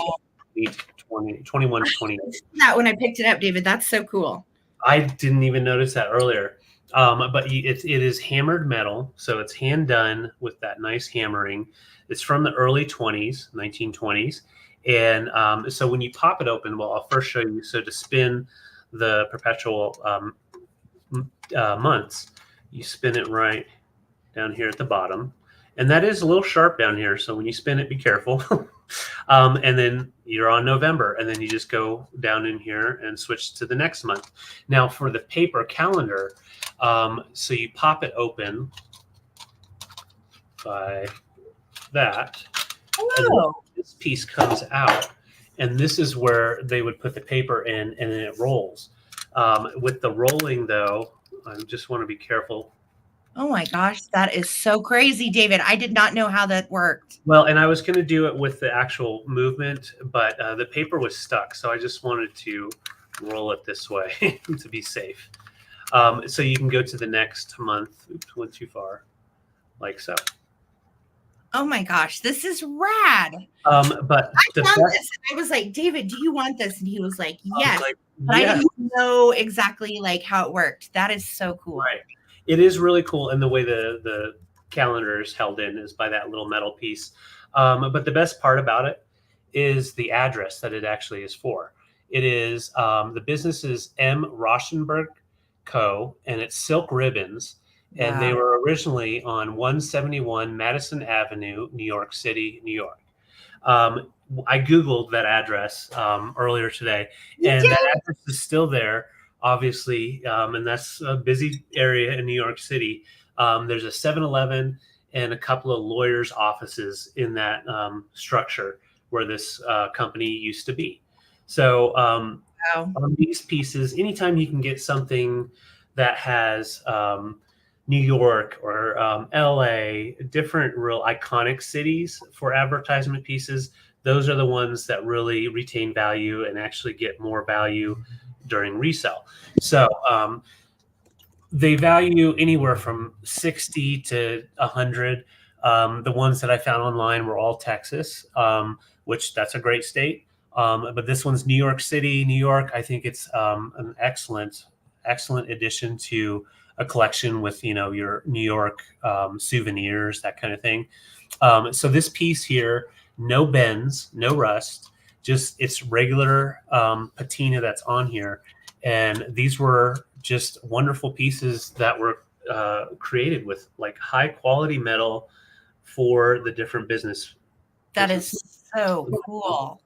21 to 28. That when I picked it up, David, that's so cool. I didn't even notice that earlier. But it is hammered metal, so it's hand done with that nice hammering. It's from the early 1920s. And so when you pop it open, well, I'll first show you. So to spin the perpetual months, you spin it right down here at the bottom. And that is a little sharp down here. So when you spin it, be careful. And then you're on November. And then you just go down in here and switch to the next month. Now for the paper calendar, so you pop it open by that. Oh. This piece comes out, and this is where they would put the paper in, and then it rolls. With the rolling, though, I just want to be careful. Oh my gosh, that is so crazy, David. I did not know how that worked. Well, and I was going to do it with the actual movement, but the paper was stuck, so I just wanted to roll it this way to be safe. So you can go to the next month. Oops, went too far, like so. Oh my gosh, this is rad. But I found this and I was like, David, do you want this? And he was like, yes. But I didn't know exactly like how it worked. That is so cool. Right. It is really cool. And the way the calendar is held in is by that little metal piece. But the best part about it is the address that it actually is for. It is the business is M. Rauschenberg Co. and it's Silk Ribbons. And they were originally on 171 Madison Avenue, New York City, New York. I Googled that address earlier today, and that address is still there, obviously. And that's a busy area in New York City. There's a 7-Eleven and a couple of lawyers' offices in that structure where this company used to be. So on these pieces, anytime you can get something that has New York or LA, different real iconic cities for advertisement pieces, those are the ones that really retain value and actually get more value during resale. So they value anywhere from 60 to 100. The ones that I found online were all Texas, which that's a great state. But this one's New York City, New York. I think it's an excellent addition to a collection with, your New York souvenirs, that kind of thing. So this piece here, no bends, no rust, just it's regular patina that's on here. And these were just wonderful pieces that were created with like high quality metal for the different business. That is so cool.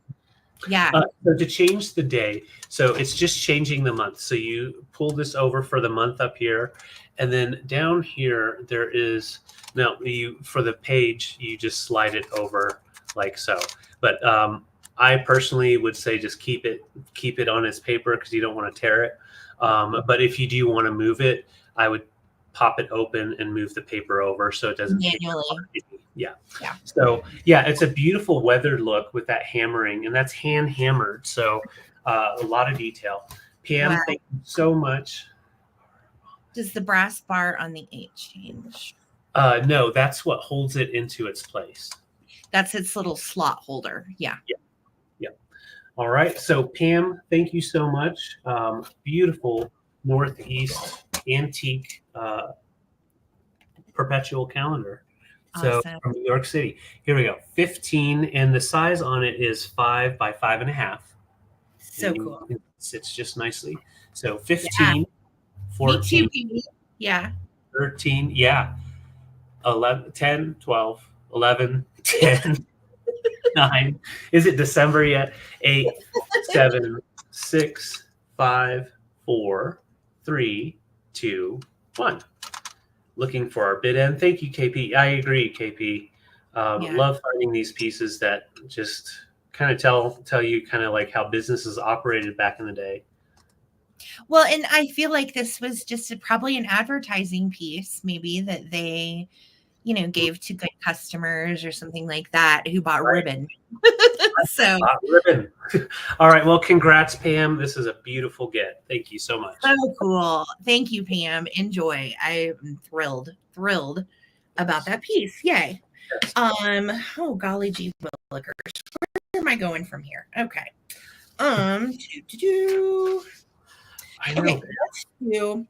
Yeah. So to change the day, so it's just changing the month. So you pull this over for the month up here, and then down here there is now for the page you just slide it over like so. But I personally would say just keep it on its paper because you don't want to tear it. But if you do want to move it, I would pop it open and move the paper over so it doesn't manually. Yeah. So yeah, it's a beautiful weathered look with that hammering, and that's hand hammered. So a lot of detail. Pam, thank you so much. Does the brass bar on the 8 change? No, that's what holds it into its place. That's its little slot holder. Yeah. All right. So Pam, thank you so much. Beautiful Northeast antique perpetual calendar. So Awesome. from New York City. Here we go. 15, and the size on it is 5 by 5.5. So cool. It sits just nicely. So Yeah. 15, Me too, 14, baby. Yeah. 13, yeah. 11, 10, 12, 11, 10, 9. Is it December yet? 8, 7, 6, 5, 4, 3, 2, 1. Looking for our bid end. Thank you, KP. I agree, KP. Yeah. Love finding these pieces that just kind of tell you kind of like how businesses operated back in the day. Well, and I feel like this was just probably an advertising piece, maybe that they, gave to good customers or something like that who bought Right. ribbon. So Ribbon. All right. Well, congrats, Pam. This is a beautiful get. Thank you so much. cool. Thank you, Pam. Enjoy. I'm thrilled about that piece. Yay. Yes. Oh golly gee willikers. Where am I going from here? Okay. I know. Okay,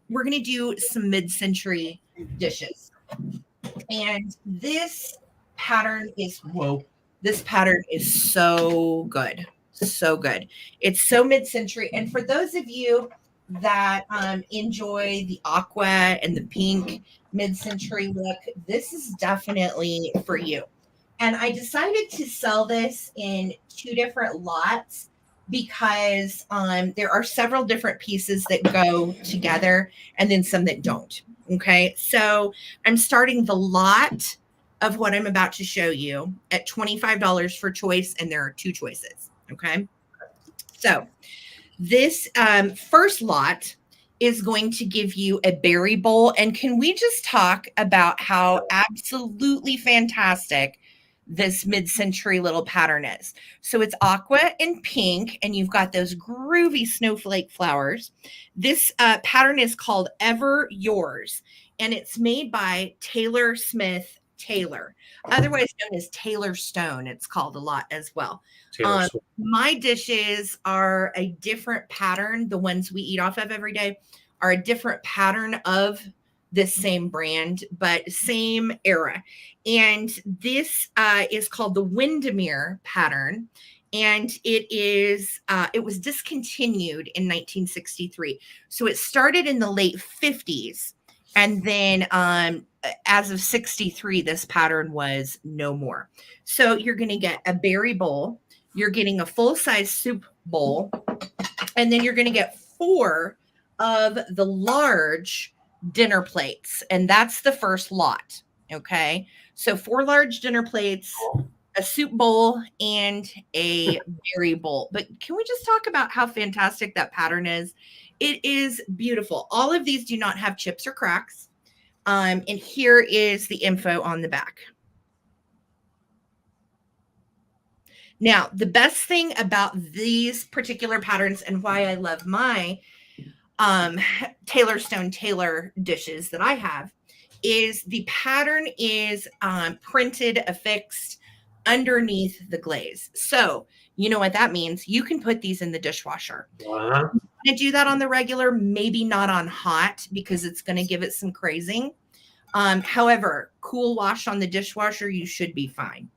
we're gonna do some mid-century dishes. And this pattern is so good. So good. It's so mid-century. And for those of you that enjoy the aqua and the pink mid-century look, this is definitely for you. And I decided to sell this in 2 different lots because there are several different pieces that go together and then some that don't. Okay. So I'm starting the lot of what I'm about to show you at $25 for choice, and there are 2 choices. Okay. So this first lot is going to give you a berry bowl. And can we just talk about how absolutely fantastic this mid-century little pattern is? So it's aqua and pink, and you've got those groovy snowflake flowers. This pattern is called Ever Yours, and it's made by Taylor Smith Taylor, otherwise known as Taylor Stone. It's called a lot as well. My dishes are a different pattern. The ones we eat off of every day are a different pattern of this same brand, but same era. And this is called the Windermere pattern. And it was discontinued in 1963. So it started in the late 50s. And then as of 63, this pattern was no more. So you're going to get a berry bowl. You're getting a full-size soup bowl. And then you're going to get 4 of the large dinner plates. And that's the first lot. Okay. So 4 large dinner plates, a soup bowl, and a berry bowl. But can we just talk about how fantastic that pattern is? It is beautiful. All of these do not have chips or cracks. And here is the info on the back. Now, the best thing about these particular patterns and why I love my Taylor Stone Taylor dishes that I have is the pattern is printed, affixed underneath the glaze. So you know what that means. You can put these in the dishwasher. To do that on the regular, maybe not on hot because it's going to give it some crazing. However, cool wash on the dishwasher, you should be fine.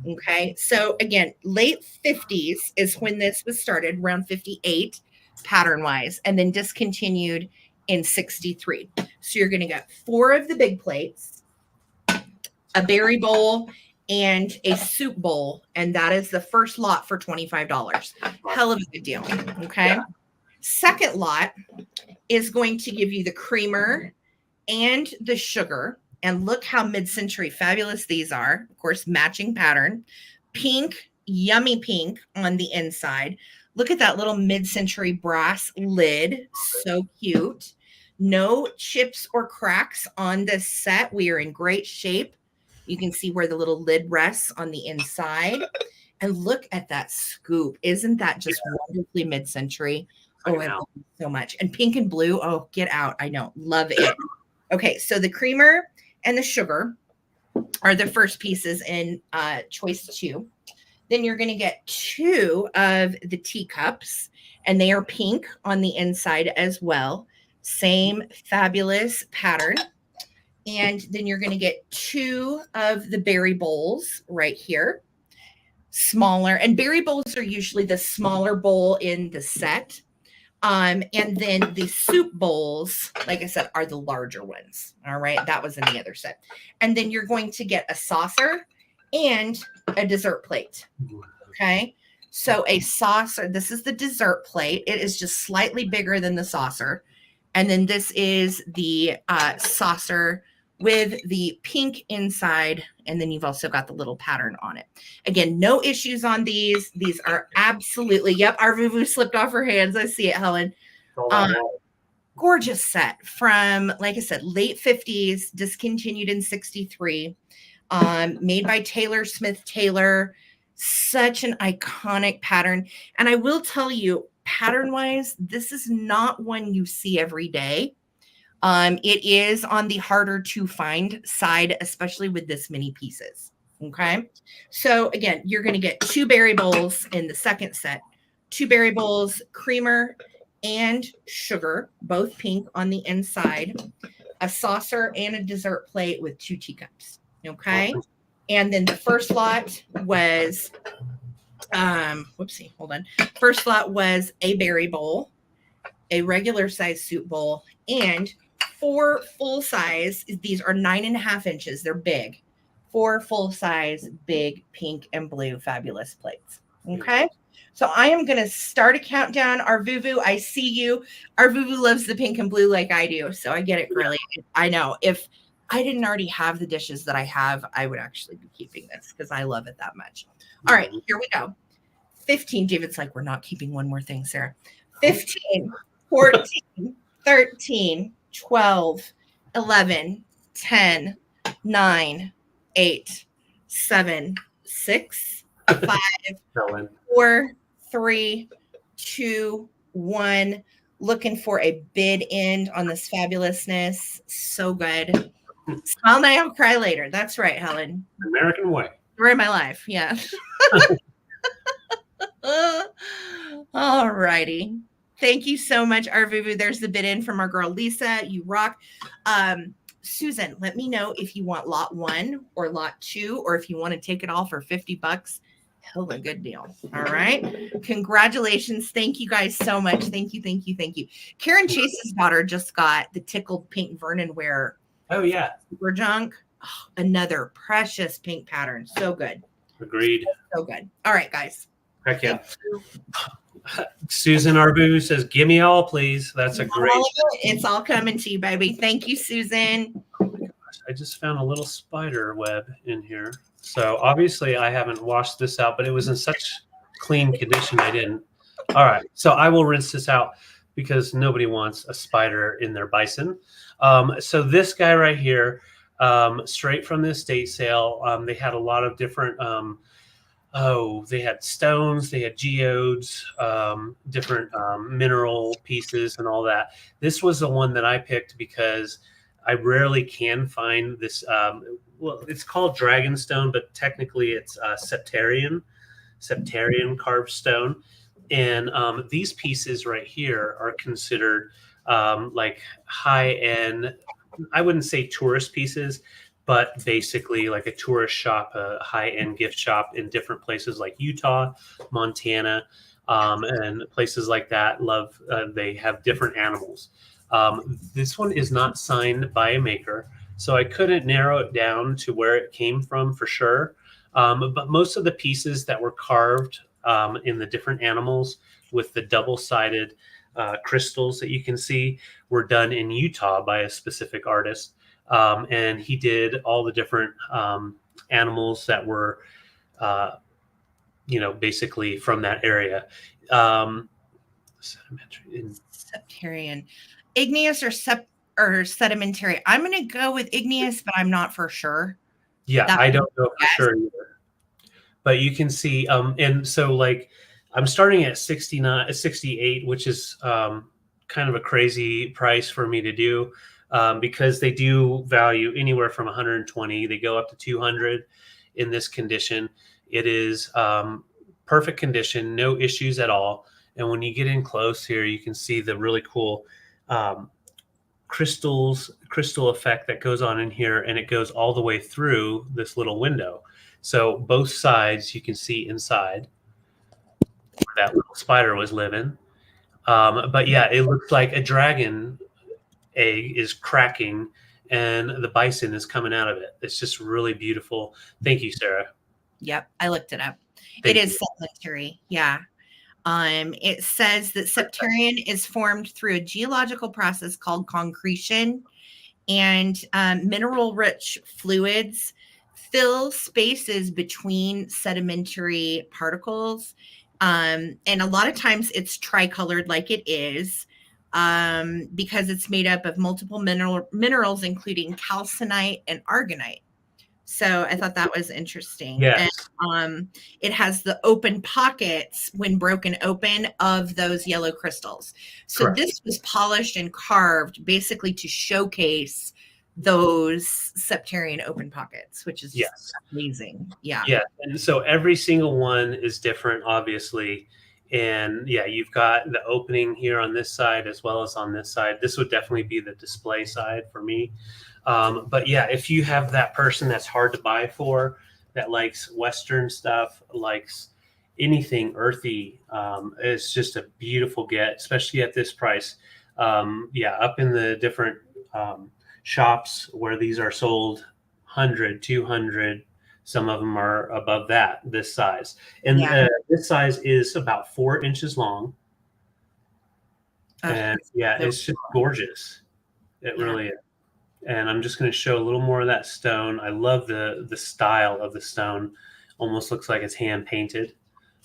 Okay. So again, late 50s is when this was started, around 58 pattern wise, and then discontinued in 63. So you're going to get 4 of the big plates, a berry bowl, and a soup bowl. And that is the first lot for $25. Hell of a good deal. Okay. Yeah. Second lot is going to give you the creamer and the sugar. And look how mid-century fabulous these are. Of course, matching pattern. Pink, yummy pink on the inside. Look at that little mid-century brass lid. So cute. No chips or cracks on this set. We are in great shape. You can see where the little lid rests on the inside. And look at that scoop. Isn't that just wonderfully mid-century? Oh, I love it so much. And pink and blue. Oh, get out. I know. Love it. Okay, so the creamer and the sugar are the first pieces in choice 2. Then you're going to get 2 of the teacups, and they are pink on the inside as well. Same fabulous pattern. And then you're going to get 2 of the berry bowls right here. Smaller, and berry bowls are usually the smaller bowl in the set. And then the soup bowls, like I said, are the larger ones. All right. That was in the other set. And then you're going to get a saucer and a dessert plate. Okay. So a saucer, this is the dessert plate. It is just slightly bigger than the saucer. And then this is the saucer with the pink inside. And then you've also got the little pattern on it. Again, no issues on these. These are absolutely, yep, our Vuvu slipped off her hands. I see it, Helen. Gorgeous set from, like I said, late 50s, discontinued in 63, made by Taylor Smith Taylor. Such an iconic pattern. And I will tell you, pattern-wise, this is not one you see every day. It is on the harder to find side, especially with this many pieces. Okay. So again, you're going to get 2 berry bowls in the second set, 2 berry bowls, creamer and sugar, both pink on the inside, a saucer and a dessert plate with 2 teacups. Okay. And then the first lot was, whoopsie, hold on. First lot was a berry bowl, a regular size soup bowl, and 4 full size. These are 9.5 inches. They're big. 4 full size, big pink and blue, fabulous plates. Okay. So I am going to start a countdown. Our Vuvu, I see you. Our Vuvu loves the pink and blue like I do. So I get it, girly. I know. If I didn't already have the dishes that I have, I would actually be keeping this because I love it that much. All right, here we go. 15. David's like, we're not keeping one more thing, Sarah. 15, 14, 13, 12, 11, 10, 9, 8, 7, 6, 5, 4, 3, 2, 1. Looking for a bid end on this fabulousness. So good. Smile now, cry later. That's right, Helen. American way. Story of my life. Yeah. All righty. Thank you so much, Arvuvu. There's the bid in from our girl Lisa. You rock. Susan, let me know if you want lot 1 or lot 2, or if you want to take it all for $50. Hell, a good deal. All right. Congratulations. Thank you guys so much. Thank you. Thank you. Thank you. Karen Chase's daughter just got the tickled pink Vernon wear. Oh, yeah. Super junk. Oh, another precious pink pattern. So good. Agreed. So good. All right, guys. Heck yeah. Susan Arbu says, give me all, please. That's a great. It's all coming to you, baby. Thank you, Susan. I just found a little spider web in here. So obviously I haven't washed this out, but it was in such clean condition I didn't. All right. So I will rinse this out because nobody wants a spider in their bison. So this guy right here, straight from the estate sale, they had a lot of different they had stones, they had geodes, different mineral pieces and all that. This was the one that I picked because I rarely can find this. Well, it's called dragonstone, but technically it's Septarian carved stone. And these pieces right here are considered like high-end, I wouldn't say tourist pieces, but basically like a tourist shop, a high-end gift shop in different places like Utah, Montana, and places like that. They have different animals. This one is not signed by a maker, so I couldn't narrow it down to where it came from for sure. But most of the pieces that were carved in the different animals with the double-sided crystals that you can see were done in Utah by a specific artist. And he did all the different animals that were, basically from that area. Septarian. Igneous or sedimentary? I'm going to go with igneous, but I'm not for sure. Yeah, I don't know for sure either. But you can see, and so like I'm starting at 68, which is kind of a crazy price for me to do because they do value anywhere from 120. They go up to 200 in this condition. It is perfect condition, no issues at all. And when you get in close here, you can see the really cool crystal effect that goes on in here, and it goes all the way through this little window. So both sides you can see inside where that little spider was living. But yeah, it looks like a dragon egg is cracking and the bison is coming out of it. It's just really beautiful. Thank you, Sarah. Yep, I looked it up. Thank It is Septarian. Yeah. It says that Septarian is formed through a geological process called concretion, and mineral-rich fluids fill spaces between sedimentary particles. And a lot of times it's tricolored like it is because it's made up of multiple minerals, including calcinite and argonite. So I thought that was interesting. Yes. And it has the open pockets when broken open of those yellow crystals. So Correct. this was polished and carved basically to showcase those Septarian open pockets, which is Yes. amazing. Yeah. Yeah. And so every single one is different, obviously. And yeah, you've got the opening here on this side as well as on this side. This would definitely be the display side for me. But yeah, if you have that person that's hard to buy for, that likes Western stuff, likes anything earthy, it's just a beautiful get, especially at this price. Yeah, up in the different shops where these are sold, 100, 200, some of them are above that, this size. And this size is about 4 inches long. And yeah, it's just gorgeous. It really is. And I'm just going to show a little more of that stone. I love the style of the stone. Almost looks like it's hand painted,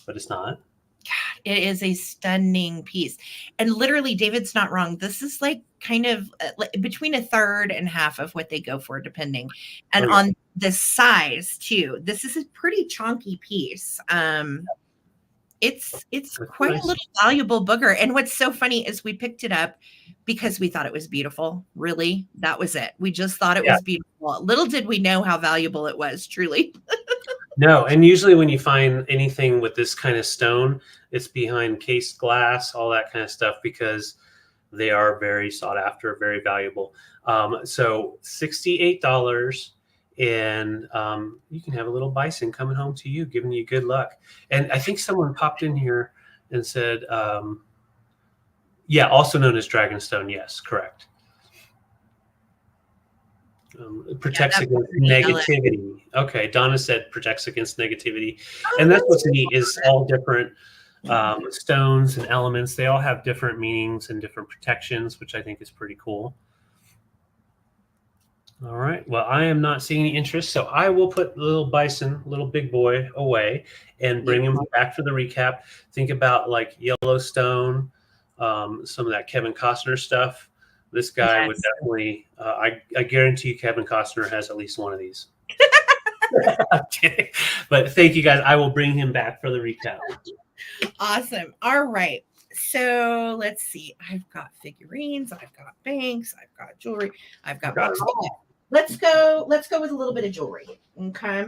but it's not. God, it is a stunning piece. And literally, David's not wrong. This is like kind of between a third and half of what they go for, depending. And on the size too, this is a pretty chunky piece. It's quite a little valuable booger. And what's so funny is we picked it up because we thought it was beautiful. Really, that was it. We just thought it was beautiful. Little did we know how valuable it was, truly. No, and usually when you find anything with this kind of stone, it's behind cased glass, all that kind of stuff, because they are very sought after, very valuable. So $68. And you can have a little bison coming home to you, giving you good luck. And I think someone popped in here and said, yeah, also known as dragonstone. Yes, correct. Protects against negativity. Okay, Donna said protects against negativity. And that's what's neat is all different stones and elements. They all have different meanings and different protections, which I think is pretty cool. All right. Well, I am not seeing any interest, so I will put the little bison, little big boy, away and bring him back for the recap. Think about like Yellowstone, some of that Kevin Costner stuff. This guy would definitely, I guarantee you Kevin Costner has at least one of these. Okay. But thank you guys. I will bring him back for the recap. Awesome. All right. So let's see. I've got figurines. I've got banks. I've got jewelry. I've got books. Let's go with a little bit of jewelry. Okay.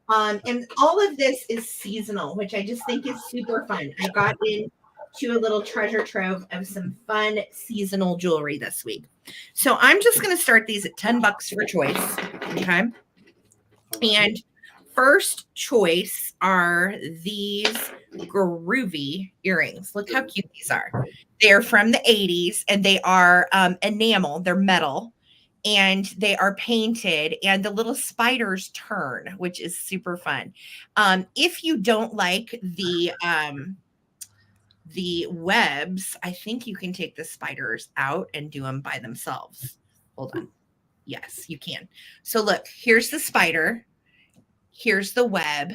And all of this is seasonal, which I just think is super fun. I got into a little treasure trove of some fun seasonal jewelry this week. So I'm just going to start these at $10 for choice. Okay. And first choice are these groovy earrings. Look how cute these are. They're from the 80s and they are enamel. They're metal. And they are painted and the little spiders turn, which is super fun. If you don't like the webs, I think you can take the spiders out and do them by themselves. Hold on. Yes, you can. So look, here's the spider. Here's the web.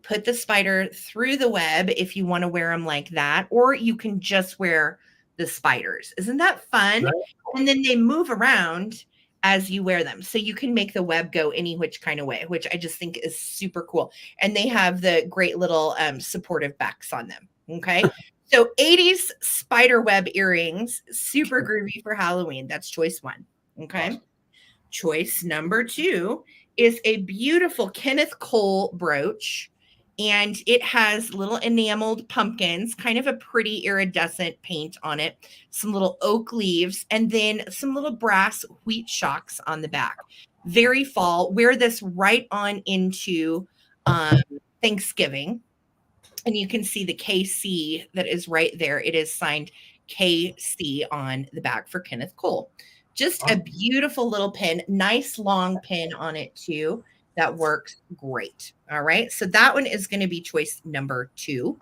Put the spider through the web if you want to wear them like that, or you can just wear the spiders. Isn't that fun? Right. And then they move around as you wear them. So you can make the web go any which kind of way, which I just think is super cool. And they have the great little supportive backs on them. Okay. So 80s spider web earrings, super groovy for Halloween. That's choice one. Okay. Awesome. Choice number two is a beautiful Kenneth Cole brooch. And it has little enameled pumpkins, kind of a pretty iridescent paint on it, some little oak leaves, and then some little brass wheat shocks on the back. Very fall. Wear this right on into Thanksgiving. And you can see the KC that is right there. It is signed KC on the back for Kenneth Cole. Just a beautiful little pin, nice long pin on it too. That works great. All right. So that one is going to be choice number 2.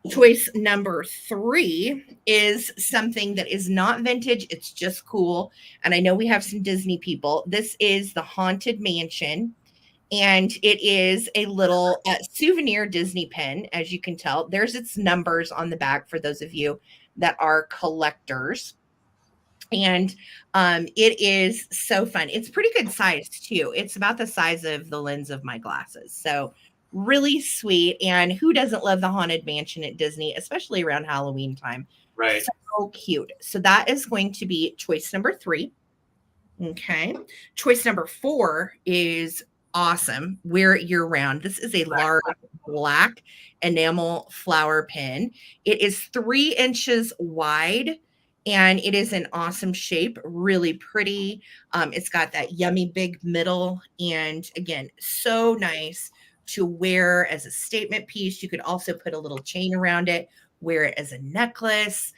Choice number 3 is something that is not vintage. It's just cool. And I know we have some Disney people. This is the Haunted Mansion. And it is a little souvenir Disney pin, as you can tell. There's its numbers on the back for those of you that are collectors. And it is so fun. It's pretty good size too. It's about the size of the lens of my glasses. So really sweet. And who doesn't love the Haunted Mansion at Disney, especially around Halloween time? Right. So cute. So that is going to be choice number 3. Okay. Choice number 4 is awesome. Wear it year round. This is a large black enamel flower pin. It is 3 inches wide and it is an awesome shape, really pretty. It's got that yummy big middle, and again, so nice to wear as a statement piece. You could also put a little chain around it, wear it as a necklace.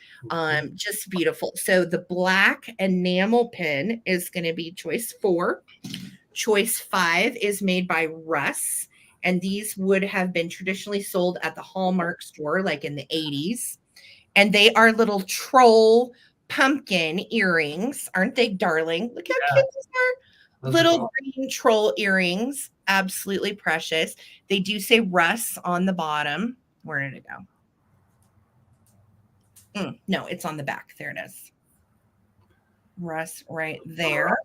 Just beautiful. So the black enamel pin is going to be choice 4. Choice 5 is made by Russ, and these would have been traditionally sold at the Hallmark store like in the 80s. And they are little troll pumpkin earrings. Aren't they darling? Look how cute these are. Little green troll earrings. Absolutely precious. They do say Russ on the bottom. Where did it go? No, it's on the back. There it is. Russ right there.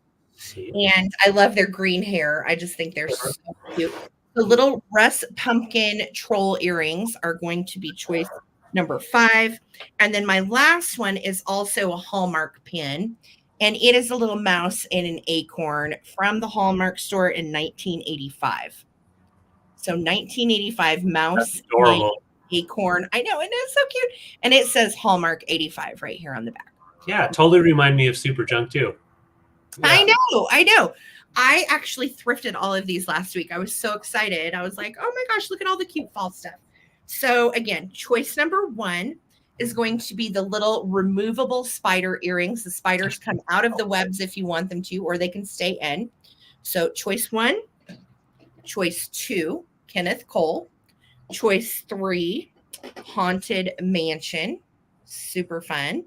And I love their green hair. I just think they're so cute. The little Russ pumpkin troll earrings are going to be choice number 5. And then my last one is also a Hallmark pin. And it is a little mouse and an acorn from the Hallmark store in 1985. So 1985 mouse and acorn. I know, and it's so cute. And it says Hallmark 85 right here on the back. Yeah, totally remind me of Super Junk too. Yeah. I know. I actually thrifted all of these last week. I was so excited. I was like, oh my gosh, look at all the cute fall stuff. So again, choice number 1 is going to be the little removable spider earrings. The spiders come out of the webs if you want them to, or they can stay in. So choice 1, choice 2, Kenneth Cole, choice 3, Haunted Mansion. Super fun.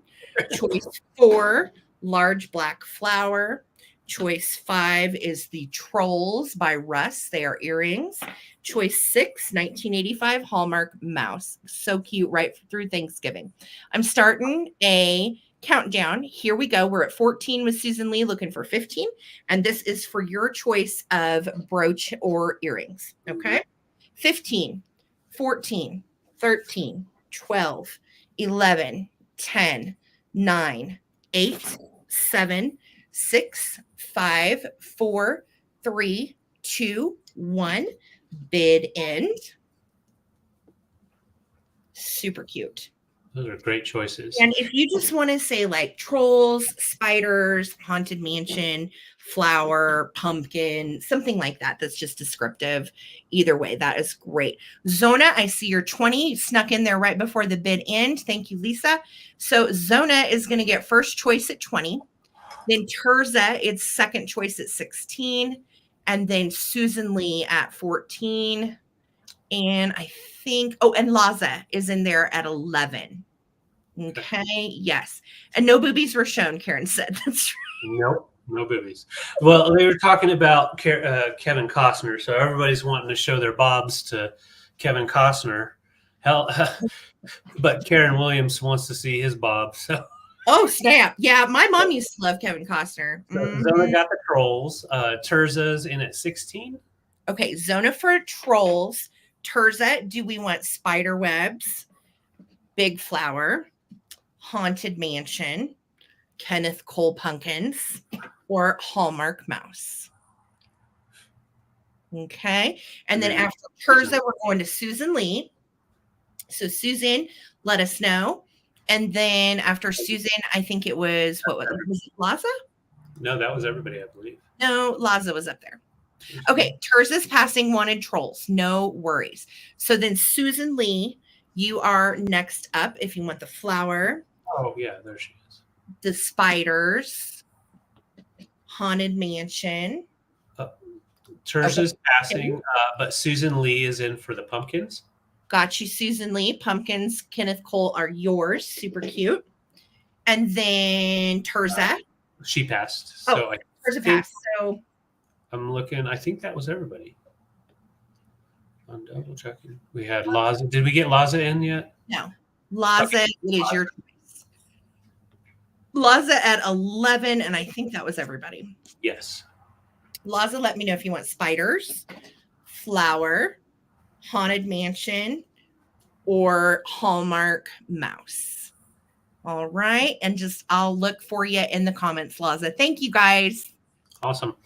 Choice 4, large black flower. Choice 5 is the Trolls by Russ. They are earrings. Choice 6, 1985 Hallmark mouse. So cute right through Thanksgiving. I'm starting a countdown. Here we go. We're at 14 with Susan Lee, looking for 15. And this is for your choice of brooch or earrings. Okay. 15, 14, 13, 12, 11, 10, 9, 8, 7, 6, 5, 4, 3, 2, 1. Bid end. Super cute. Those are great choices. And if you just want to say like trolls, spiders, haunted mansion, flower, pumpkin, something like that, that's just descriptive. Either way, that is great. Zona, I see your 20 snuck in there right before the bid end. Thank you, Lisa. So Zona is going to get first choice at 20. Then Terza, it's second choice at 16. And then Susan Lee at 14. And I think, and Laza is in there at 11. Okay, yes. And no boobies were shown, Karen said. That's right. Nope, no boobies. Well, they were talking about Kevin Costner, so everybody's wanting to show their bobs to Kevin Costner. Hell, but Karen Williams wants to see his bob. So. Oh, snap. Yeah, my mom used to love Kevin Costner. Zona got the Trolls. Terza's in at 16. Okay, Zona for Trolls. Terza, do we want spider webs, big flower, haunted mansion, Kenneth Cole pumpkins, or Hallmark mouse? Okay. And then And then after Terza, we're going to Susan Lee. So Susan, let us know. And then after Susan, I think it was, what was it, Laza? No, that was everybody, I believe. No, Laza was up there. Okay, Terza's passing wanted trolls. No worries. So then Susan Lee, you are next up if you want the flower. Oh, yeah, there she is. The spiders. Haunted Mansion. Terza's passing, but Susan Lee is in for the pumpkins. Got you, Susan Lee. Pumpkins, Kenneth Cole are yours. Super cute. And then Terza. She passed. So Terza passed. So I'm looking. I think that was everybody. I'm double checking. We had Laza. Did we get Laza in yet? No. Laza, it is your choice. Laza at 11, and I think that was everybody. Yes. Laza, let me know if you want spiders, flower, Haunted Mansion, or Hallmark mouse. All right. And I'll look for you in the comments, Laza. Thank you, guys. Awesome.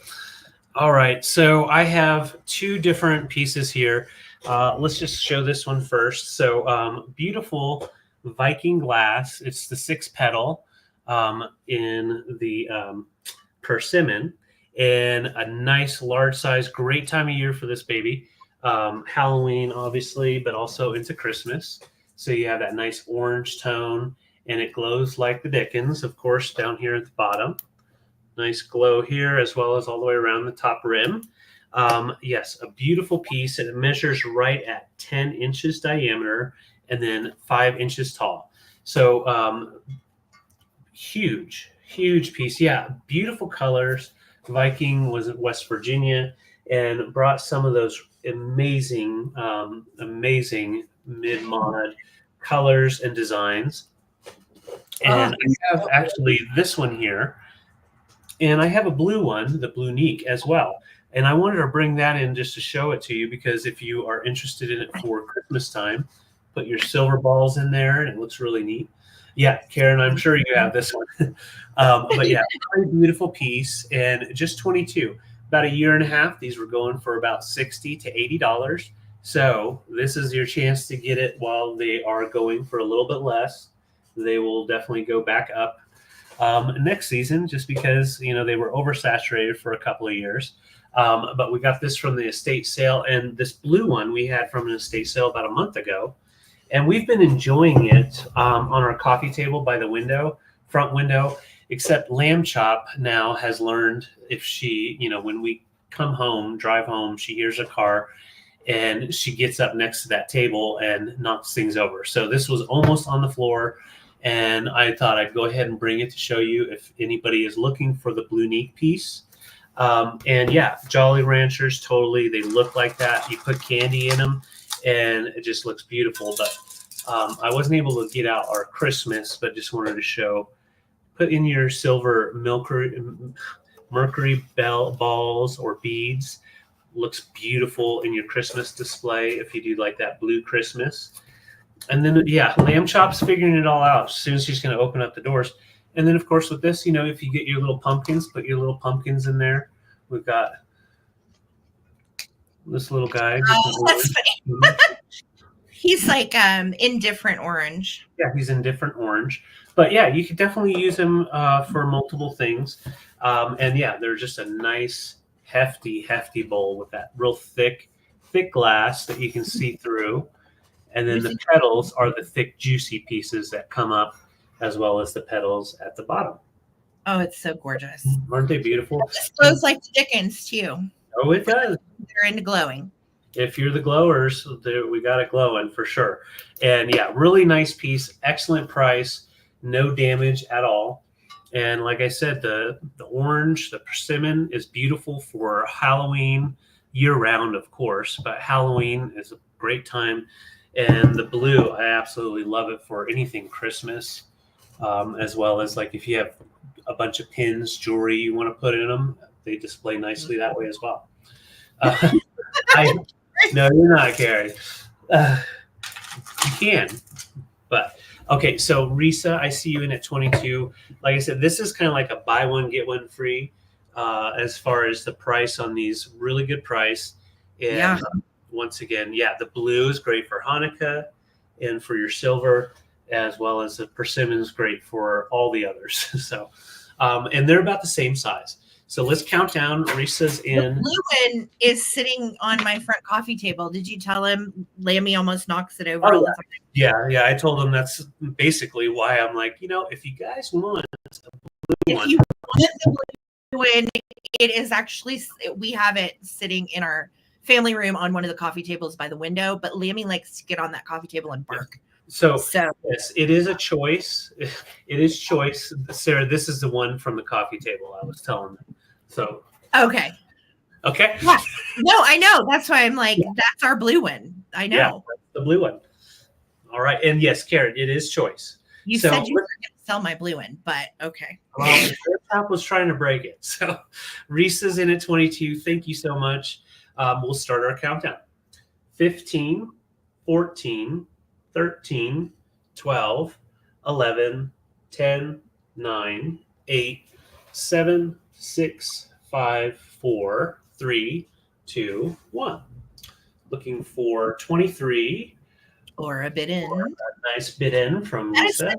All right. So I have two different pieces here. Let's just show this one first. So beautiful Viking glass. It's the 6 petal in the persimmon, and a nice large size. Great time of year for this baby. Halloween, obviously, but also into Christmas. So you have that nice orange tone, and it glows like the Dickens, of course, down here at the bottom. Nice glow here, as well as all the way around the top rim. Yes, a beautiful piece. And it measures right at 10 inches diameter and then 5 inches tall. So huge piece. Yeah, beautiful colors. Viking was in West Virginia and brought some of those amazing mid-mod colors and designs. And I have actually this one here. And I have a blue one, the blue Neek as well. And I wanted to bring that in just to show it to you, because if you are interested in it for Christmas time, put your silver balls in there and it looks really neat. Yeah, Karen, I'm sure you have this one. But yeah, very beautiful piece, and just 22. About a year and a half, these were going for about $60 to $80. So this is your chance to get it while they are going for a little bit less. They will definitely go back up next season, just because they were oversaturated for a couple of years. But we got this from the estate sale, and this blue one we had from an estate sale about a month ago, and we've been enjoying it on our coffee table by the front window. Except Lamb Chop now has learned, if she, when we drive home, she hears a car and she gets up next to that table and knocks things over. So this was almost on the floor. And I thought I'd go ahead and bring it to show you if anybody is looking for the blue Neek piece. And yeah, Jolly Ranchers, totally. They look like that. You put candy in them and it just looks beautiful. But I wasn't able to get out our Christmas, but just wanted to show. Put in your silver mercury balls or beads. Looks beautiful in your Christmas display if you do like that blue Christmas. And then, yeah, Lamb Chop's figuring it all out. As soon as she's going to open up the doors. And then, of course, with this, if you get your little pumpkins, put your little pumpkins in there. We've got this little guy. Oh, that's funny. He's like indifferent orange. Yeah, he's indifferent orange. But yeah, you could definitely use him for multiple things. And yeah, they're just a nice, hefty bowl with that real thick glass that you can see through. And then the petals are the thick, juicy pieces that come up, as well as the petals at the bottom. Oh, it's so gorgeous. Aren't they beautiful? It glows like the Dickens, too. Oh, it does. They're into glowing. If you're the glowers, we got it glowing for sure. And yeah, really nice piece, excellent price, no damage at all. And like I said, the orange, the persimmon is beautiful for Halloween, year round, of course, but Halloween is a great time. And the blue, I absolutely love it for anything Christmas, as well as like if you have a bunch of pins, jewelry you want to put in them, they display nicely that way as well. No, you're not, Carrie. You can, but okay. So Risa, I see you in at 22. Like I said, this is kind of like a buy one get one free as far as the price on these. Really good price. And Yeah. Once again, yeah, the blue is great for Hanukkah and for your silver, as well as the persimmon's great for all the others. So, and they're about the same size. So let's count down. Risa's in. The blue one is sitting on my front coffee table. Did you tell him Lammy almost knocks it over all the time? Yeah. I told him that's basically why I'm like, if you guys want a blue one. If you want the blue one, it is actually, we have it sitting in our family room on one of the coffee tables by the window, but Lammy likes to get on that coffee table and bark. So yes, it is a choice. It is choice. Sarah, this is the one from the coffee table I was telling them. So okay. Yeah. No, I know. That's why I'm like, that's our blue one. I know. Yeah, that's the blue one. All right. And yes, Karen, it is choice. You said you were going to sell my blue one, but okay. Well, the top was trying to break it. So Risa's in at 22. Thank you so much. We'll start our countdown. 15, 14, 13, 12, 11, 10, 9, 8, 7, 6, 5, 4, 3, 2, 1. Looking for 23. Or a bit in. Or a nice bit in from Lisa.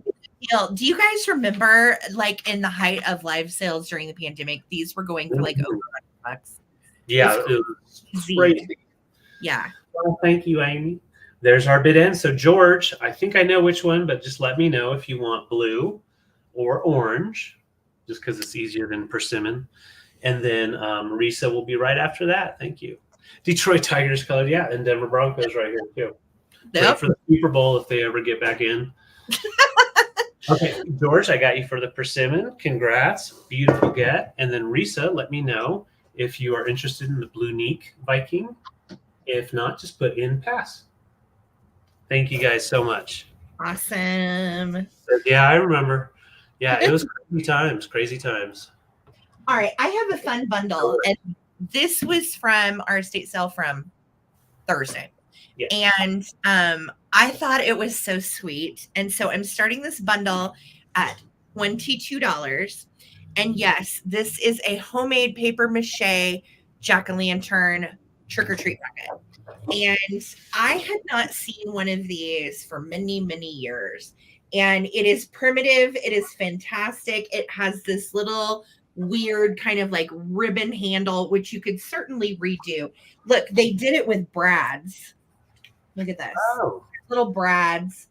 Do you guys remember, like, in the height of live sales during the pandemic, these were going for like over $100? Yeah, it was crazy. Yeah. Well, thank you, Amy. There's our bid in. So George, I think I know which one, but just let me know if you want blue or orange, just because it's easier than persimmon. And then Risa will be right after that. Thank you. Detroit Tigers colored, yeah, and Denver Broncos right here too. Yep. For the Super Bowl if they ever get back in. Okay, George, I got you for the persimmon. Congrats. Beautiful get. And then Risa, let me know if you are interested in the Blue Neek Viking. If not, just put in pass. Thank you guys so much. Awesome. Yeah, I remember. Yeah, it was crazy times. All right, I have a fun bundle. And this was from our estate sale from Thursday. Yes. And I thought it was so sweet. And so I'm starting this bundle at $22. And yes, this is a homemade paper mache jack-o'-lantern trick-or-treat bucket. And I had not seen one of these for many, many years. And it is primitive. It is fantastic. It has this little weird kind of like ribbon handle, which you could certainly redo. Look, they did it with brads. Look at this. Oh. Little brads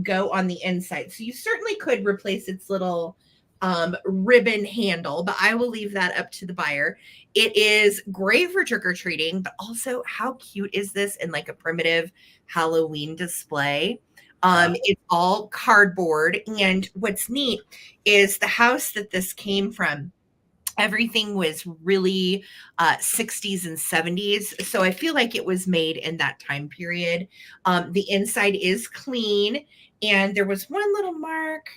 go on the inside. So you certainly could replace its little ribbon handle, but I will leave that up to the buyer. It is great for trick-or-treating, but also how cute is this in like a primitive Halloween display? It's all cardboard. And what's neat is the house that this came from, everything was really 60s and 70s. So I feel like it was made in that time period. The inside is clean. And there was one little mark.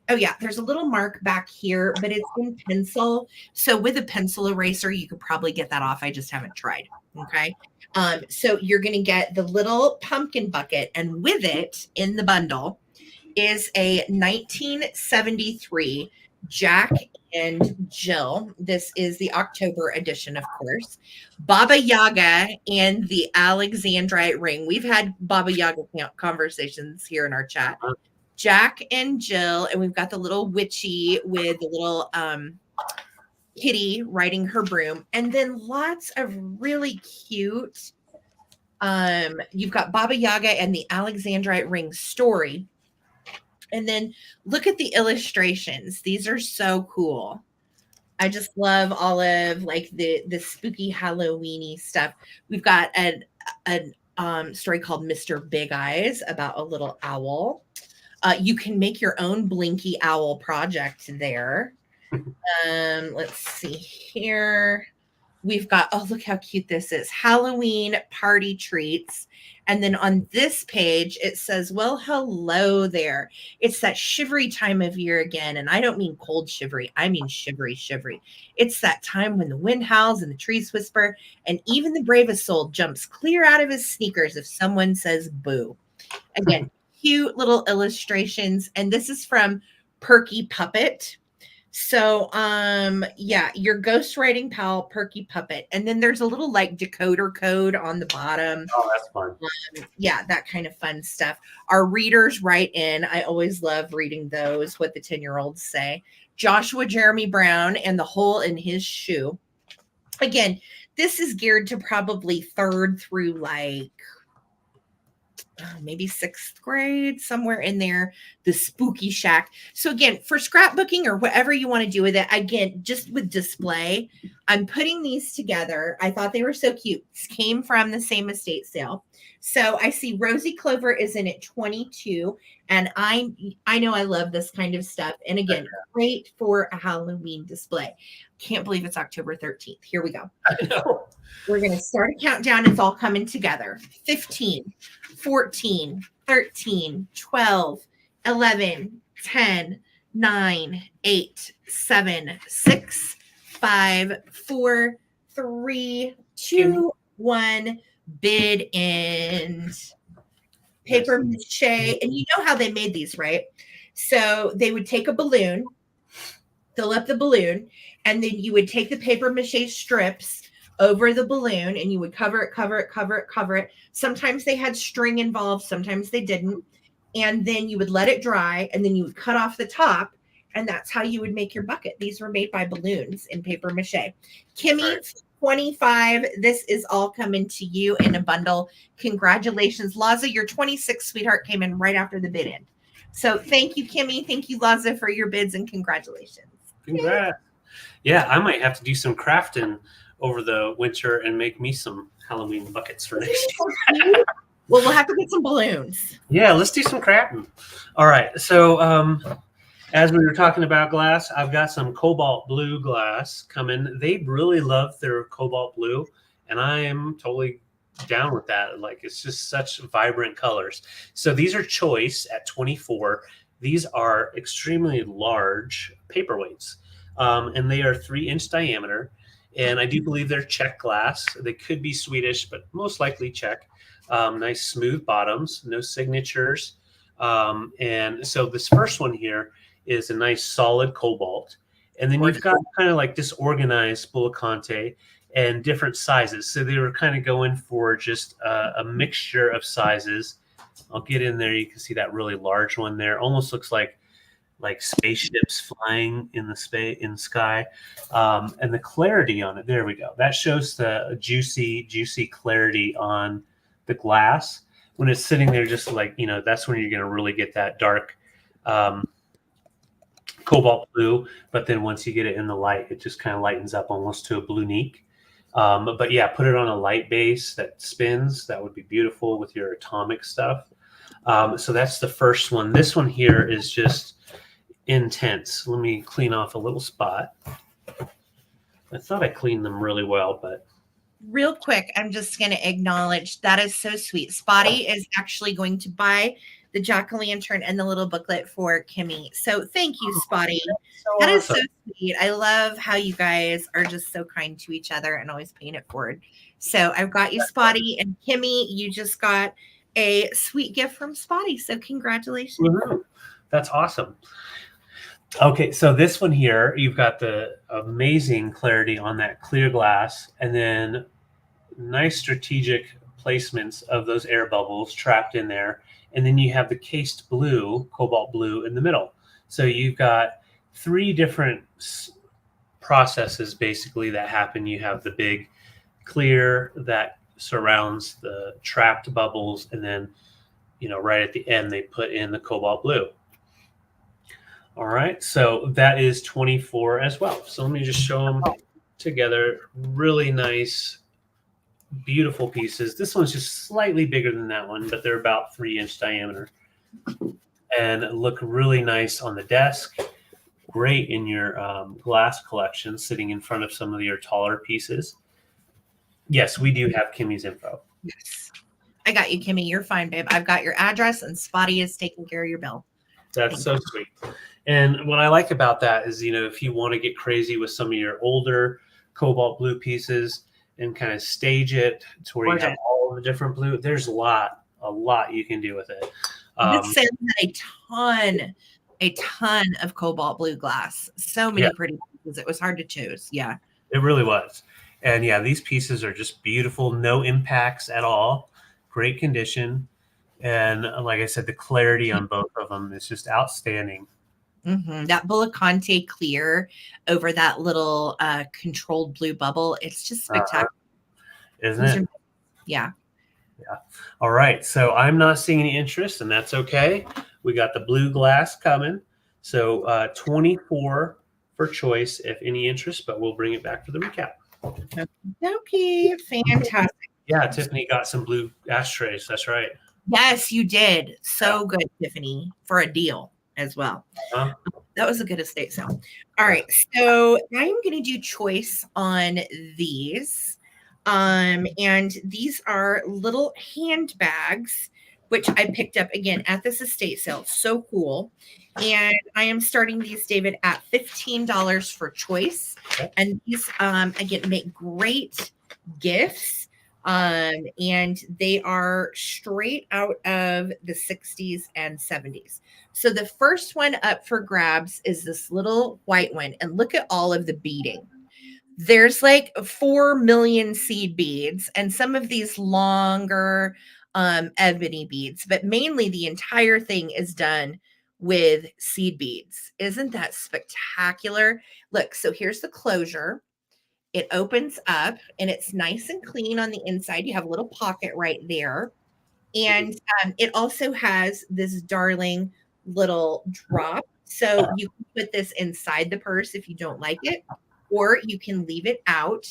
Oh, yeah, there's a little mark back here, but it's in pencil. So with a pencil eraser, you could probably get that off. I just haven't tried. Okay. So you're going to get the little pumpkin bucket. And with it in the bundle is a 1973 Jack and Jill. This is the October edition, of course. Baba Yaga and the Alexandrite ring. We've had Baba Yaga conversations here in our chat. Jack and Jill, and we've got the little witchy with the little kitty riding her broom, and then lots of really cute. You've got Baba Yaga and the Alexandrite ring story. And then look at the illustrations. These are so cool. I just love all of like the spooky Halloween-y stuff. We've got a story called Mr. Big Eyes about a little owl. You can make your own blinky owl project there. Let's see here. We've got, oh, look how cute this is. Halloween party treats. And then on this page, it says, well, hello there. It's that shivery time of year again. And I don't mean cold shivery. I mean shivery, shivery. It's that time when the wind howls and the trees whisper, and even the bravest soul jumps clear out of his sneakers if someone says boo. Again, cute little illustrations. And this is from Perky Puppet. So, yeah, your ghostwriting pal, Perky Puppet. And then there's a little like decoder code on the bottom. Oh, that's fun. Yeah, that kind of fun stuff. Our readers write in. I always love reading those, what the 10-year-olds say. Joshua Jeremy Brown and the hole in his shoe. Again, this is geared to probably 3rd through like maybe 6th grade, somewhere in there, the spooky shack. So again, for scrapbooking or whatever you want to do with it, again, just with display, I'm putting these together. I thought they were so cute. This came from the same estate sale. So I see Rosie Clover is in at 22, and I know I love this kind of stuff. And again, great for a Halloween display. Can't believe it's October 13th. Here we go. I know. We're going to start a countdown. It's all coming together. 15, 14, 13, 12, 11, 10, 9, 8, 7, 6, 5, 4, 3, 2, 1. Bid and paper mache. And you know how they made these, right? So they would take a balloon, fill up the balloon, and then you would take the paper mache strips over the balloon and you would cover it. Sometimes they had string involved, sometimes they didn't. And then you would let it dry and then you would cut off the top, and that's how you would make your bucket. These were made by balloons in paper mache. Kimmy, 25. This is all coming to you in a bundle. Congratulations. Laza, your 26, sweetheart, came in right after the bid end. So thank you, Kimmy. Thank you, Laza, for your bids, and congratulations. Congrats. Yeah, I might have to do some crafting over the winter and make me some Halloween buckets for next year. Well, we'll have to get some balloons. Yeah, let's do some crafting. All right. So as we were talking about glass, I've got some cobalt blue glass coming. They really love their cobalt blue, and I am totally down with that. Like, it's just such vibrant colors. So these are choice at 24. These are extremely large paperweights, and they are 3-inch diameter. And I do believe they're Czech glass. They could be Swedish, but most likely Czech. Nice smooth bottoms, no signatures. And so this first one here is a nice solid cobalt. And then you've got kind of like disorganized Bullicante and different sizes. So they were kind of going for just a mixture of sizes. I'll get in there. You can see that really large one there. Almost looks like spaceships flying in the sky. And the clarity on it, there we go. That shows the juicy clarity on the glass. When it's sitting there, just like, that's when you're going to really get that dark cobalt blue. But then once you get it in the light, it just kind of lightens up almost to a blue neek. But yeah, put it on a light base that spins. That would be beautiful with your atomic stuff. So that's the first one. This one here is just intense. Let me clean off a little spot. I thought I cleaned them really well, but real quick, I'm just going to acknowledge that is so sweet. Spotty is actually going to buy the jack-o'-lantern and the little booklet for Kimmy. So thank you, Spotty. That is so sweet. I love how you guys are just so kind to each other and always paying it forward. So I've got you, Spotty, and Kimmy, you just got a sweet gift from Spotty. So congratulations. Woo-hoo. That's awesome. Okay, so this one here, you've got the amazing clarity on that clear glass, and then nice strategic placements of those air bubbles trapped in there. And then you have the cased blue, cobalt blue in the middle. So you've got 3 different processes basically that happen. You have the big clear that surrounds the trapped bubbles, and then, right at the end, they put in the cobalt blue. All right, so that is 24 as well. So let me just show them together. Really nice, beautiful pieces. This one's just slightly bigger than that one, but they're about 3-inch diameter and look really nice on the desk. Great in your glass collection, sitting in front of some of your taller pieces. Yes, we do have Kimmy's info. Yes, I got you, Kimmy. You're fine, babe. I've got your address, and Spotty is taking care of your bill. That's so sweet. And what I like about that is, if you want to get crazy with some of your older cobalt blue pieces and kind of stage it to where you have all the different blue, there's a lot you can do with it. This sale had a ton a ton of cobalt blue glass. So Yeah, many pretty pieces. It was hard to choose. Yeah. it really was. And yeah, these pieces are just beautiful, no impacts at all, great condition. And like I said, the clarity on both of them is just outstanding. That Bullicante clear over that little controlled blue bubble. It's just Uh-huh. spectacular. Isn't These it? are, yeah. Yeah. All right. So I'm not seeing any interest, and that's okay. We got the blue glass coming. So 24 for choice, if any interest, but we'll bring it back for the recap. Okay. Fantastic. Yeah, Tiffany got some blue ashtrays. That's right. Yes, you did. So good, Tiffany, for a deal as well. Uh-huh. That was a good estate sale. All right. So I'm going to do choice on these. And these are little handbags, which I picked up again at this estate sale. So cool. And I am starting these, David, at $15 for choice. And these, again, make great gifts. And they are straight out of the 60s and 70s. So the first one up for grabs is this little white one. And look at all of the beading. There's like 4 million seed beads and some of these longer ebony beads, but mainly the entire thing is done with seed beads. Isn't that spectacular? Look, so here's the closure. It opens up and it's nice and clean on the inside. You have a little pocket right there. And it also has this darling little drop. So you can put this inside the purse if you don't like it, or you can leave it out.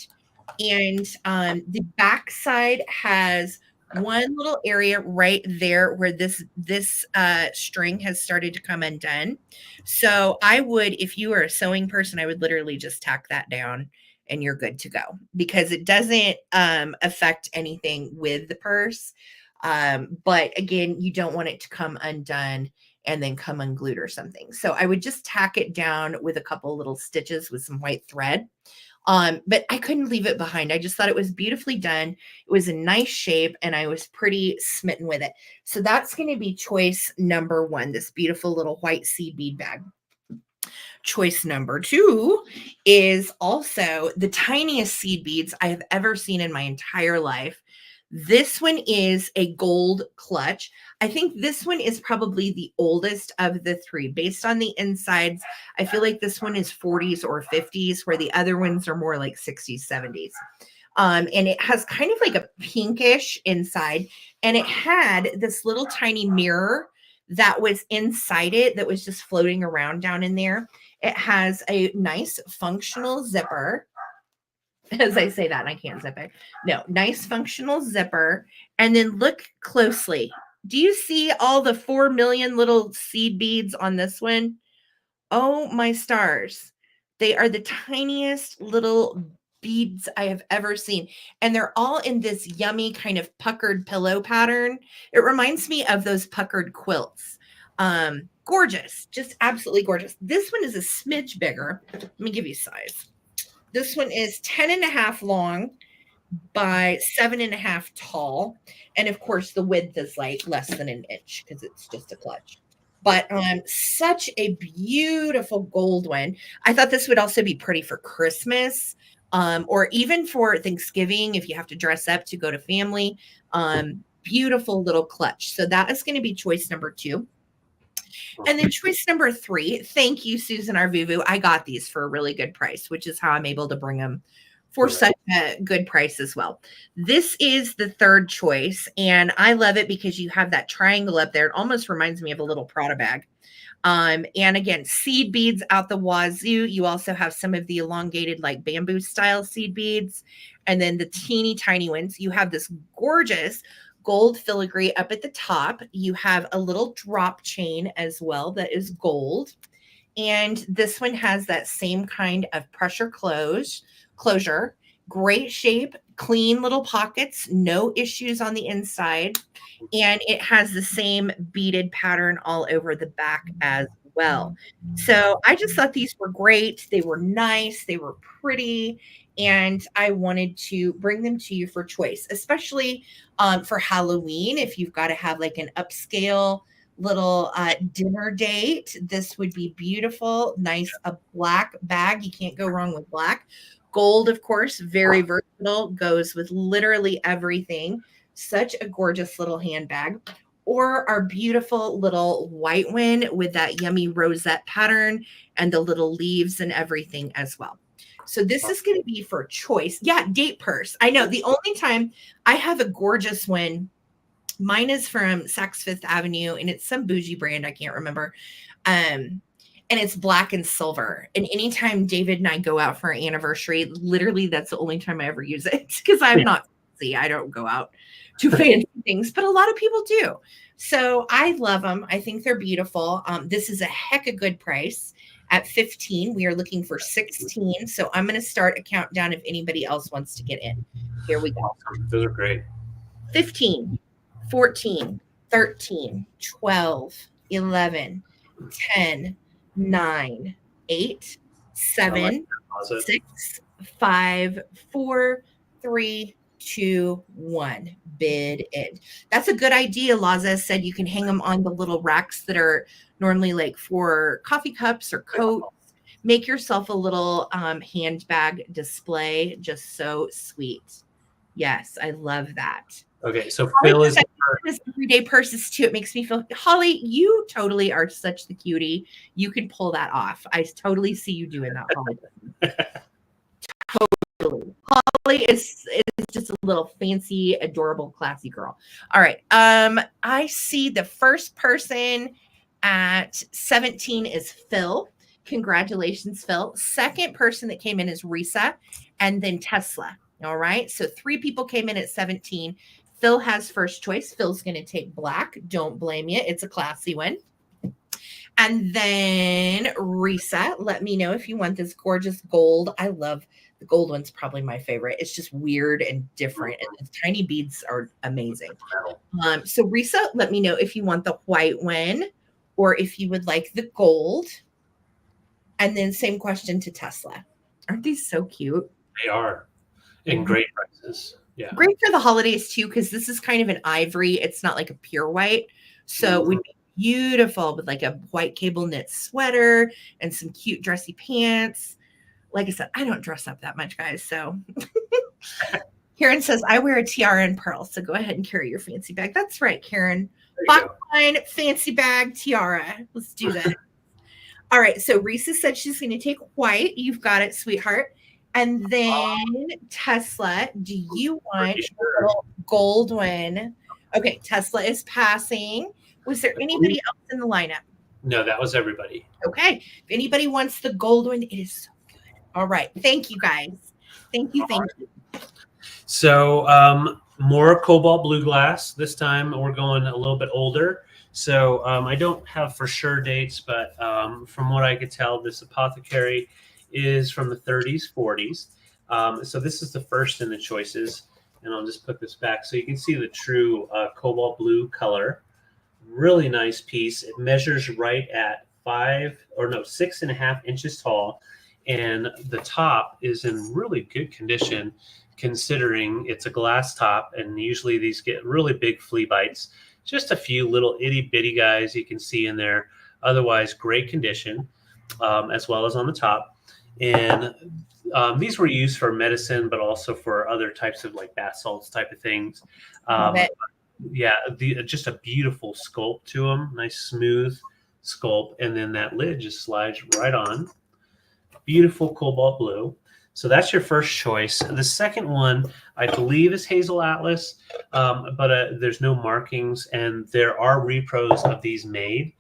And the back side has one little area right there where this string has started to come undone. So I would, if you are a sewing person, I would literally just tack that down and you're good to go because it doesn't affect anything with the purse. But again, you don't want it to come undone and then come unglued or something. So I would just tack it down with a couple little stitches with some white thread. But I couldn't leave it behind. I just thought it was beautifully done. It was a nice shape and I was pretty smitten with it. So that's going to be choice number one, this beautiful little white seed bead bag. Choice number two is also the tiniest seed beads I have ever seen in my entire life. This one is a gold clutch. I think this one is probably the oldest of the three. Based on the insides, I feel like this one is 40s or 50s, where the other ones are more like 60s, 70s. And it has kind of like a pinkish inside, and it had this little tiny mirror that was inside it that was just floating around down in there. It has a nice functional zipper. As I say that, and I can't zip it. No, nice functional zipper. And then look closely. Do you see all the 4 million little seed beads on this one? Oh my stars. They are the tiniest little beads I have ever seen. And they're all in this yummy kind of puckered pillow pattern. It reminds me of those puckered quilts. Gorgeous, just absolutely gorgeous. This one is a smidge bigger. Let me give you size. This one is 10.5 long by 7.5 tall. And of course, the width is like less than an inch because it's just a clutch. But such a beautiful gold one. I thought this would also be pretty for Christmas or even for Thanksgiving if you have to dress up to go to family. Beautiful little clutch. So that is going to be choice number two. And then choice number three, thank you, Susan Arvuvu. I got these for a really good price, which is how I'm able to bring them for such a good price as well. This is the third choice, and I love it because you have that triangle up there. It almost reminds me of a little Prada bag. And again, seed beads out the wazoo. You also have some of the elongated like bamboo style seed beads, and then the teeny tiny ones. You have this gorgeous gold filigree up at the top. You have a little drop chain as well that is gold. And this one has that same kind of pressure closure, great shape, clean little pockets, no issues on the inside. And it has the same beaded pattern all over the back as well. So I just thought these were great. They were nice. They were pretty. And I wanted to bring them to you for choice, especially for Halloween. If you've got to have like an upscale little dinner date. This would be beautiful. Nice, a black bag. You can't go wrong with black. Gold, of course, very versatile, goes with literally everything. Such a gorgeous little handbag. Or our beautiful little white one with that yummy rosette pattern and the little leaves and everything as well. So this is going to be for choice. Yeah, date purse. I know the only time I have a gorgeous one, mine is from Saks Fifth Avenue, and it's some bougie brand. I can't remember. And it's black and silver. And anytime David and I go out for our anniversary, literally that's the only time I ever use it because I'm not fancy. I don't go out to fancy things, but a lot of people do. So I love them. I think they're beautiful. This is a heck of good price at 15. We are looking for 16. So I'm going to start a countdown if anybody else wants to get in. Here we go. Those are great. 15, 14, 13, 12, 11, 10, 9, 8, 7, 6, 5, 4, 3, 2, 1. Bid it. That's a good idea. Laza said you can hang them on the little racks that are normally like for coffee cups or coats. Make yourself a little handbag display. Just so sweet. Yes, I love that. Okay, so Phil is everyday purses too. It makes me feel, Holly, you totally are such the cutie. You can pull that off. I totally see you doing that, Holly. Totally. Holly is just a little fancy, adorable, classy girl. All right. I see the first person at 17 is Phil. Congratulations, Phil. Second person that came in is Risa, and then Tesla. All right. So 3 people came in at 17. Phil has first choice. Phil's going to take black. Don't blame you. It's a classy one. And then Risa, let me know if you want this gorgeous gold. I love the gold one's probably my favorite. It's just weird and different. And the tiny beads are amazing. So Risa, let me know if you want the white one or if you would like the gold. And then same question to Tesla. Aren't these so cute? They are. And great prices. Yeah. Great for the holidays too, because this is kind of an ivory. It's not like a pure white. So it would be beautiful with like a white cable knit sweater and some cute dressy pants. Like I said, I don't dress up that much, guys. So Karen says, I wear a tiara and pearls. So go ahead and carry your fancy bag. That's right, Karen. Box line, fancy bag, tiara. Let's do that. All right. So Risa said she's going to take white. You've got it, sweetheart. And then Tesla, do you want a little gold one? Okay, Tesla is passing. Was there anybody else in the lineup? No, that was everybody. Okay. If anybody wants the gold one, it is so good. All right. Thank you, guys. Thank you. Thank you. So more cobalt blue glass. This time we're going a little bit older. So I don't have for sure dates, but from what I could tell, this apothecary is from the 30s, 40s. So this is the first in the choices. And I'll just put this back so you can see the true cobalt blue color. Really nice piece. It measures right at 6.5 inches tall. And the top is in really good condition considering it's a glass top. And usually these get really big flea bites. Just a few little itty bitty guys you can see in there. Otherwise, great condition, as well as on the top. And these were used for medicine, but also for other types of like bath salts type of things. Yeah, just a beautiful sculpt to them. Nice smooth sculpt. And then that lid just slides right on. Beautiful cobalt blue. So that's your first choice. The second one, I believe, is Hazel Atlas, but there's no markings, and there are repros of these made.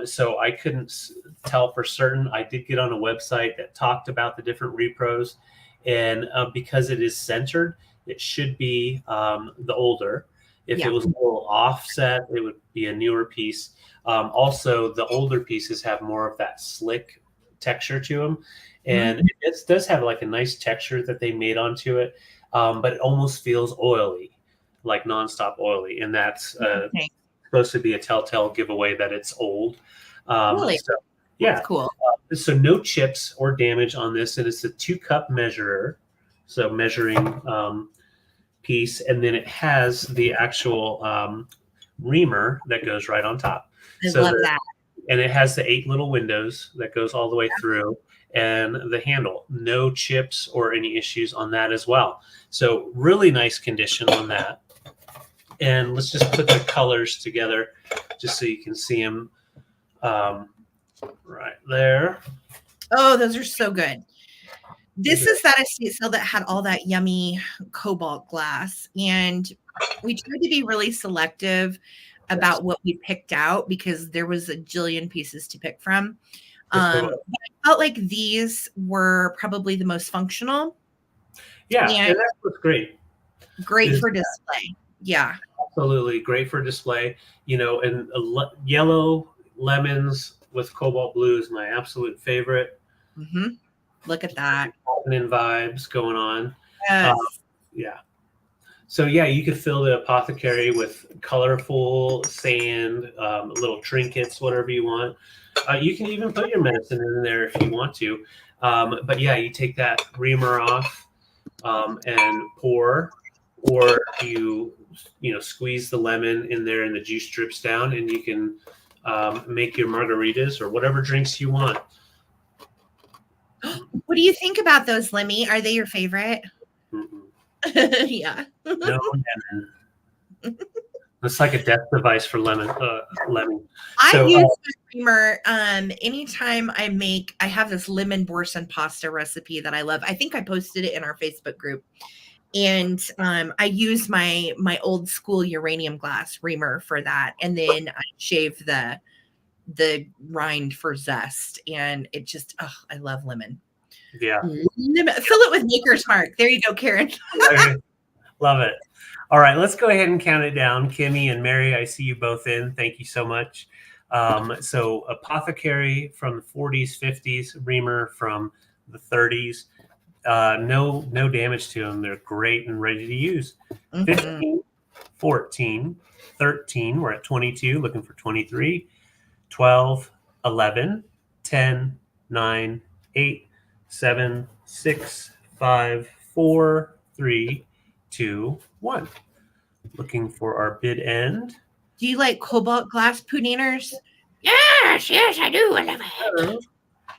So I couldn't tell for certain. I did get on a website that talked about the different repros, and because it is centered, it should be the older. If it was a little offset, it would be a newer piece. Also, the older pieces have more of that slick texture to them. And it does have like a nice texture that they made onto it, but it almost feels oily, like nonstop oily. And that's supposed to be a telltale giveaway that it's old. Really? So, yeah. That's cool. So no chips or damage on this. And it's a 2-cup measurer. So measuring piece. And then it has the actual reamer that goes right on top. I love that. And it has the 8 little windows that goes all the way through, and the handle. No chips or any issues on that as well. So really nice condition on that. And let's just put the colors together just so you can see them right there. Oh, those are so good. This is that estate sale that had all that yummy cobalt glass. And we tried to be really selective about what we picked out because there was a jillion pieces to pick from. But I felt like these were probably the most functional. Yeah, and that was great. Great for display. Yeah. Absolutely. Great for display. You know, and yellow lemons with cobalt blue is my absolute favorite. Mm-hmm. Look at that. And vibes going on. Yes. Yeah. So yeah, you could fill the apothecary with colorful sand, little trinkets, whatever you want. You can even put your medicine in there if you want to. But yeah, you take that reamer off and pour, or you squeeze the lemon in there and the juice drips down, and you can make your margaritas or whatever drinks you want. What do you think about those, Lemmy? Are they your favorite? Yeah. No lemon. It's like a death device for lemon. I use the creamer anytime I have this lemon boursin pasta recipe that I love. I think I posted it in our Facebook group. And I use my old school uranium glass reamer for that. And then I shave the rind for zest. And it just, I love lemon. Yeah. Fill it with Maker's Mark. There you go, Karen. Love it. All right, let's go ahead and count it down. Kimmy and Mary, I see you both in. Thank you so much. So apothecary from the 40s, 50s, reamer from the 30s. No damage to them. They're great and ready to use. 15, 14, 13. We're at 22, looking for 23. 12, 11, 10, 9, 8, 7, 6, 5, 4, 3, 2, 1. Looking for our bid end. Do you like cobalt glass puddiners? Yes, I do. I love it.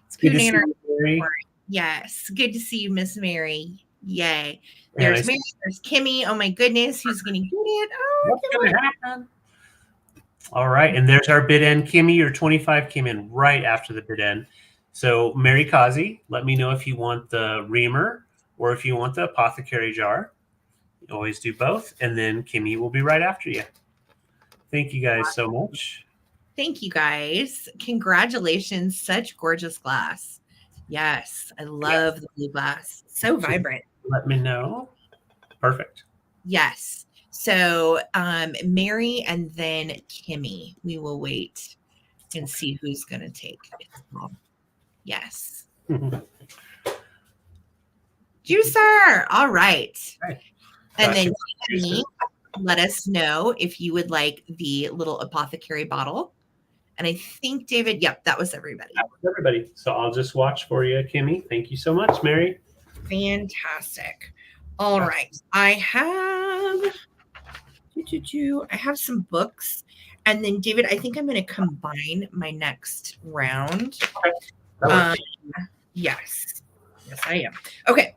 It's good to see you, Mary. Yes, good to see you, Miss Mary. Yay. There's Mary, there's Kimmy. Oh my goodness, who's going to get it? Oh, what's going to happen? All right, and there's our bid end. Kimmy, your 25 came in right after the bid end. So Mary Kazi, let me know if you want the reamer or if you want the apothecary jar. You always do both. And then Kimmy will be right after you. Thank you guys so much. Thank you guys. Congratulations. Such gorgeous glass. Yes, I love the blue glass. So vibrant. Let me know. Perfect. Yes. So Mary and then Kimmy. We will wait and see who's going to take it. Yes. Juicer. All right. And then Kimmy, let us know if you would like the little apothecary bottle. And I think, David, yep, that was everybody. That was everybody. So I'll just watch for you, Kimmy. Thank you so much, Mary. Fantastic. All right. I have some books. And then, David, I think I'm going to combine my next round. Okay. Yes. Yes, I am. Okay.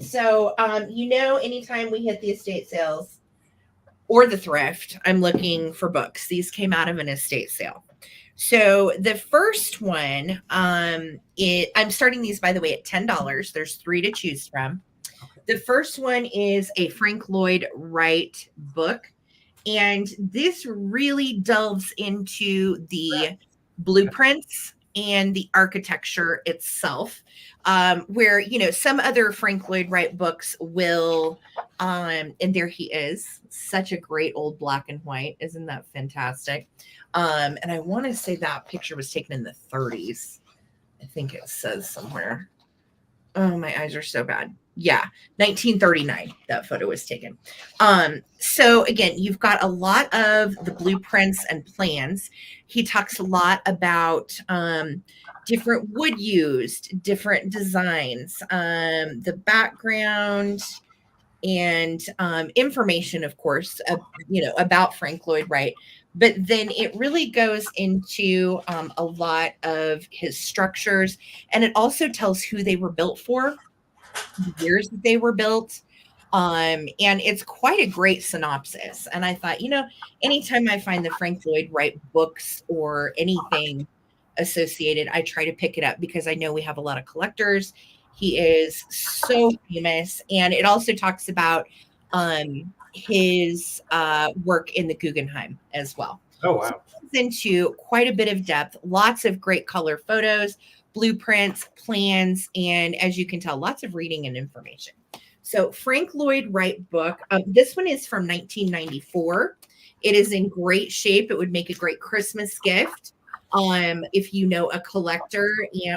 So, anytime we hit the estate sales or the thrift, I'm looking for books. These came out of an estate sale. So the first one, I'm starting these, by the way, at $10. There's 3 to choose from. The first one is a Frank Lloyd Wright book. And this really delves into the blueprints and the architecture itself, where, some other Frank Lloyd Wright books will, and there he is, such a great old black and white. Isn't that fantastic? And I want to say that picture was taken in the 30s. I think it says somewhere. Oh, my eyes are so bad. Yeah, 1939, that photo was taken. So again, you've got a lot of the blueprints and plans. He talks a lot about different wood used, different designs, the background. and information, of course, about Frank Lloyd Wright. But then it really goes into a lot of his structures, and it also tells who they were built for, the years that they were built. And it's quite a great synopsis. And I thought, anytime I find the Frank Lloyd Wright books or anything associated, I try to pick it up because I know we have a lot of collectors. He is so famous. And it also talks about his work in the Guggenheim as well. Oh, wow. So it goes into quite a bit of depth, lots of great color photos, blueprints, plans, and as you can tell, lots of reading and information. So Frank Lloyd Wright book. This one is from 1994. It is in great shape. It would make a great Christmas gift if you know a collector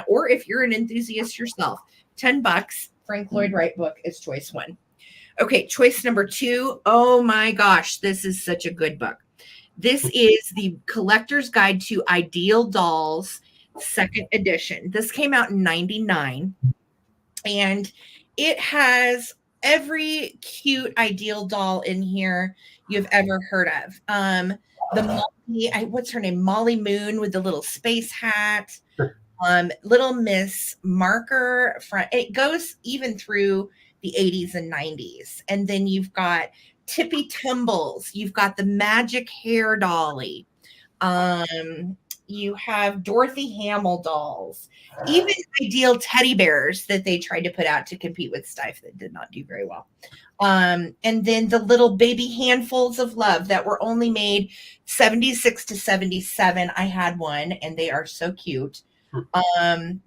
or if you're an enthusiast yourself. $10. Frank Lloyd Wright book is choice one. Okay, choice number two. Oh my gosh, this is such a good book. This is the Collector's Guide to Ideal Dolls, second edition. This came out in 99, and it has every cute ideal doll in here you've ever heard of. What's her name? Molly Moon with the little space hat. Little Miss Marker. It goes even through the 80s and 90s. And then you've got Tippy Tumbles. You've got the Magic Hair Dolly. You have Dorothy Hamill dolls, even ideal teddy bears that they tried to put out to compete with Steiff that did not do very well. And then the little baby handfuls of love that were only made 76 to 77. I had one and they are so cute.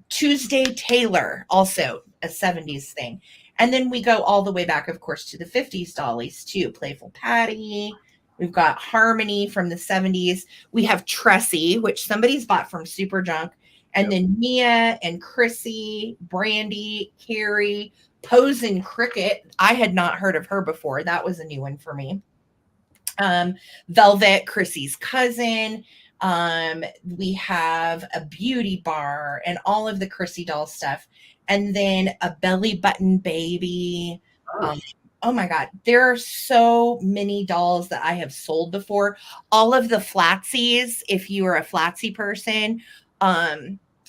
Tuesday Taylor, also a 70s thing. And then we go all the way back, of course, to the 50s dollies too. Playful Patty. We've got Harmony from the 70s. We have Tressie, which somebody's bought from Super Junk. And then Mia and Chrissy, Brandy, Carrie, Pose and Cricket. I had not heard of her before. That was a new one for me. Velvet, Chrissy's cousin. We have a beauty bar and all of the Chrissy doll stuff. And then a belly button baby. Oh my God, there are so many dolls that I have sold before. All of the flatsies, if you are a flatsy person,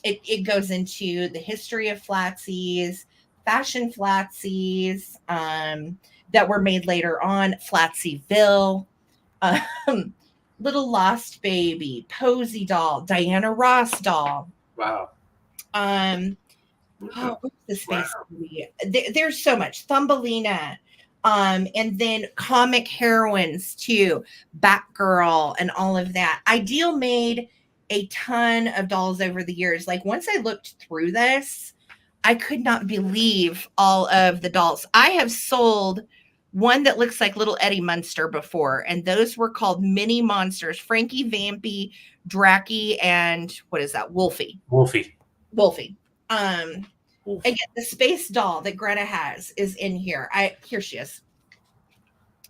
it goes into the history of flatsies, fashion flatsies that were made later on, Flatsyville, Little Lost Baby, Posy doll, Diana Ross doll. Wow. What's the space? Wow. There's so much. Thumbelina. And then comic heroines too, Batgirl and all of that. Ideal made a ton of dolls over the years. Like once I looked through this, I could not believe all of the dolls. I have sold one that looks like little Eddie Munster before, and those were called mini monsters. Frankie, Vampy, Dracky, and what is that? Wolfie. Again, the space doll that Greta has is in here. Here she is.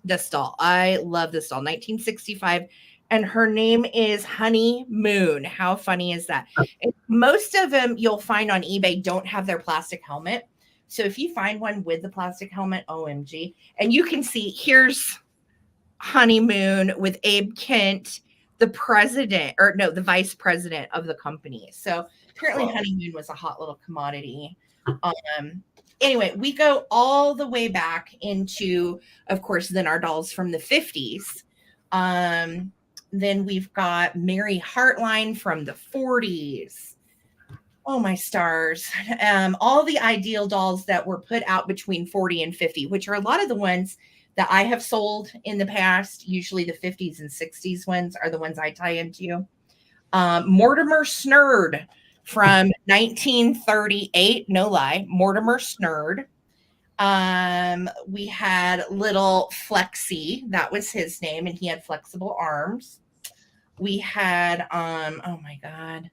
This doll. I love this doll. 1965. And her name is Honey Moon. How funny is that? And most of them you'll find on eBay don't have their plastic helmet. So if you find one with the plastic helmet, OMG. And you can see here's Honey Moon with Abe Kent, the vice president of the company. So apparently Honey Moon was a hot little commodity. Anyway, we go all the way back into, of course, then our dolls from the 50s. Then we've got Mary Hartline from the 40s. Oh, my stars. All the ideal dolls that were put out between 40 and 50, which are a lot of the ones that I have sold in the past. Usually the 50s and 60s ones are the ones I tie into. Mortimer Snurd from 1938, no lie, Mortimer Snurd. We had little Flexi, that was his name, and he had flexible arms. We had, oh my God,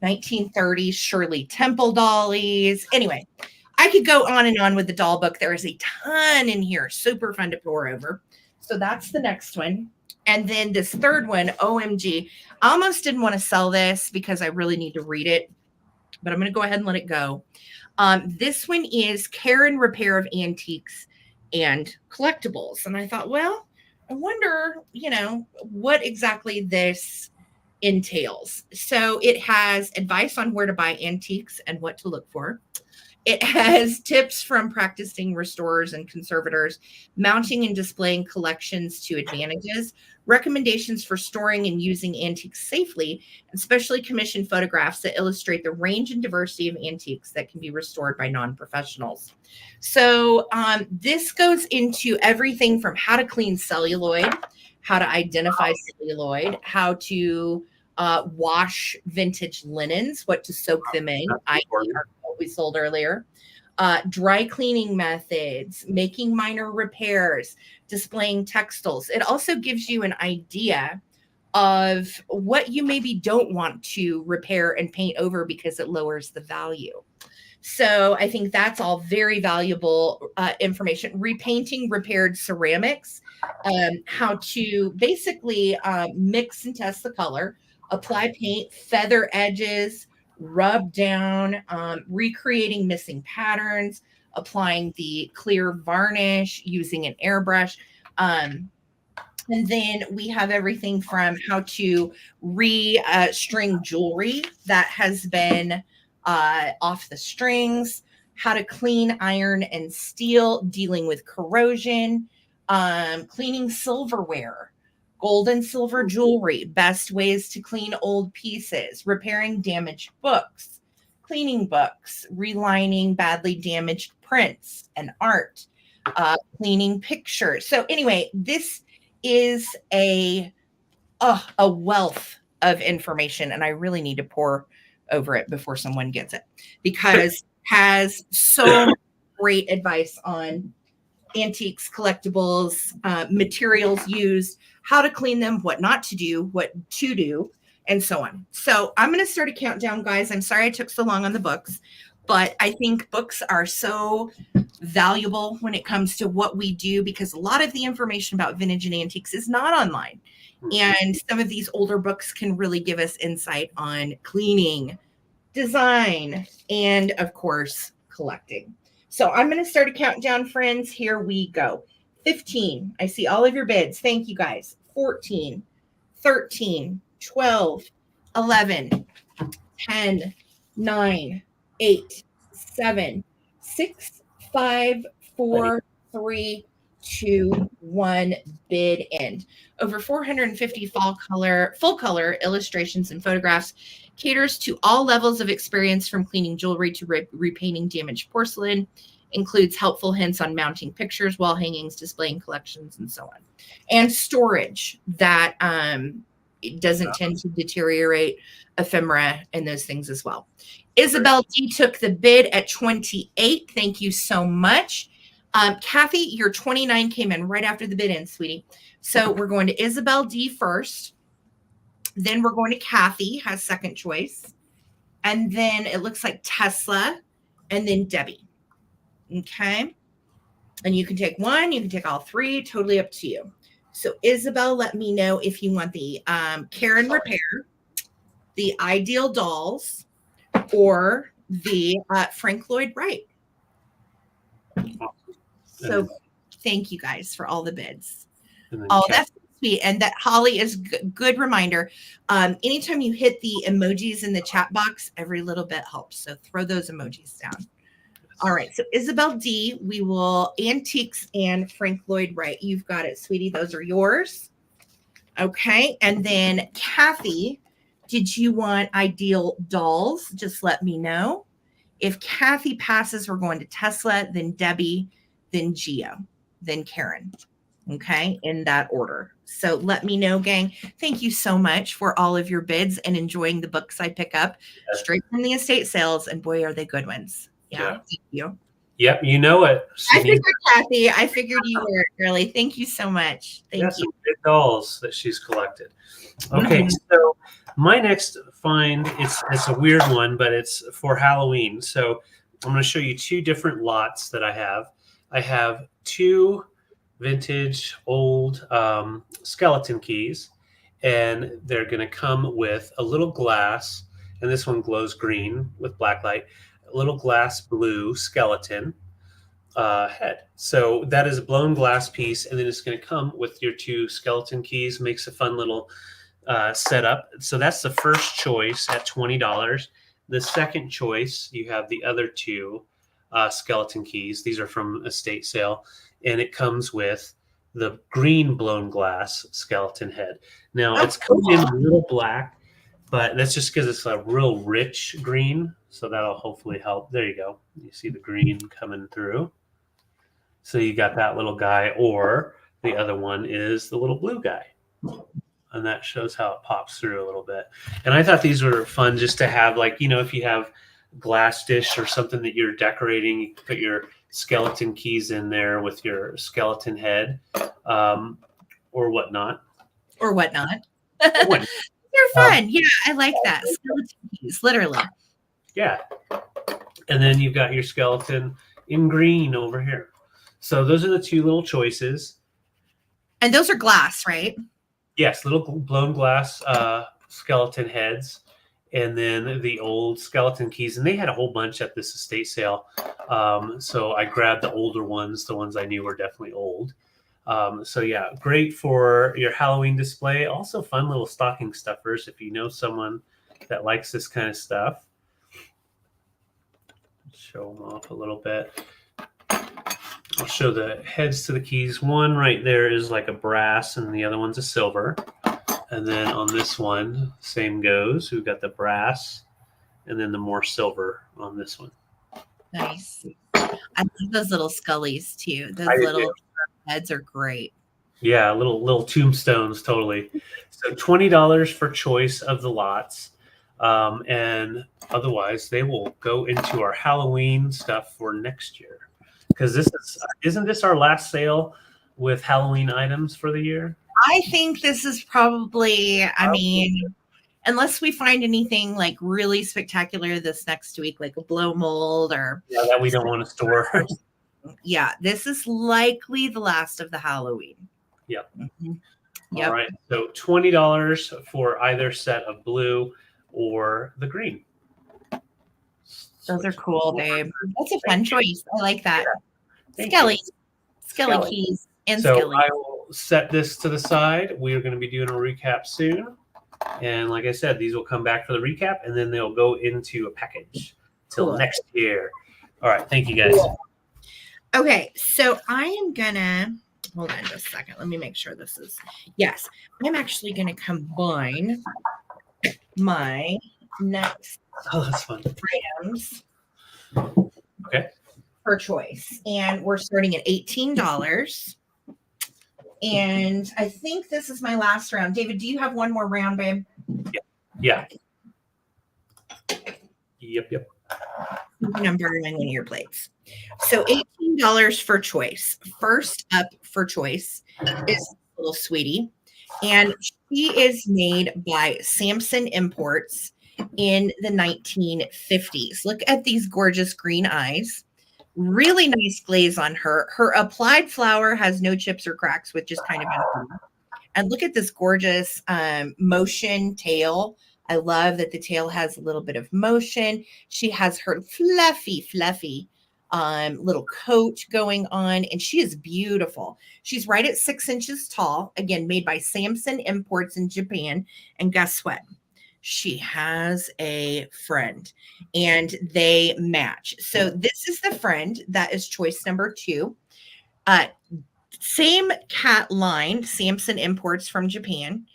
1930s Shirley Temple dollies. Anyway, I could go on and on with the doll book. There is a ton in here, super fun to pour over. So that's the next one. And then this third one, OMG, I almost didn't want to sell this because I really need to read it, but I'm going to go ahead and let it go. This one is Care and Repair of Antiques and collectibles. And I thought, well, I wonder, what exactly this entails. So it has advice on where to buy antiques and what to look for. It has tips from practicing restorers and conservators, mounting and displaying collections to advantages, recommendations for storing and using antiques safely, and specially commissioned photographs that illustrate the range and diversity of antiques that can be restored by non-professionals. So this goes into everything from how to clean celluloid, how to identify celluloid, how to wash vintage linens, what to soak them in, i.e. what we sold earlier, dry cleaning methods, making minor repairs, displaying textiles. It also gives you an idea of what you maybe don't want to repair and paint over because it lowers the value. So I think that's all very valuable information. Repainting repaired ceramics, how to basically mix and test the color, apply paint, feather edges, rub down, recreating missing patterns, applying the clear varnish, using an airbrush. And then we have everything from how to string jewelry that has been off the strings, how to clean iron and steel, dealing with corrosion, cleaning silverware, gold and silver jewelry, best ways to clean old pieces, repairing damaged books, cleaning books, relining badly damaged prints and art, cleaning pictures. So anyway, this is a wealth of information, and I really need to pour over it before someone gets it, because it has so much great advice on antiques, collectibles, materials used, how to clean them, what not to do, what to do, and so on. So I'm going to start a countdown, guys. I'm sorry I took so long on the books, but I think books are so valuable when it comes to what we do, because a lot of the information about vintage and antiques is not online. And some of these older books can really give us insight on cleaning, design, and of course, collecting. So I'm going to start a countdown, friends. Here we go. 15. I see all of your bids. Thank you, guys. 14, 13, 12, 11, 10, 9, 8, 7, 6, 5, 4, 3, 2, 1. Bid end. Over 450 full color illustrations and photographs, caters to all levels of experience, from cleaning jewelry to repainting damaged porcelain, includes helpful hints on mounting pictures, wall hangings, displaying collections, and so on. And storage that it doesn't tend to deteriorate, ephemera, and those things as well. Isabel D took the bid at 28. Thank you so much. Kathy, your 29 came in right after the bid end, sweetie. So we're going to Isabel D first. Then we're going to Kathy, has second choice. And then it looks like Tesla, and then Debbie. Okay. And you can take one, you can take all three, totally up to you. So Isabel, let me know if you want the Karen Repair, the Ideal Dolls, or the Frank Lloyd Wright. So thank you guys for all the bids. Oh, that's sweet. And that Holly is good reminder. Anytime you hit the emojis in the chat box, every little bit helps. So throw those emojis down. All right. So Isabel D, we will Antiques and Frank Lloyd Wright. You've got it, sweetie. Those are yours. Okay. And then Kathy, did you want Ideal Dolls? Just let me know. If Kathy passes, we're going to Tesla, then Debbie, then Geo, then Karen. Okay, in that order. So let me know, gang. Thank you so much for all of your bids and enjoying the books I pick up straight from the estate sales. And boy, are they good ones. Yeah. Thank you. Yep, you know it. I figured, Kathy. I figured you were, really. Thank you so much. Thank you. Some big dolls that she's collected. Okay, so my next find, it's a weird one, but it's for Halloween. So I'm going to show you two different lots that I have. I have two vintage old skeleton keys, and they're going to come with a little glass, and this one glows green with black light, a little glass blue skeleton, head. So that is a blown glass piece, and then it's going to come with your 2 skeleton keys. Makes a fun little setup. So that's the first choice at $20. The second choice, you have the other 2 skeleton keys. These are from estate sale, and it comes with the green blown glass skeleton head. Now Oh, it's coming in cool. a little black, but that's just because it's a real rich green. So that'll hopefully help. There you go. You see the green coming through. So you got that little guy, or the other one is the little blue guy. And that shows how it pops through a little bit. And I thought these were fun just to have, like, if you have glass dish or something that you're decorating, you can put your skeleton keys in there with your skeleton head, or whatnot. Or whatnot. Whatnot. They're fun. Yeah, I like that. Skeleton keys, literally. Yeah. And then you've got your skeleton in green over here. So those are the 2 little choices. And those are glass, right? Yes, little blown glass skeleton heads, and then the old skeleton keys. And they had a whole bunch at this estate sale. So I grabbed the older ones, the ones I knew were definitely old. So yeah, great for your Halloween display. Also fun little stocking stuffers if you know someone that likes this kind of stuff. Show them off a little bit. I'll show the heads to the keys. One right there is like a brass, and the other one's a silver. And then on this one, same goes. We've got the brass, and then the more silver on this one. Nice. I love those little scullies too. Those little heads are great. Yeah, little tombstones, totally. So $20 for choice of the lots. And otherwise, they will go into our Halloween stuff for next year. Because isn't this our last sale with Halloween items for the year? I think this is probably, I mean, unless we find anything like really spectacular this next week, like a blow mold or that we don't want to store. Yeah, this is likely the last of the Halloween. Yep. Mm-hmm. Yep. All right. So $20 for either set of blue or the green. Those are cool, babe. That's a fun choice. I like that. Yeah. Skelly keys and so Skelly. I will set this to the side. We are going to be doing a recap soon. And like I said, these will come back for the recap, and then they'll go into a package till next year. All right. Thank you, guys. Cool. Okay. So I am going to, hold on just a second. Let me make sure this is, yes. I'm actually going to combine my next that's fun. items. Okay. Per choice. And we're starting at $18. And I think this is my last round. David, do you have one more round, babe? Yeah. Yep. Number on one of your plates. So $18 for choice. First up for choice is little sweetie. And she is made by Samson Imports in the 1950s. Look at these gorgeous green eyes. Really nice glaze on her. Her applied flower has no chips or cracks, which is kind of important. And look at this gorgeous motion tail. I love that the tail has a little bit of motion. She has her fluffy little coat going on, and she is beautiful. She's right at 6 inches tall. Again, made by Samson Imports in Japan. And guess what? She has a friend, and they match. So this is the friend that is choice number 2. Same cat line, Samson Imports from Japan.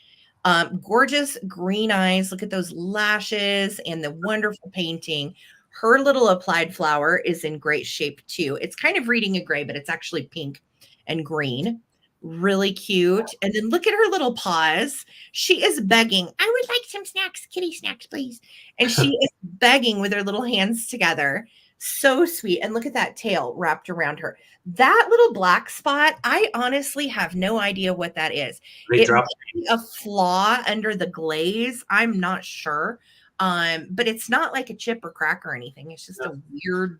Gorgeous green eyes. Look at those lashes and the wonderful painting. Her little applied flower is in great shape too. It's kind of reading a gray, but it's actually pink and green. Really cute. And then look at her little paws. She is begging, I would like some snacks, kitty snacks, please. And she is begging with her little hands together. So sweet. And look at that tail wrapped around her. That little black spot, I honestly have no idea what that is. It might be a flaw under the glaze. I'm not sure. But it's not like a chip or crack or anything. It's just a weird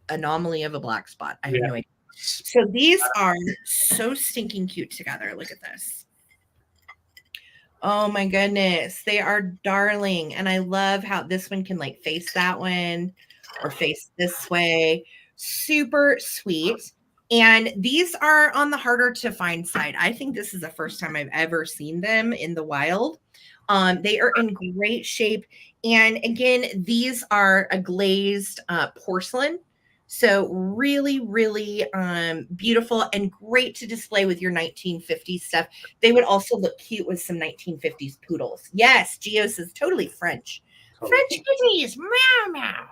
anomaly of a black spot. I have no idea. So these are so stinking cute together. Look at this. Oh my goodness. They are darling. And I love how this one can like face that one or face this way. super sweet. And these are on the harder to find side. I think this is the first time I've ever seen them in the wild. They are in great shape. And again, these are a glazed porcelain. So really, really beautiful and great to display with your 1950s stuff. They would also look cute with some 1950s poodles. Yes, Gio says totally French. French kitties, meow meow.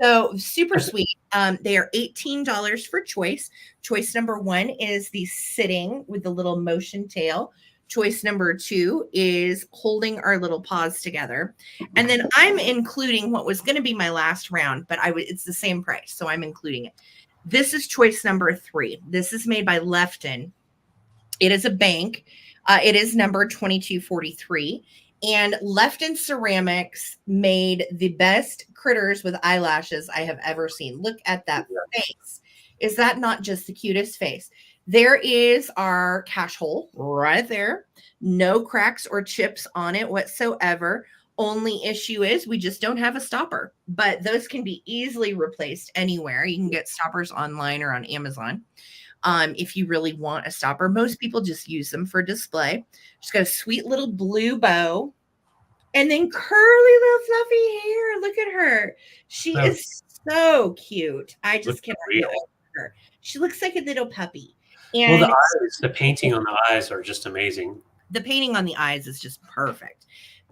So super sweet. They are $18 for choice. Choice number 1 is the sitting with the little motion tail. Choice number 2 is holding our little paws together. And then I'm including what was going to be my last round, but it's the same price, so I'm including it. This is choice number 3. This is made by Lefton. It is a bank. It is number 2243. And Lefton Ceramics made the best critters with eyelashes I have ever seen. Look at that face. Is that not just the cutest face? There is our cash hole right there. No cracks or chips on it whatsoever. Only issue is we just don't have a stopper, but those can be easily replaced anywhere. You can get stoppers online or on Amazon. If you really want a stopper, most people just use them for display. She's got a sweet little blue bow and then curly little fluffy hair. Look at her. She is so cute. I just cannot get over her. She looks like a little puppy. And well, the painting on the eyes are just amazing. The painting on the eyes is just perfect.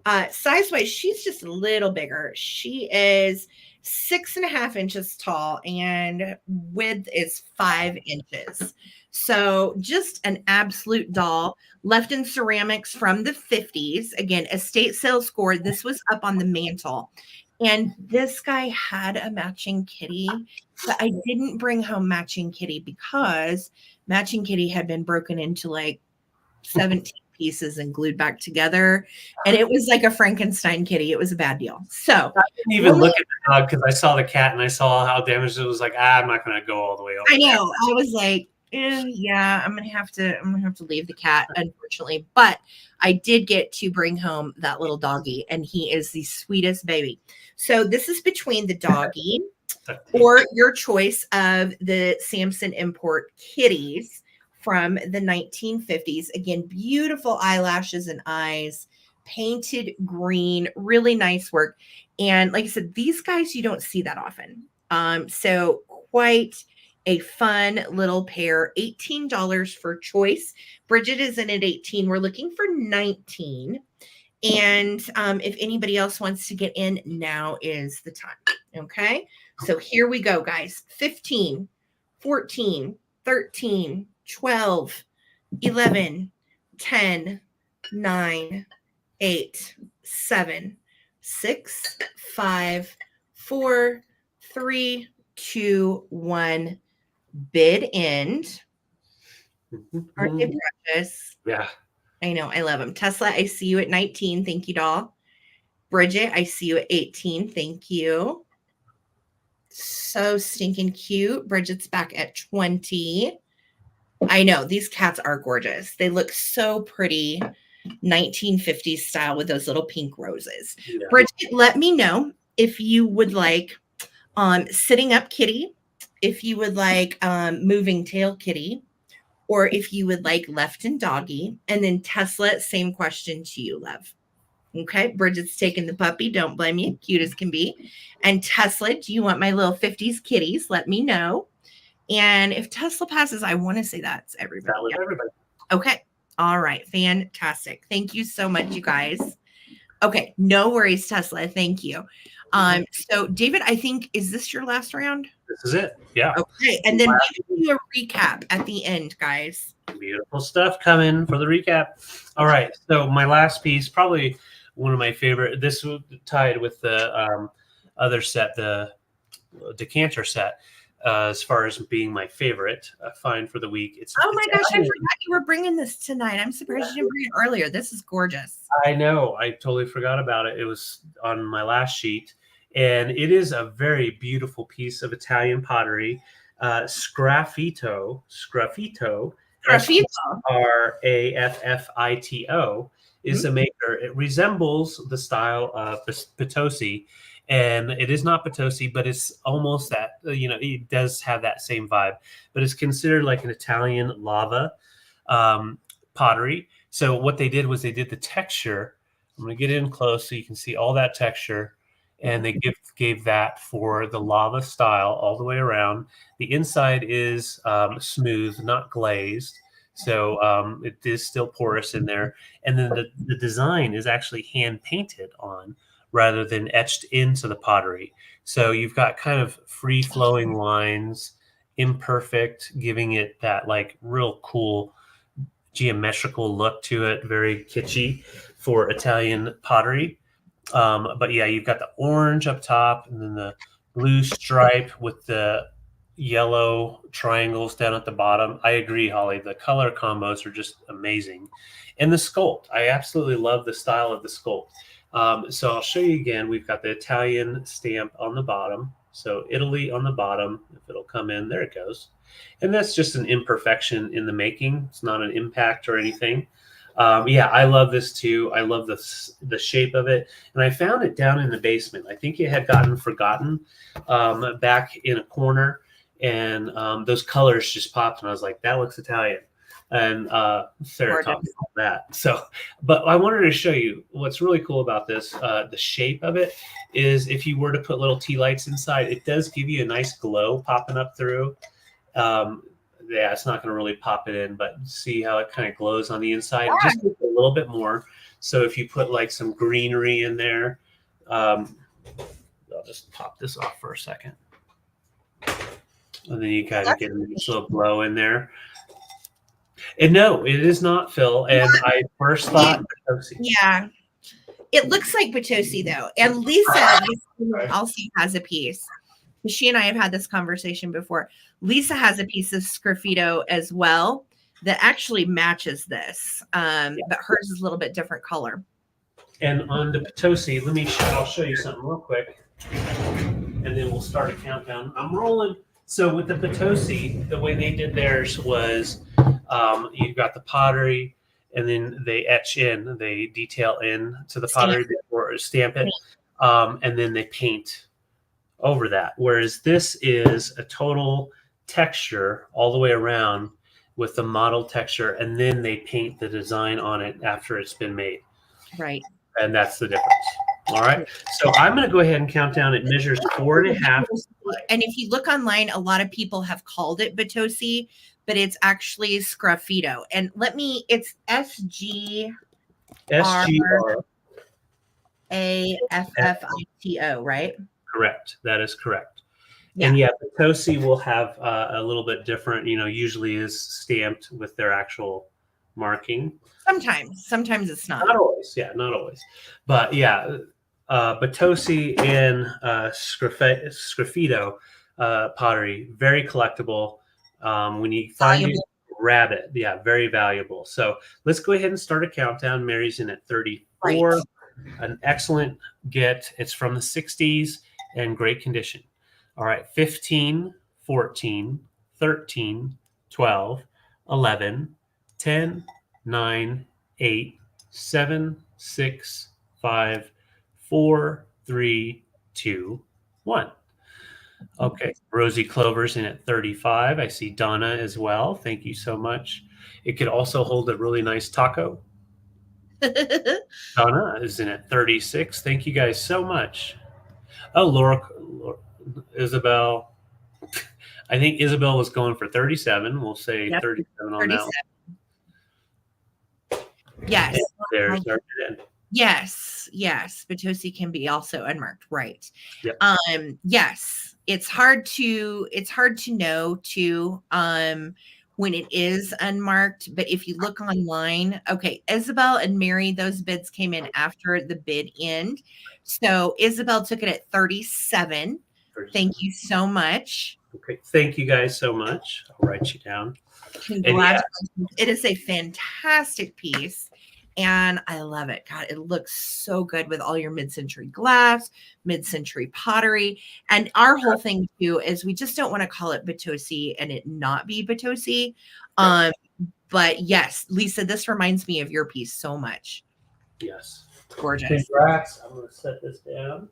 Size-wise, she's just a little bigger. She is 6.5 inches tall and width is 5 inches. So just an absolute doll. Lefton Ceramics from the 50s. Again, estate sales score. This was up on the mantle. And this guy had a matching kitty, but I didn't bring home matching kitty because matching kitty had been broken into like 17 pieces and glued back together. And it was like a Frankenstein kitty. It was a bad deal. So I didn't even look at the dog because I saw the cat and I saw how damaged it was. Like, I'm not going to go all the way over. I know. I was like, yeah, I'm gonna have to leave the cat, unfortunately. But I did get to bring home that little doggy, and he is the sweetest baby. So this is between the doggy or your choice of the Samson import kitties from the 1950s. Again, beautiful eyelashes and eyes, painted green, really nice work. And like I said, these guys you don't see that often. So quite a fun little pair. $18 for choice. Bridget is in at 18. We're looking for 19. And if anybody else wants to get in, now is the time. Okay. So here we go, guys. 15, 14, 13, 12, 11, 10, 9, 8, 7, 6, 5, 4, 3, 2, 1. Bid end. Aren't they precious? Yeah. I know. I love them. Tesla, I see you at 19. Thank you, doll. Bridget, I see you at 18. Thank you. So stinking cute. Bridget's back at 20. I know. These cats are gorgeous. They look so pretty. 1950s style with those little pink roses. Yeah. Bridget, let me know if you would like sitting up kitty, if you would like moving tail kitty, or if you would like Lefton doggy. And then Tesla, same question to you, love. Okay, Bridget's taking the puppy. Don't blame me. Cute as can be. And Tesla, do you want my little 50s kitties? Let me know. And if Tesla passes, I want to say that's everybody. That was everybody. Okay. All right. Fantastic. Thank you so much, you guys. Okay. No worries, Tesla. Thank you. So David, I think, is this your last round? This is it. Yeah. Okay. And then we do a recap at the end, guys. Beautiful stuff coming for the recap. All right. So my last piece, probably one of my favorite, this was tied with the other set, the decanter set, as far as being my favorite find for the week. Oh my gosh, I forgot you were bringing this tonight. I'm surprised you didn't bring it earlier. This is gorgeous. I know. I totally forgot about it. It was on my last sheet. And it is a very beautiful piece of Italian pottery. Sgraffito, Sgraffito. Raffito is the maker. It resembles the style of Potosi. And it is not Potosi, but it's almost that, it does have that same vibe, but it's considered like an Italian lava pottery. So what they did was they did the texture. I'm going to get in close so you can see all that texture. And they gave that for the lava style all the way around. The inside is smooth, not glazed. So it is still porous in there. And then the design is actually hand painted on rather than etched into the pottery. So you've got kind of free flowing lines, imperfect, giving it that like real cool geometrical look to it, very kitschy for Italian pottery. But yeah, you've got the orange up top and then the blue stripe with the yellow triangles down at the bottom. I agree, Holly. The color combos are just amazing. And the sculpt. I absolutely love the style of the sculpt. So I'll show you again. We've got the Italian stamp on the bottom. So Italy on the bottom, if it'll come in, there it goes. And that's just an imperfection in the making. It's not an impact or anything. Yeah, I love this too. I love the shape of it. And I found it down in the basement. I think it had gotten forgotten back in a corner. And those colors just popped. And I was like, that looks Italian. And Sarah taught me all that. So, but I wanted to show you what's really cool about this. The shape of it is if you were to put little tea lights inside, it does give you a nice glow popping up through. Yeah, it's not going to really pop it in, but see how it kind of glows on the inside. Just a little bit more. So if you put like some greenery in there, I'll just pop this off for a second. And then you kind of get a nice little glow in there. And no, it is not, Phil. And I first thought Potosi. Yeah. It looks like Potosi though. And Lisa also has a piece. She and I have had this conversation before. Lisa has a piece of sgraffito as well that actually matches this, but hers is a little bit different color. And on the Potosi, I'll show you something real quick, and then we'll start a countdown. I'm rolling. So with the Potosi, the way they did theirs was you've got the pottery, and then they they detail in to the pottery before stamp it, and then they paint over that. Whereas this is a total texture all the way around with the model texture, and then they paint the design on it after it's been made. Right. And that's the difference. All right. So I'm going to go ahead and count down. It measures 4.5. And if you look online, a lot of people have called it Potosi, but it's actually sgraffito. And it's SGRAFFITO, right? Correct. That is correct. Yeah. And yeah, Potosi will have a little bit different, usually is stamped with their actual marking. Sometimes it's not. Not always. Yeah, not always. But yeah, Potosi and sgraffito pottery, very collectible. When you find these, grab it. Yeah, very valuable. So let's go ahead and start a countdown. Mary's in at 34. Right. An excellent get. It's from the 60s and great condition. All right, 15, 14, 13, 12, 11, 10, 9, 8, 7, 6, 5, 4, 3, 2, 1. Okay, Rosie Clover's in at 35. I see Donna as well. Thank you so much. It could also hold a really nice taco. Donna is in at 36. Thank you guys so much. Oh, Laura Isabel. I think Isabel was going for 37. We'll say 37 on that one. Yes. There's our Yes. Potosi can be also unmarked, right? Yep. Yes. It's hard to know too when it is unmarked, but if you look online, okay, Isabel and Mary, those bids came in after the bid end. So Isabel took it at 37. Thank you so much. Okay, thank you guys so much. I'll write you down. Congratulations. It is a fantastic piece. And I love it. God, it looks so good with all your mid-century glass, mid-century pottery. And our whole thing too is we just don't want to call it Potosi and it not be Potosi. But yes, Lisa, this reminds me of your piece so much. Yes. Gorgeous. Congrats. I'm going to set this down.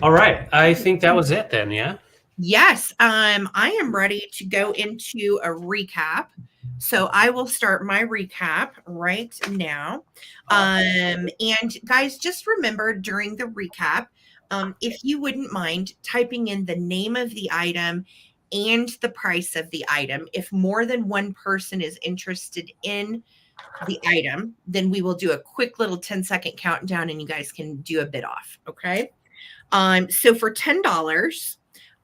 All right. I think that was it then. Yeah. Yes. I am ready to go into a recap. So I will start my recap right now. And guys, just remember during the recap, if you wouldn't mind typing in the name of the item and the price of the item. If more than one person is interested in the item, then we will do a quick little 10-second countdown and you guys can do a bid off. Okay. So for $10,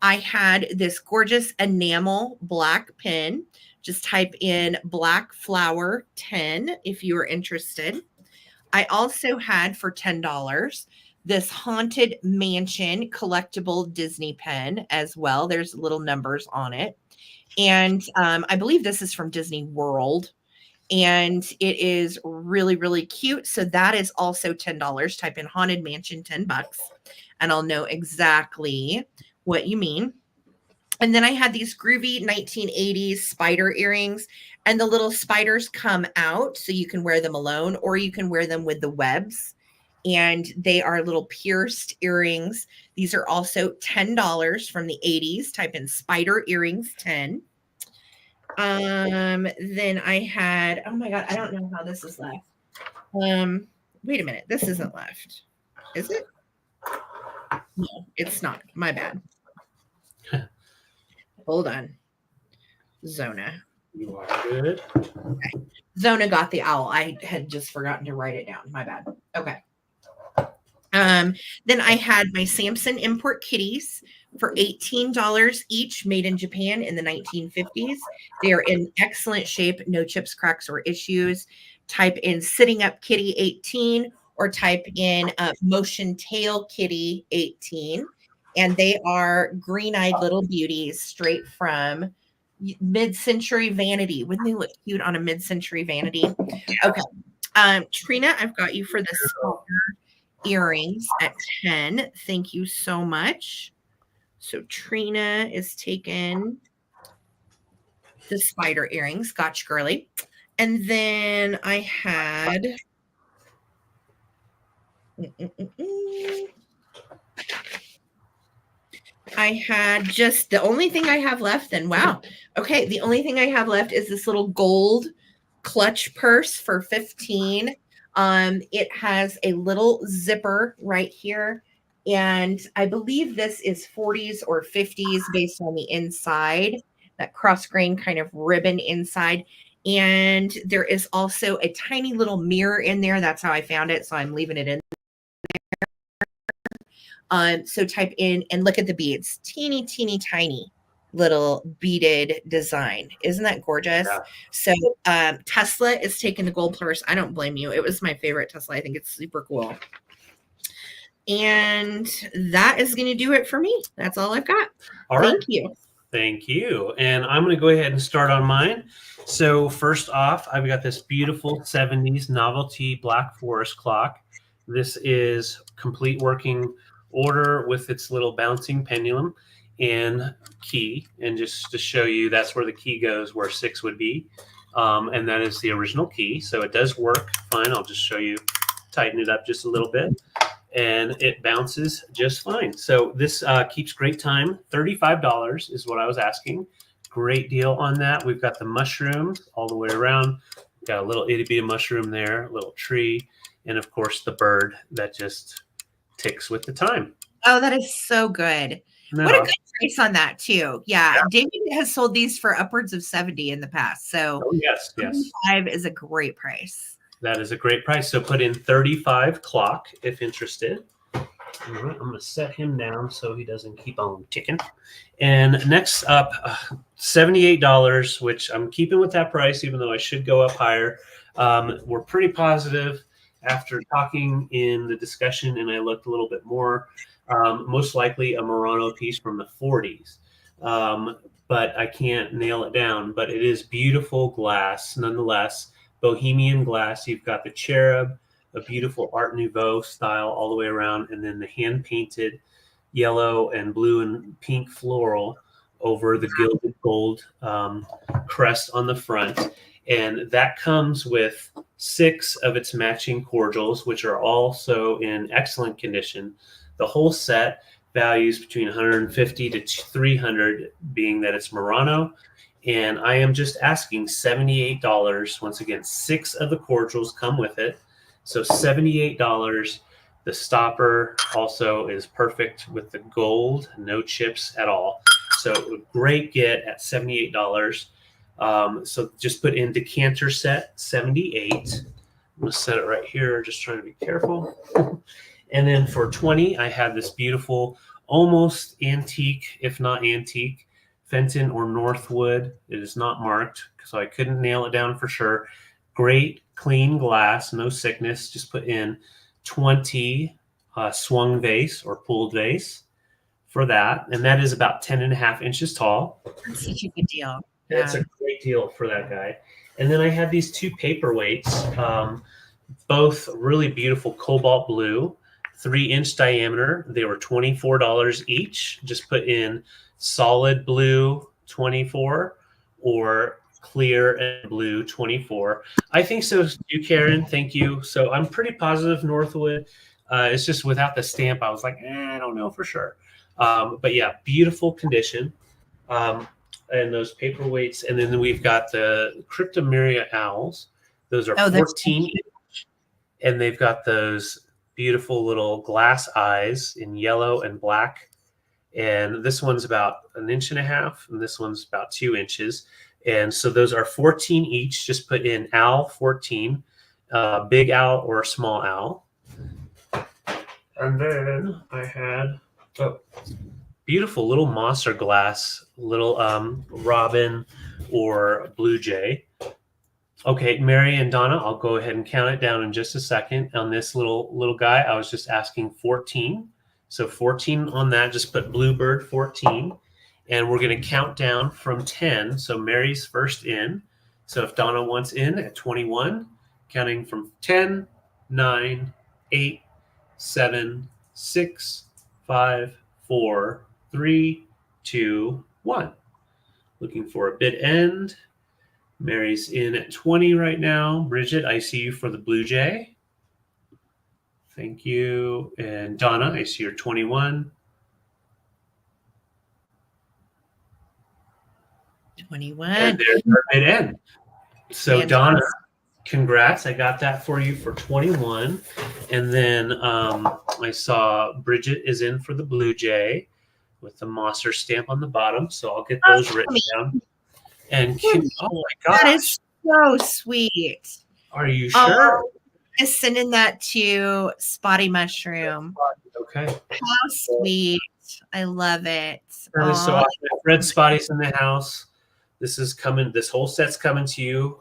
I had this gorgeous enamel black pin. Just type in black flower 10 if you are interested. I also had for $10 this haunted mansion collectible Disney pen as well. There's little numbers on it. And I believe this is from Disney World. And it is really, really cute. So that is also $10. Type in haunted mansion, $10, and I'll know exactly what you mean. And then I had these groovy 1980s spider earrings, and the little spiders come out so you can wear them alone or you can wear them with the webs. And they are little pierced earrings. These are also $10 from the 80s. Type in spider earrings 10. Then I had, oh my God, I don't know how this is left. Wait a minute, this isn't left. Is it? No, it's not. My bad. Hold on. Zona. You are good. Okay. Zona got the owl. I had just forgotten to write it down. My bad. Okay. Then I had my Samson import kitties for $18 each, made in Japan in the 1950s. They are in excellent shape, no chips, cracks, or issues. Type in sitting up kitty 18 or type in motion tail kitty 18. And they are green-eyed little beauties straight from mid-century vanity. Wouldn't they look cute on a mid-century vanity? Okay. Trina, I've got you for the silver earrings at 10. Thank you so much. So Trina is taking the spider earrings. Gotcha, girly. And then I had just the only thing I have left then. Wow. Okay. The only thing I have left is this little gold clutch purse for 15. It has a little zipper right here. And I believe this is 40s or 50s based on the inside, that cross grain kind of ribbon inside. And there is also a tiny little mirror in there. That's how I found it. So I'm leaving it in there. So type in and look at the beads. Teeny, teeny, tiny little beaded design. Isn't that gorgeous? Yeah. So Tesla is taking the gold purse. I don't blame you. It was my favorite Tesla. I think it's super cool. And that is going to do it for me. That's all I've got. Thank you. Thank you. And I'm going to go ahead and start on mine. So first off, I've got this beautiful 70s novelty Black Forest clock. This is complete working order with its little bouncing pendulum and key. And just to show you, that's where the key goes, where 6 would be. And that is the original key. So it does work fine. I'll just show you, tighten it up just a little bit. And it bounces just fine. So this keeps great time. $35 is what I was asking. Great deal on that. We've got the mushrooms all the way around. We've got a little itty bitty mushroom there, a little tree, and of course the bird that just ticks with the time. Oh, that is so good. No. What a good price on that too. Yeah. David has sold these for upwards of 70 in the past. So yes. 25 is a great price. That is a great price. So put in 35 clock if interested. All right, I'm going to set him down so he doesn't keep on ticking. And next up, $78, which I'm keeping with that price, even though I should go up higher. We're pretty positive after talking in the discussion, and I looked a little bit more, most likely a Murano piece from the 40s. But I can't nail it down. But it is beautiful glass nonetheless. Bohemian glass. You've got the cherub, a beautiful Art Nouveau style all the way around, and then the hand-painted yellow and blue and pink floral over the gilded gold crest on the front. And that comes with 6 of its matching cordials, which are also in excellent condition. The whole set values between 150 to 300, being that it's Murano. And I am just asking $78. Once again, 6 of the cordials come with it. So $78. The stopper also is perfect with the gold, no chips at all. So a great get at $78. So just put in decanter set 78. I'm going to set it right here, just trying to be careful. And then for 20, I have this beautiful, almost antique, if not antique, Fenton or Northwood. It is not marked, so I couldn't nail it down for sure. Great clean glass, no sickness. Just put in 20 swung vase or pulled vase for that. And that is about 10.5 inches tall. That's such a good deal. It's a great deal for that guy. And then I had these 2 paperweights, both really beautiful cobalt blue, 3-inch diameter. They were $24 each. Just put in solid blue 24 or clear and blue 24. I think so too, Karen. Thank you. So I'm pretty positive Northwood. It's just without the stamp, I was like, I don't know for sure. But yeah, beautiful condition. And those paperweights. And then we've got the Cryptomeria owls. Those are 14 inch. And they've got those beautiful little glass eyes in yellow and black. And this one's about 1.5 inches, and this one's about 2 inches. And so those are 14 each. Just put in owl 14, big owl or small owl. And then I had beautiful little monster glass, little robin or blue jay. Okay, Mary and Donna, I'll go ahead and count it down in just a second. On this little guy, I was just asking 14. So 14 on that, just put Bluebird 14. And we're going to count down from 10. So Mary's first in. So if Donna wants in at 21, counting from 10, 9, 8, 7, 6, 5, 4, 3, 2, 1. Looking for a bid end. Mary's in at 20 right now. Bridget, I see you for the Blue Jay. Thank you. And Donna, I see you're 21. 21. And there's our bid end. So Fantastic. Donna, congrats. I got that for you for 21. And then I saw Bridget is in for the Blue Jay with the Mosser stamp on the bottom. So I'll get those written down. And oh my gosh. That is so sweet. Are you sure? I'm sending that to Spotty Mushroom. Okay. How sweet. I love it. That is so awesome. Red Spotty's in the house. This is coming. This whole set's coming to you.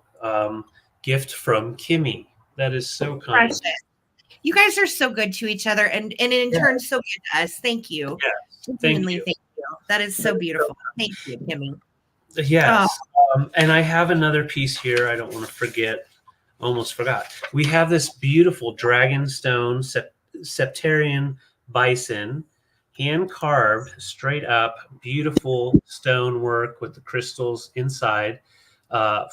Gift from Kimmy. That is so kind. Precious. You guys are so good to each other, and in turn, so good to us. Thank you. Yes. Thank you. That is so beautiful. Thank you, Kimmy. Yes. And I have another piece here. I don't want to forget. Almost forgot. We have this beautiful dragonstone Septarian bison, hand carved, straight up, beautiful stone work with the crystals inside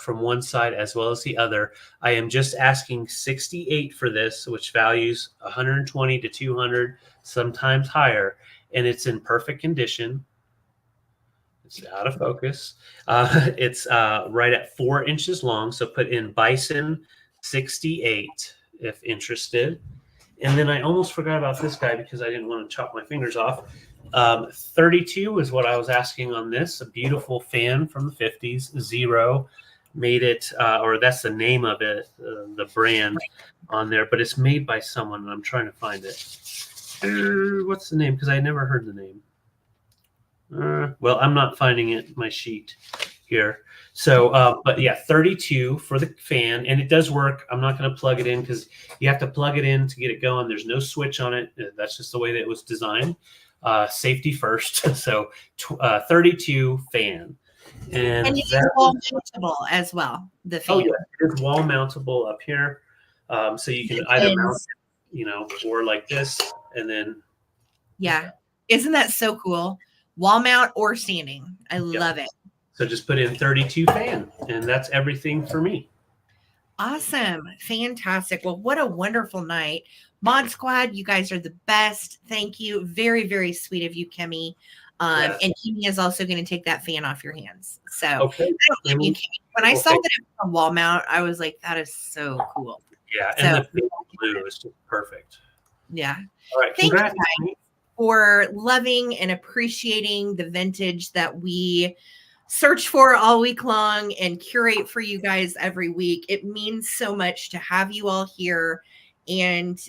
from one side as well as the other. I am just asking 68 for this, which values 120 to 200, sometimes higher, and it's in perfect condition. It's out of focus. It's right at 4 inches long. So put in bison 68 if interested. And then I almost forgot about this guy because I didn't want to chop my fingers off. 32 is what I was asking on this. A beautiful fan from the 50s. Zero made it, or that's the name of it, the brand on there. But it's made by someone, and I'm trying to find it. What's the name? Because I never heard the name. Well, I'm not finding it in my sheet here. So, but yeah, 32 for the fan, and it does work. I'm not going to plug it in because you have to plug it in to get it going. There's no switch on it. That's just the way that it was designed. Safety first. So, 32 fan. And it is wall mountable as well. The fan. Oh yeah, it is wall mountable up here. So you can either mount it, or like this, and then. Yeah. Isn't that so cool? Wall mount or standing. I love it. So just put in 32 fan, and that's everything for me. Awesome. Fantastic. Well, what a wonderful night. Mod Squad, you guys are the best. Thank you. Very, very sweet of you, Kimmy. Yes. And Kimmy is also going to take that fan off your hands. So Okay. I don't blame you, Kimmy. When I saw that it was a wall mount, I was like, that is so cool. Yeah, So, and the pink blue is just perfect. Yeah. All right. Thank you Congrats. guys for loving and appreciating the vintage that we search for all week long and curate for you guys every week. It means so much to have you all here and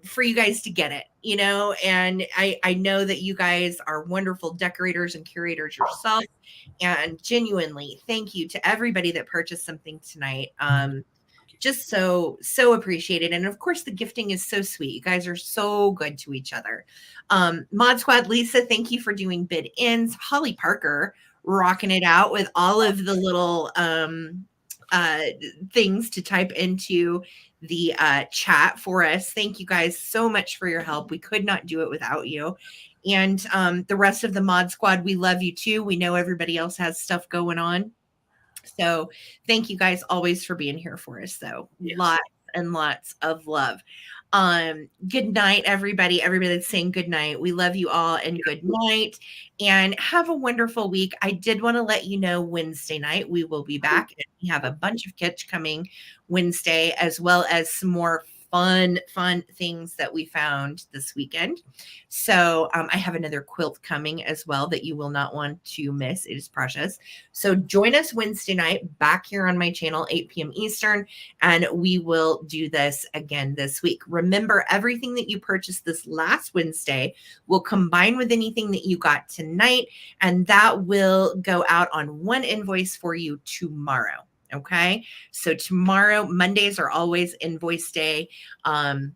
for you guys to get it, you know, and I know that you guys are wonderful decorators and curators yourself, and genuinely thank you to everybody that purchased something tonight. Just so appreciated. And of course the gifting is so sweet. You guys are so good to each other. Mod Squad Lisa, thank you for doing bid ins. Holly Parker rocking it out with all of the little things to type into the chat for us. Thank you guys so much for your help. We could not do it without you. And the rest of the Mod Squad, we love you too. We know everybody else has stuff going on. So thank you guys always for being here for us, though. Yes. Lots and lots of love. Good night, everybody. Everybody that's saying good night. We love you all and good night. And have a wonderful week. I did want to let you know Wednesday night we will be back. And we have a bunch of kits coming Wednesday, as well as some more fun things that we found this weekend. So I have another quilt coming as well that you will not want to miss. It is precious. So join us Wednesday night back here on my channel, 8 p.m. Eastern, and we will do this again this week. Remember, everything that you purchased this last Wednesday will combine with anything that you got tonight, and that will go out on one invoice for you tomorrow. Okay, so tomorrow, Mondays are always invoice day. And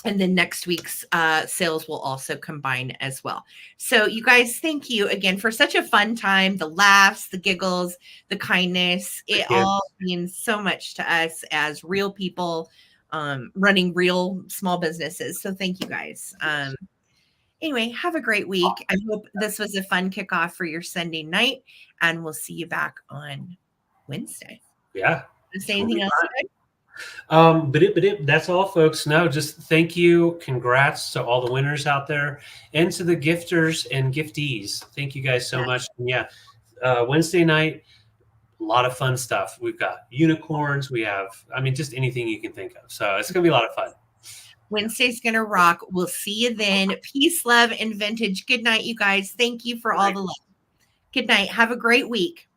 then next week's sales will also combine as well. So you guys, thank you again for such a fun time. The laughs, the giggles, the kindness, it all means so much to us as real people running real small businesses. So thank you guys. Anyway, have a great week. I hope this was a fun kickoff for your Sunday night, and we'll see you back on Wednesday. Yeah. Is there anything else? But that's all, folks. No, just thank you. Congrats to all the winners out there and to the gifters and giftees. Thank you guys so much. And yeah, Wednesday night, a lot of fun stuff. We've got unicorns. We have, just anything you can think of. So it's going to be a lot of fun. Wednesday's going to rock. We'll see you then. Peace, love, and vintage. Good night, you guys. Thank you for all the love. Good night. Have a great week.